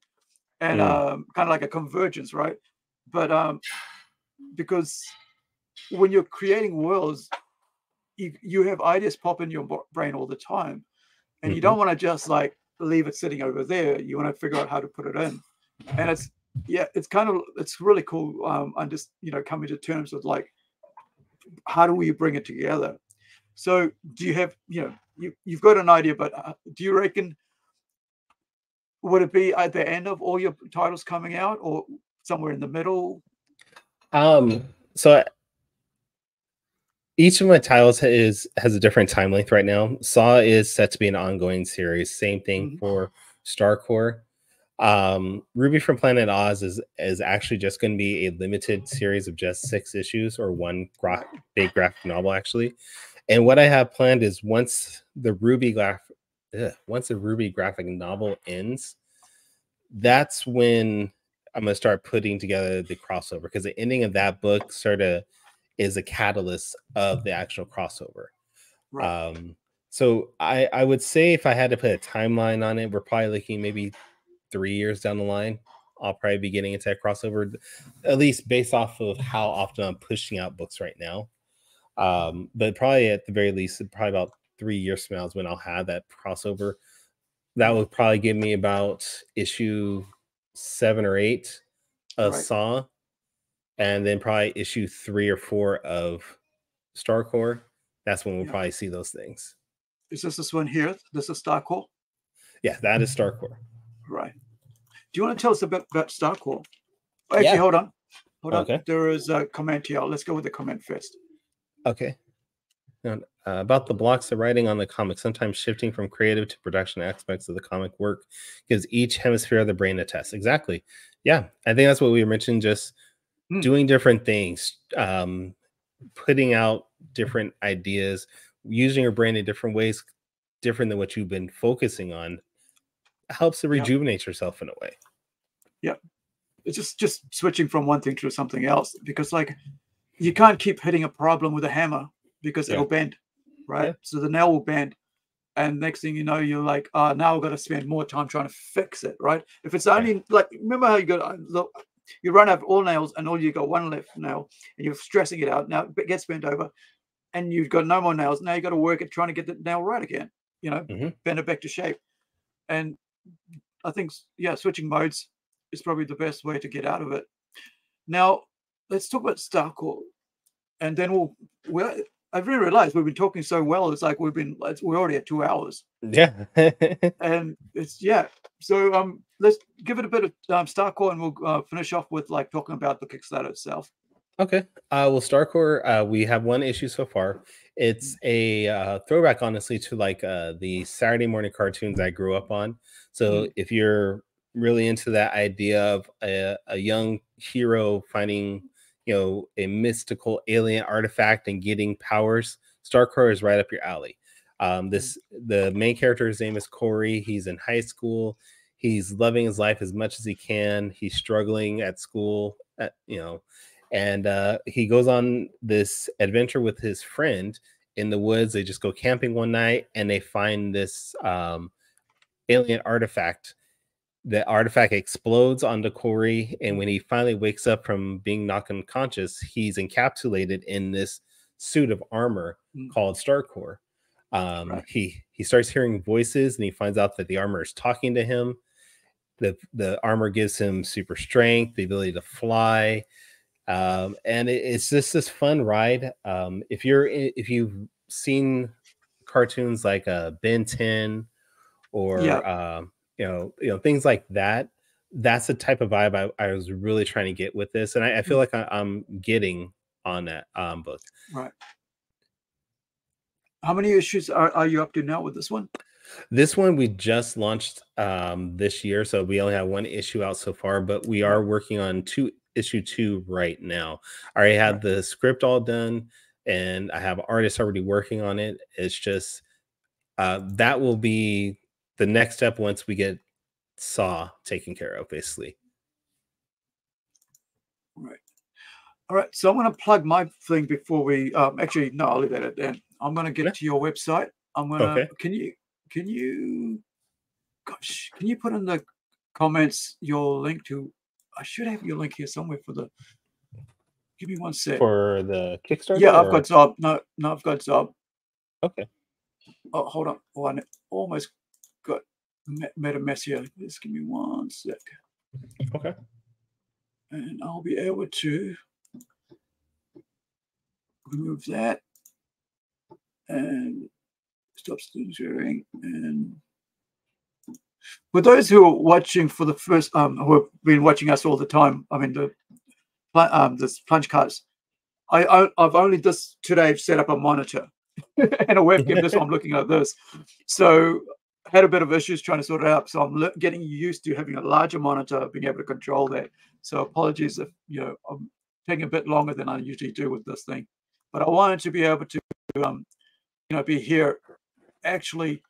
and kind of like a convergence, right? But because when you're creating worlds, you have ideas pop in your brain all the time, and you don't want to just leave it sitting over there. You want to figure out how to put it in, and it's really cool. I'm just coming to terms with how do we bring it together. So do you have you've got an idea, but do you reckon would it be at the end of all your titles coming out, or somewhere in the middle? So each of my titles has a different time length right now. Saw is set to be an ongoing series. Same thing for Starcore. Ruby from Planet Oz is actually just going to be a limited series of just 6 issues, or one big graphic novel actually. And what I have planned is once the Ruby graphic novel ends, that's when I'm going to start putting together the crossover, because the ending of that book sort of is a catalyst of the actual crossover. Right. So I would say if I had to put a timeline on it, we're probably looking maybe 3 years down the line. I'll probably be getting into that crossover, at least based off of how often I'm pushing out books right now. But probably at the very least, probably about 3 years from now is when I'll have that crossover. That would probably give me about issue 7 or 8 of Saw, and then probably issue 3 or 4 of Starcore. That's when we'll probably see those things. Is this one here? This is Starcore? Yeah, that is Starcore. Right. Do you want to tell us a bit about Starcore? Actually, hold on. Okay. There is a comment here. Let's go with the comment first. Okay. About the blocks of writing on the comic, sometimes shifting from creative to production aspects of the comic work gives each hemisphere of the brain a test. Exactly. Yeah, I think that's what we mentioned. Just doing different things, putting out different ideas, using your brain in different ways, different than what you've been focusing on, helps to rejuvenate yourself in a way. Yeah. It's just switching from one thing to something else, because like you can't keep hitting a problem with a hammer because it'll bend, right? So the nail will bend. And next thing you know, you're like, now I've got to spend more time trying to fix it, right? If it's only like, remember how you run out of all nails and all you got one left nail and you're stressing it out. Now it gets bent over and you've got no more nails. Now you got to work at trying to get the nail right again, bend it back to shape. And I think, switching modes is probably the best way to get out of it. Now, let's talk about Starcore. And then I've really realized we've been talking so well. It's like we're already at 2 hours. Yeah. And it's, So let's give it a bit of Starcore, and we'll finish off with like talking about the Kickstarter itself. Okay. Well, Starcore, we have one issue so far. It's a throwback, honestly, to like the Saturday morning cartoons I grew up on. So if you're really into that idea of a young hero finding, a mystical alien artifact and getting powers, Starcore is right up your alley. The main character's name is Corey. He's in high school. He's loving his life as much as he can. He's struggling at school, and he goes on this adventure with his friend in the woods. They just go camping one night and they find this alien artifact. The artifact explodes onto Corey, and when he finally wakes up from being knocked unconscious, he's encapsulated in this suit of armor called Starcore. He starts hearing voices, and he finds out that the armor is talking to him. The armor gives him super strength, the ability to fly, and it's just this fun ride. If you've seen cartoons like Ben 10 or things like that, that's the type of vibe I was really trying to get with this, and I feel like I'm getting on that book. Right. How many issues are you up to now with this one? This one we just launched this year, so we only have one issue out so far, but we are working on issue 2 right now. I already had the script all done, and I have artists already working on it. It's just that will be the next step once we get Saw taken care of, basically. Right. All right. So I'm going to plug my thing before we actually, no, I'll leave that at that. I'm going to get to your website. I'm going to, can you put in the comments your link to, I should have your link here somewhere give me one sec. For the Kickstarter? Yeah, I've got Zob. No, I've got Zob. Okay. Oh, hold on. Oh, I almost made a mess here. Just give me one sec. Okay. And I'll be able to remove that and stop screen sharing. And for those who are watching for the first, who have been watching us all the time, I mean this PlungeCast, I've only just today set up a monitor and a webcam. This one I'm looking at this, so I had a bit of issues trying to sort it out. So I'm getting used to having a larger monitor, being able to control that. So apologies if I'm taking a bit longer than I usually do with this thing, but I wanted to be able to be here actually,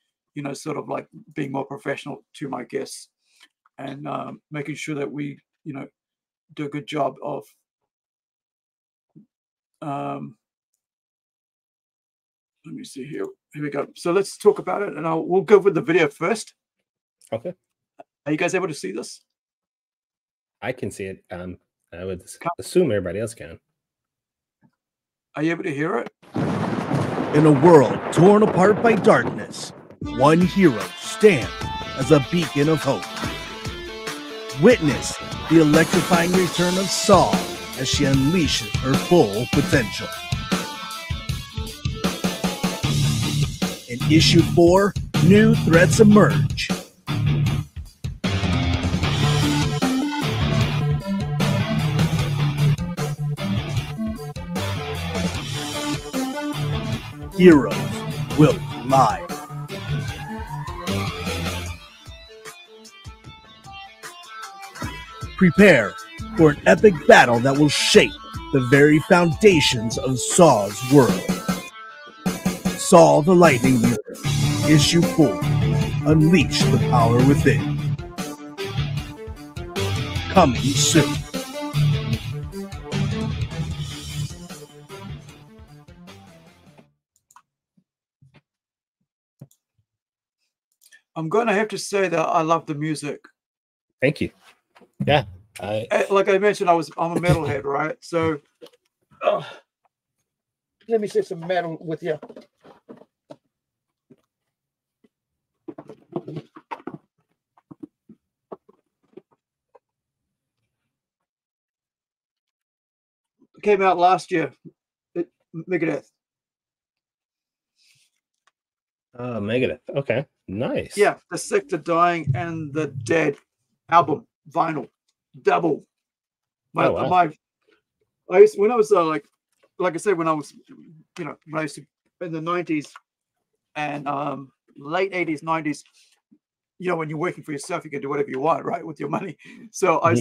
sort of like being more professional to my guests and making sure that we do a good job of let me see here. Here we go. So let's talk about it, and we'll go with the video first. Okay. Are you guys able to see this? I can see it. I would assume everybody else can. Are you able to hear it? In a world torn apart by darkness, one hero stands as a beacon of hope. Witness the electrifying return of Saw as she unleashes her full potential. In issue 4, new threats emerge. Heroes will collide. Prepare for an epic battle that will shape the very foundations of Saw's world. Saw the Lightning Wielder, Issue 4, Unleash the Power Within. Coming soon. I'm going to have to say that I love the music. Thank you. Yeah. Like I mentioned, I'm a metalhead, right? So let me share some metal with you. It came out last year. Megadeth. Megadeth. Okay. Nice. Yeah, the Sick, the Dying, and the Dead album, vinyl, double. Oh, wow. When I was like I said, when I was, when I used to in the 90s and late 80s, 90s, when you're working for yourself, you can do whatever you want, right, with your money. So I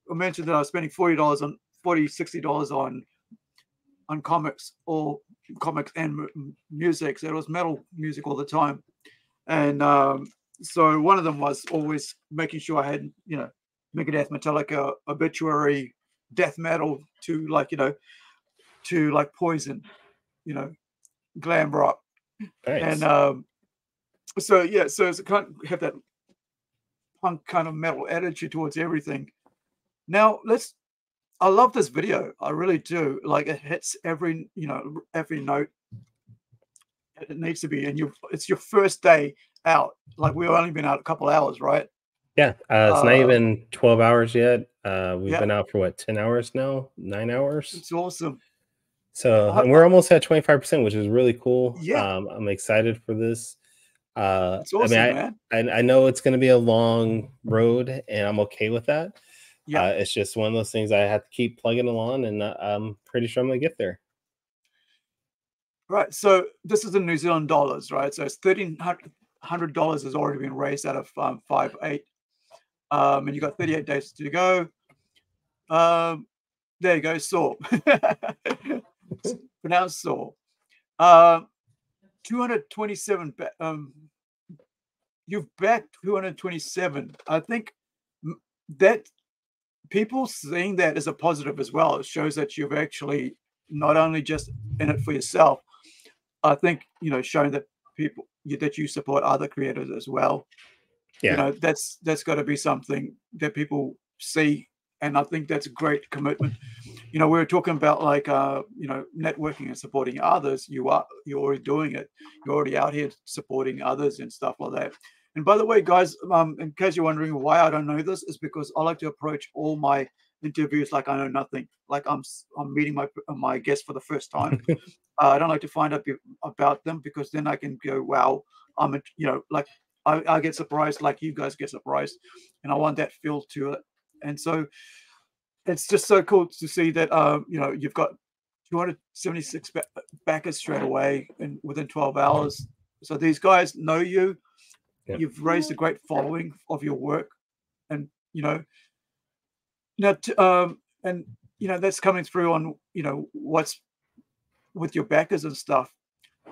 mentioned that I was spending $60 on comics and music. So it was metal music all the time. And so one of them was always making sure I had, Megadeth, Metallica, Obituary, death metal to Poison, glam rock. Nice. And so it's kind of have that punk kind of metal attitude towards everything. Now I love this video. I really do. Like, it hits every note it needs to be. And it's your first day out. Like, we've only been out a couple hours, right? Yeah. It's not even 12 hours yet. We've been out for what, 10 hours now? 9 hours? It's awesome. So, and we're almost at 25%, which is really cool. Yeah. I'm excited for this. It's awesome, man. I know it's going to be a long road, and I'm okay with that. Yeah. It's just one of those things I have to keep plugging along, and I'm pretty sure I'm going to get there. Right. So this is in New Zealand dollars, right? So it's $1,300 has already been raised out of 5.8. And you got 38 days to go. There you go, Saw. Pronounced Saw. 227. You've backed 227. I think that people seeing that as a positive as well. It shows that you've actually not only just in it for yourself. I think showing that that you support other creators as well. Yeah, that's got to be something that people see, and I think that's a great commitment. We were talking about networking and supporting others. You're already doing it. You're already out here supporting others and stuff like that. And by the way, guys, in case you're wondering why I don't know this, is because I like to approach all my interviews like I know nothing, like I'm meeting my guests for the first time. I don't like to find out about them, because then I can go, wow, I get surprised like you guys get surprised, and I want that feel to it. And so it's just so cool to see that you've got 276 backers straight away and within 12 hours. So these guys know you. Yeah. You've raised a great following of your work, and that's coming through on what's with your backers and stuff.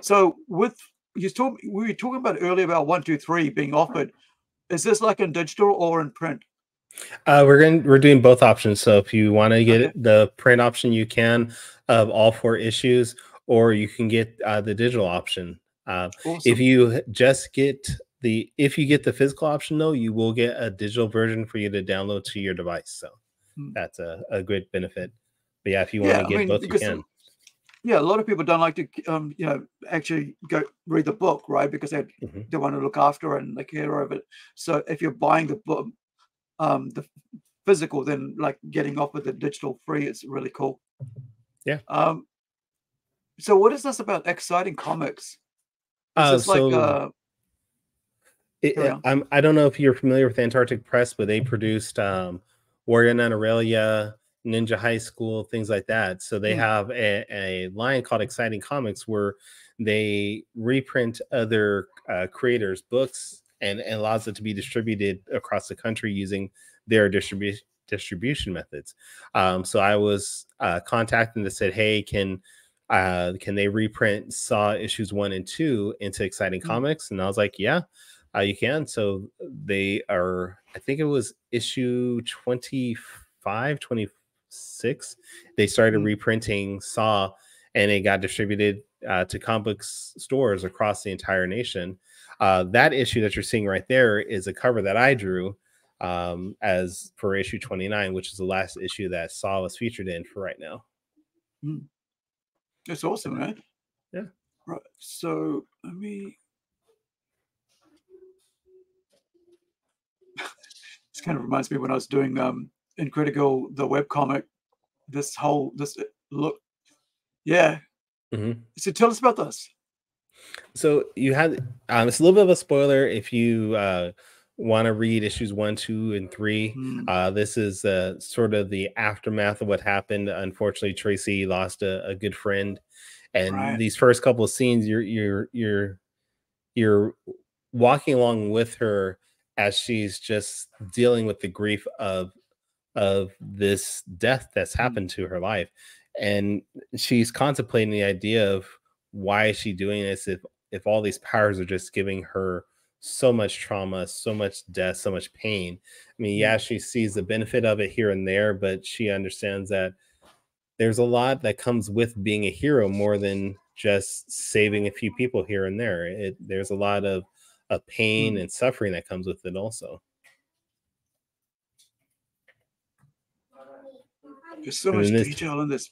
So we were talking about earlier about 1, 2, 3 being offered. Is this like in digital or in print? We're doing both options. So if you want to get the print option, you can, of all 4 issues, or you can get the digital option. Awesome. If you get the physical option, though, you will get a digital version for you to download to your device. So that's a great benefit. But yeah, if you want to get both, you can. Yeah, a lot of people don't like to, actually go read the book, right? Because they want to look after it and they care of it. So if you're buying the book, the physical, then like getting off with the digital free, it's really cool. Yeah. So what is this about exciting comics? Is this I don't know if you're familiar with Antarctic Press, but they produced Warrior Nun Aurelia, Ninja High School, things like that. So they have a line called Exciting Comics, where they reprint other creators' books and allows it to be distributed across the country using their distribution distribution methods. So I was contacting that said, hey, can they reprint Saw issues 1 and 2 into Exciting Comics? And I was like, yeah, you can. So they are, I think it was issue 25, 26. They started reprinting Saw, and it got distributed to comic stores across the entire nation. That issue that you're seeing right there is a cover that I drew as for issue 29, which is the last issue that Saw was featured in for right now. That's awesome, man. Yeah. Right. So let me. This kind of reminds me when I was doing Incredi-Girl, the webcomic. This look. Yeah. So tell us about this. So you had it's a little bit of a spoiler if you want to read issues 1, 2, and 3. This is sort of the aftermath of what happened. Unfortunately, Tracy lost a good friend, and these first couple of scenes, you're walking along with her as she's just dealing with the grief of this death that's happened to her life, and she's contemplating the idea of why is she doing this if all these powers are just giving her so much trauma, so much death, so much pain. I mean, yeah, she sees the benefit of it here and there, but she understands that there's a lot that comes with being a hero more than just saving a few people here and there. There's a lot of pain and suffering that comes with it also. There's so much detail in this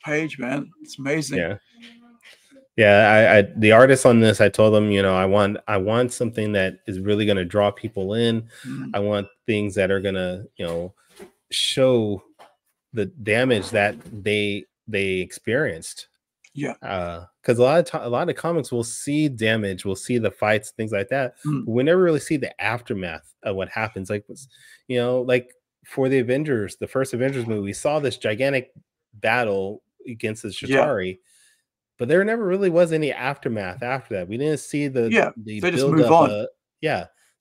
page, man. It's amazing. Yeah, I the artist on this, I told them, I want something that is really going to draw people in. I want things that are going to, show the damage that they experienced. Yeah. Because a lot of comics will see damage, we'll see the fights, things like that, but we never really see the aftermath of what happens. Like, like for the Avengers, the first Avengers movie, we saw this gigantic battle against the Chitauri. But there never really was any aftermath after that. We didn't see the they just move on.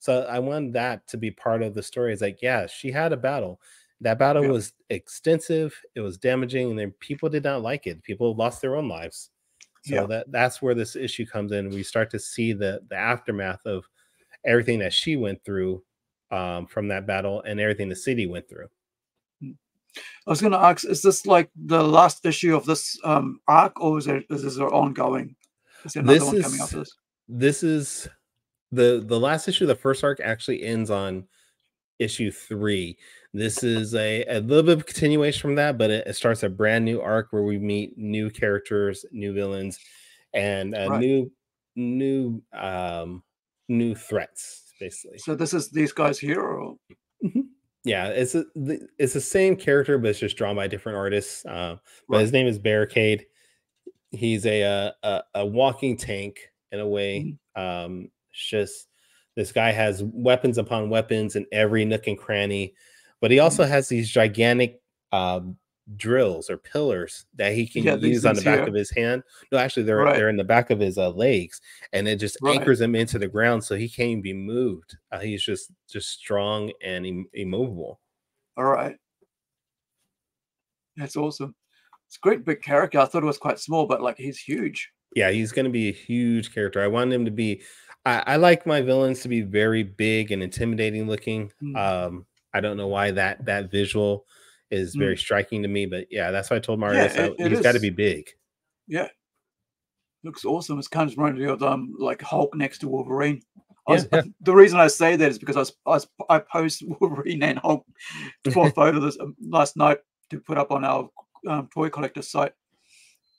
So I wanted that to be part of the story. It's like, yeah, she had a battle. That battle was extensive. It was damaging, and then people did not like it. People lost their own lives. So that's where this issue comes in. We start to see the aftermath of everything that she went through from that battle and everything the city went through. I was going to ask, is this like the last issue of this arc, or is this ongoing? Is there another one coming after this? This is the last issue. The first arc actually ends on issue 3. This is a little bit of continuation from that, but it starts a brand new arc where we meet new characters, new villains, and new threats, basically. So this is these guys here, or? Yeah, it's the same character, but it's just drawn by different artists. But his name is Barricade. He's a walking tank in a way. It's just this guy has weapons upon weapons in every nook and cranny, but he also has these gigantic drills or pillars that he can use on the back of his hand. No, actually, they're in the back of his legs, and it just anchors him into the ground, so he can't even be moved. He's just strong and immovable. All right, that's awesome. It's a great big character. I thought it was quite small, but like he's huge. Yeah, he's going to be a huge character. I want him to be. I like my villains to be very big and intimidating looking. I don't know why that visual is very striking to me, but yeah, that's why I told my artist he's got to be big. Yeah, looks awesome. It's kind of reminded me of like Hulk next to Wolverine. The reason I say that is because I post Wolverine and Hulk for a photo this last night to put up on our toy collector site.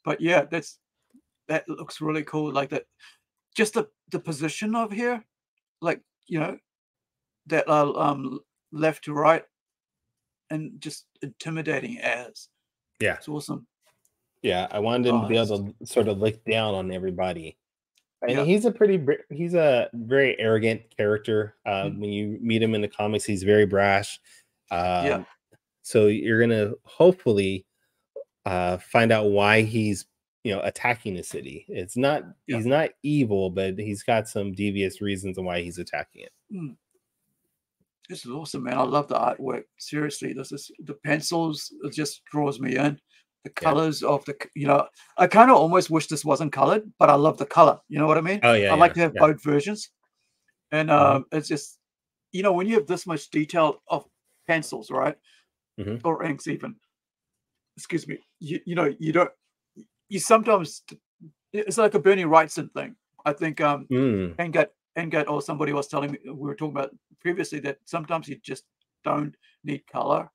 But yeah, that looks really cool. Like that, just the position of here, like that left to right. And just intimidating as. Yeah. It's awesome. Yeah, I wanted him to be able to sort of look down on everybody. And he's a very arrogant character. When you meet him in the comics, he's very brash. So you're gonna hopefully find out why he's attacking the city. It's not he's not evil, but he's got some devious reasons on why he's attacking it. This is awesome, man. I love the artwork. Seriously, this is the pencils. It just draws me in. The colors of the, I kind of almost wish this wasn't colored, but I love the color. You know what I mean? Oh yeah, I like to have yeah. both versions. And it's just, when you have this much detail of pencils, right? Or inks even, excuse me, you sometimes, it's like a Bernie Wrightson thing. I think Engert or somebody was telling me, we were talking about previously, that sometimes you just don't need color,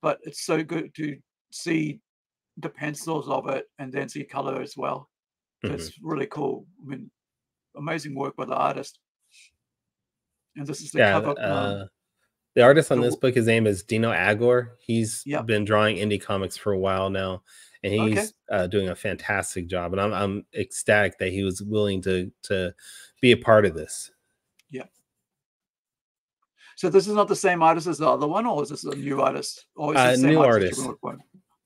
but it's so good to see the pencils of it and then see color as well. It's really cool. I mean, amazing work by the artist. And this is the cover. The artist on this book, his name is Dino Agor. He's been drawing indie comics for a while now, and he's doing a fantastic job. And I'm ecstatic that he was willing to be a part of this. Yeah. So this is not the same artist as the other one, or is this a new artist? Or is it the new same artist?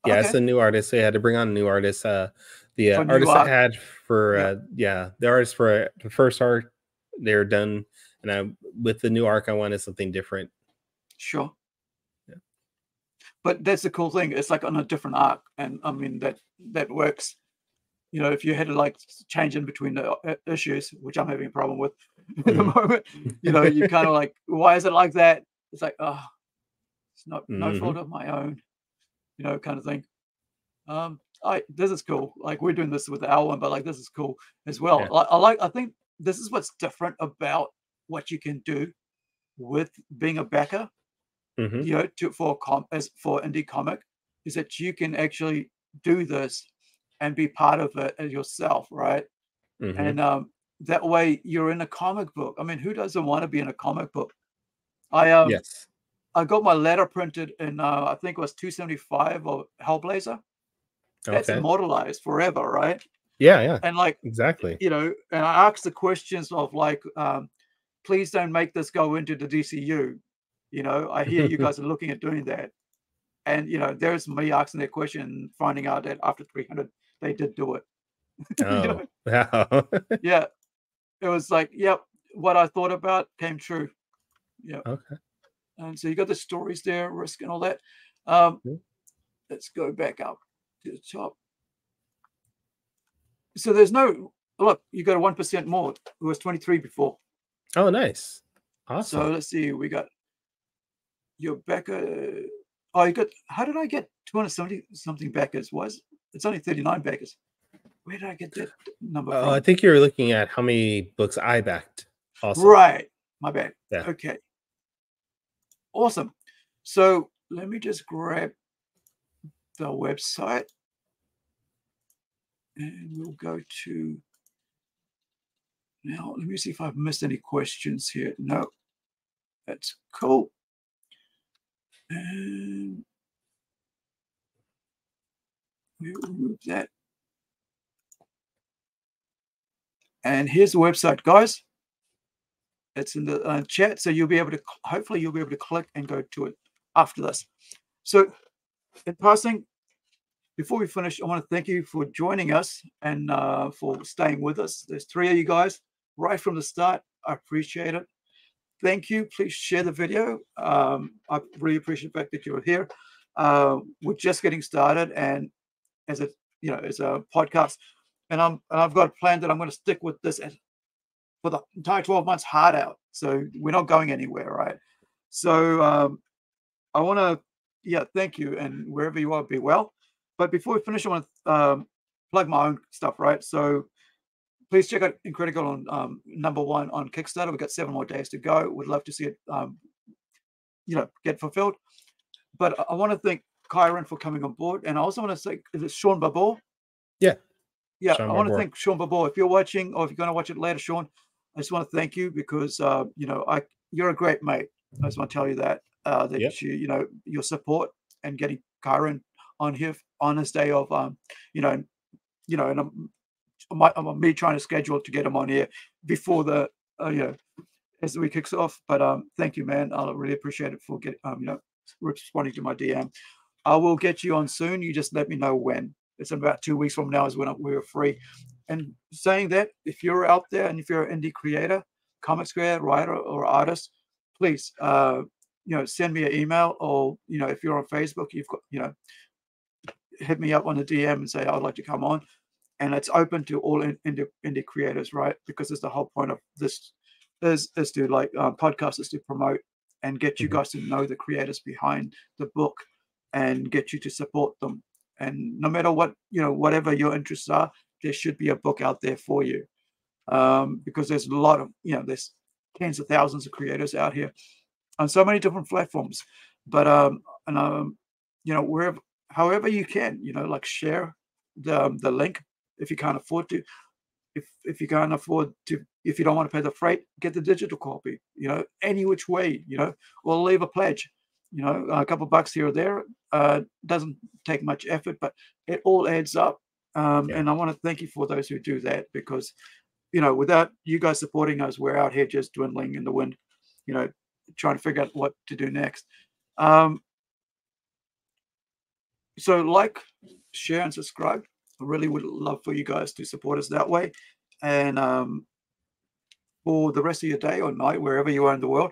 Yeah, it's a new artist. They had to bring on a new artist. The artist I had for the artist for the first art, they're done, and with the new arc, I wanted something different. Sure. Yeah. But that's the cool thing. It's like on a different arc, and I mean that works. If you had to like change in between the issues, which I'm having a problem with at the moment, you kind of like, why is it like that? It's like, oh, it's not no fault of my own, kind of thing. This is cool. Like, we're doing this with our one, but like, this is cool as well. Yeah. I think this is what's different about what you can do with being a backer, for indie comic, is that you can actually do this and be part of it as yourself, right? And that way you're in a comic book. I mean, who doesn't want to be in a comic book? I got my letter printed in I think it was 275 of Hellblazer. That's immortalized forever, right? Yeah. And like, exactly. And I asked the questions of like, please don't make this go into the DCU. I hear you guys are looking at doing that. And, there's me asking that question and finding out that after 300, they did do it. Oh, wow. Yeah. It was like, yep, what I thought about came true. Yeah. Okay. And so you got the stories there, Risk and all that. Let's go back up to the top. So there's no, look, you got a 1% more. It was 23 before. Oh, nice. Awesome. So let's see. We got your backer. Oh, you got, how did I get 270 something backers? It's only 39 backers. Where did I get that number from? I think you're looking at how many books I backed. Also. Right. My bad. Yeah. Okay. Awesome. So let me just grab the website and we'll go to, now let me see if I've missed any questions here. No, that's cool. And we'll remove that. And here's the website, guys. It's in the chat, so you'll be able to, hopefully you'll be able to click and go to it after this. So in passing, before we finish, I want to thank you for joining us and for staying with us. There's 3 of you guys right from the start. I appreciate it. Thank you. Please share the video. I really appreciate the fact that you're here. We're just getting started, and as a podcast, and I've got a plan that I'm going to stick with this for the entire 12 months hard out. So we're not going anywhere, right? So I want to, thank you, and wherever you are, be well. But before we finish, I want to plug my own stuff, right? So please check out Incredi-Girl on #1 on Kickstarter. We've got 7 more days to go. We'd love to see it, get fulfilled. But I want to thank Kyrun for coming on board, and I also want to say, is it Sean Babor? Yeah. Yeah, I want to thank Sean Babor. If you're watching, or if you're going to watch it later, Sean, I just want to thank you because you're a great mate. I just want to tell you that your support and getting Kyrun on here on his day of and me trying to schedule to get him on here before the as the week kicks off. But thank you, man. I really appreciate it for getting responding to my DM. I will get you on soon. You just let me know when. It's about 2 weeks from now is when we're free. And saying that, if you're out there and if you're an indie creator, comics creator, writer, or artist, please send me an email, or if you're on Facebook, you've got hit me up on the DM and say I'd like to come on, and it's open to all indie creators, right? Because it's the whole point of this is to like podcasts is to promote and get you guys to know the creators behind the book and get you to support them. And no matter what, whatever your interests are, there should be a book out there for you, because there's a lot of there's tens of thousands of creators out here on so many different platforms. But wherever, however you can, like share the link if you can't afford to. If you can't afford to, if you don't want to pay the freight, get the digital copy. Any which way, or leave a pledge. A couple of bucks here or there doesn't take much effort, but it all adds up. And I want to thank you for those who do that, because without you guys supporting us, we're out here just dwindling in the wind, trying to figure out what to do next. So like, share, and subscribe. I really would love for you guys to support us that way. And for the rest of your day or night, wherever you are in the world,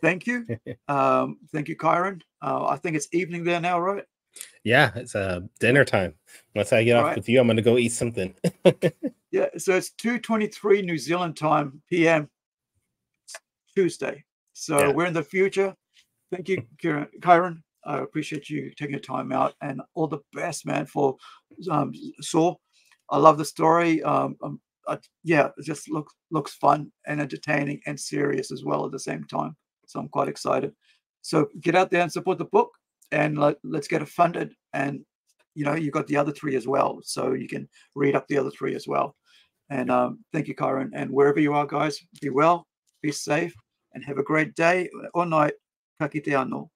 thank you. Thank you, Kyrun. I think it's evening there now, right? Yeah, it's dinner time. Once I get off with you, I'm going to go eat something. Yeah, so it's 2:23 New Zealand time, PM, Tuesday. So we're in the future. Thank you, Kyrun. I appreciate you taking the time out, and all the best, man, for Saw. I love the story. It just looks fun and entertaining and serious as well at the same time. So I'm quite excited. So get out there and support the book, and let's get it funded. And you got the other 3 as well, so you can read up the other 3 as well. And thank you, Kyrun. And wherever you are, guys, be well, be safe, and have a great day or night. Ka kite anō.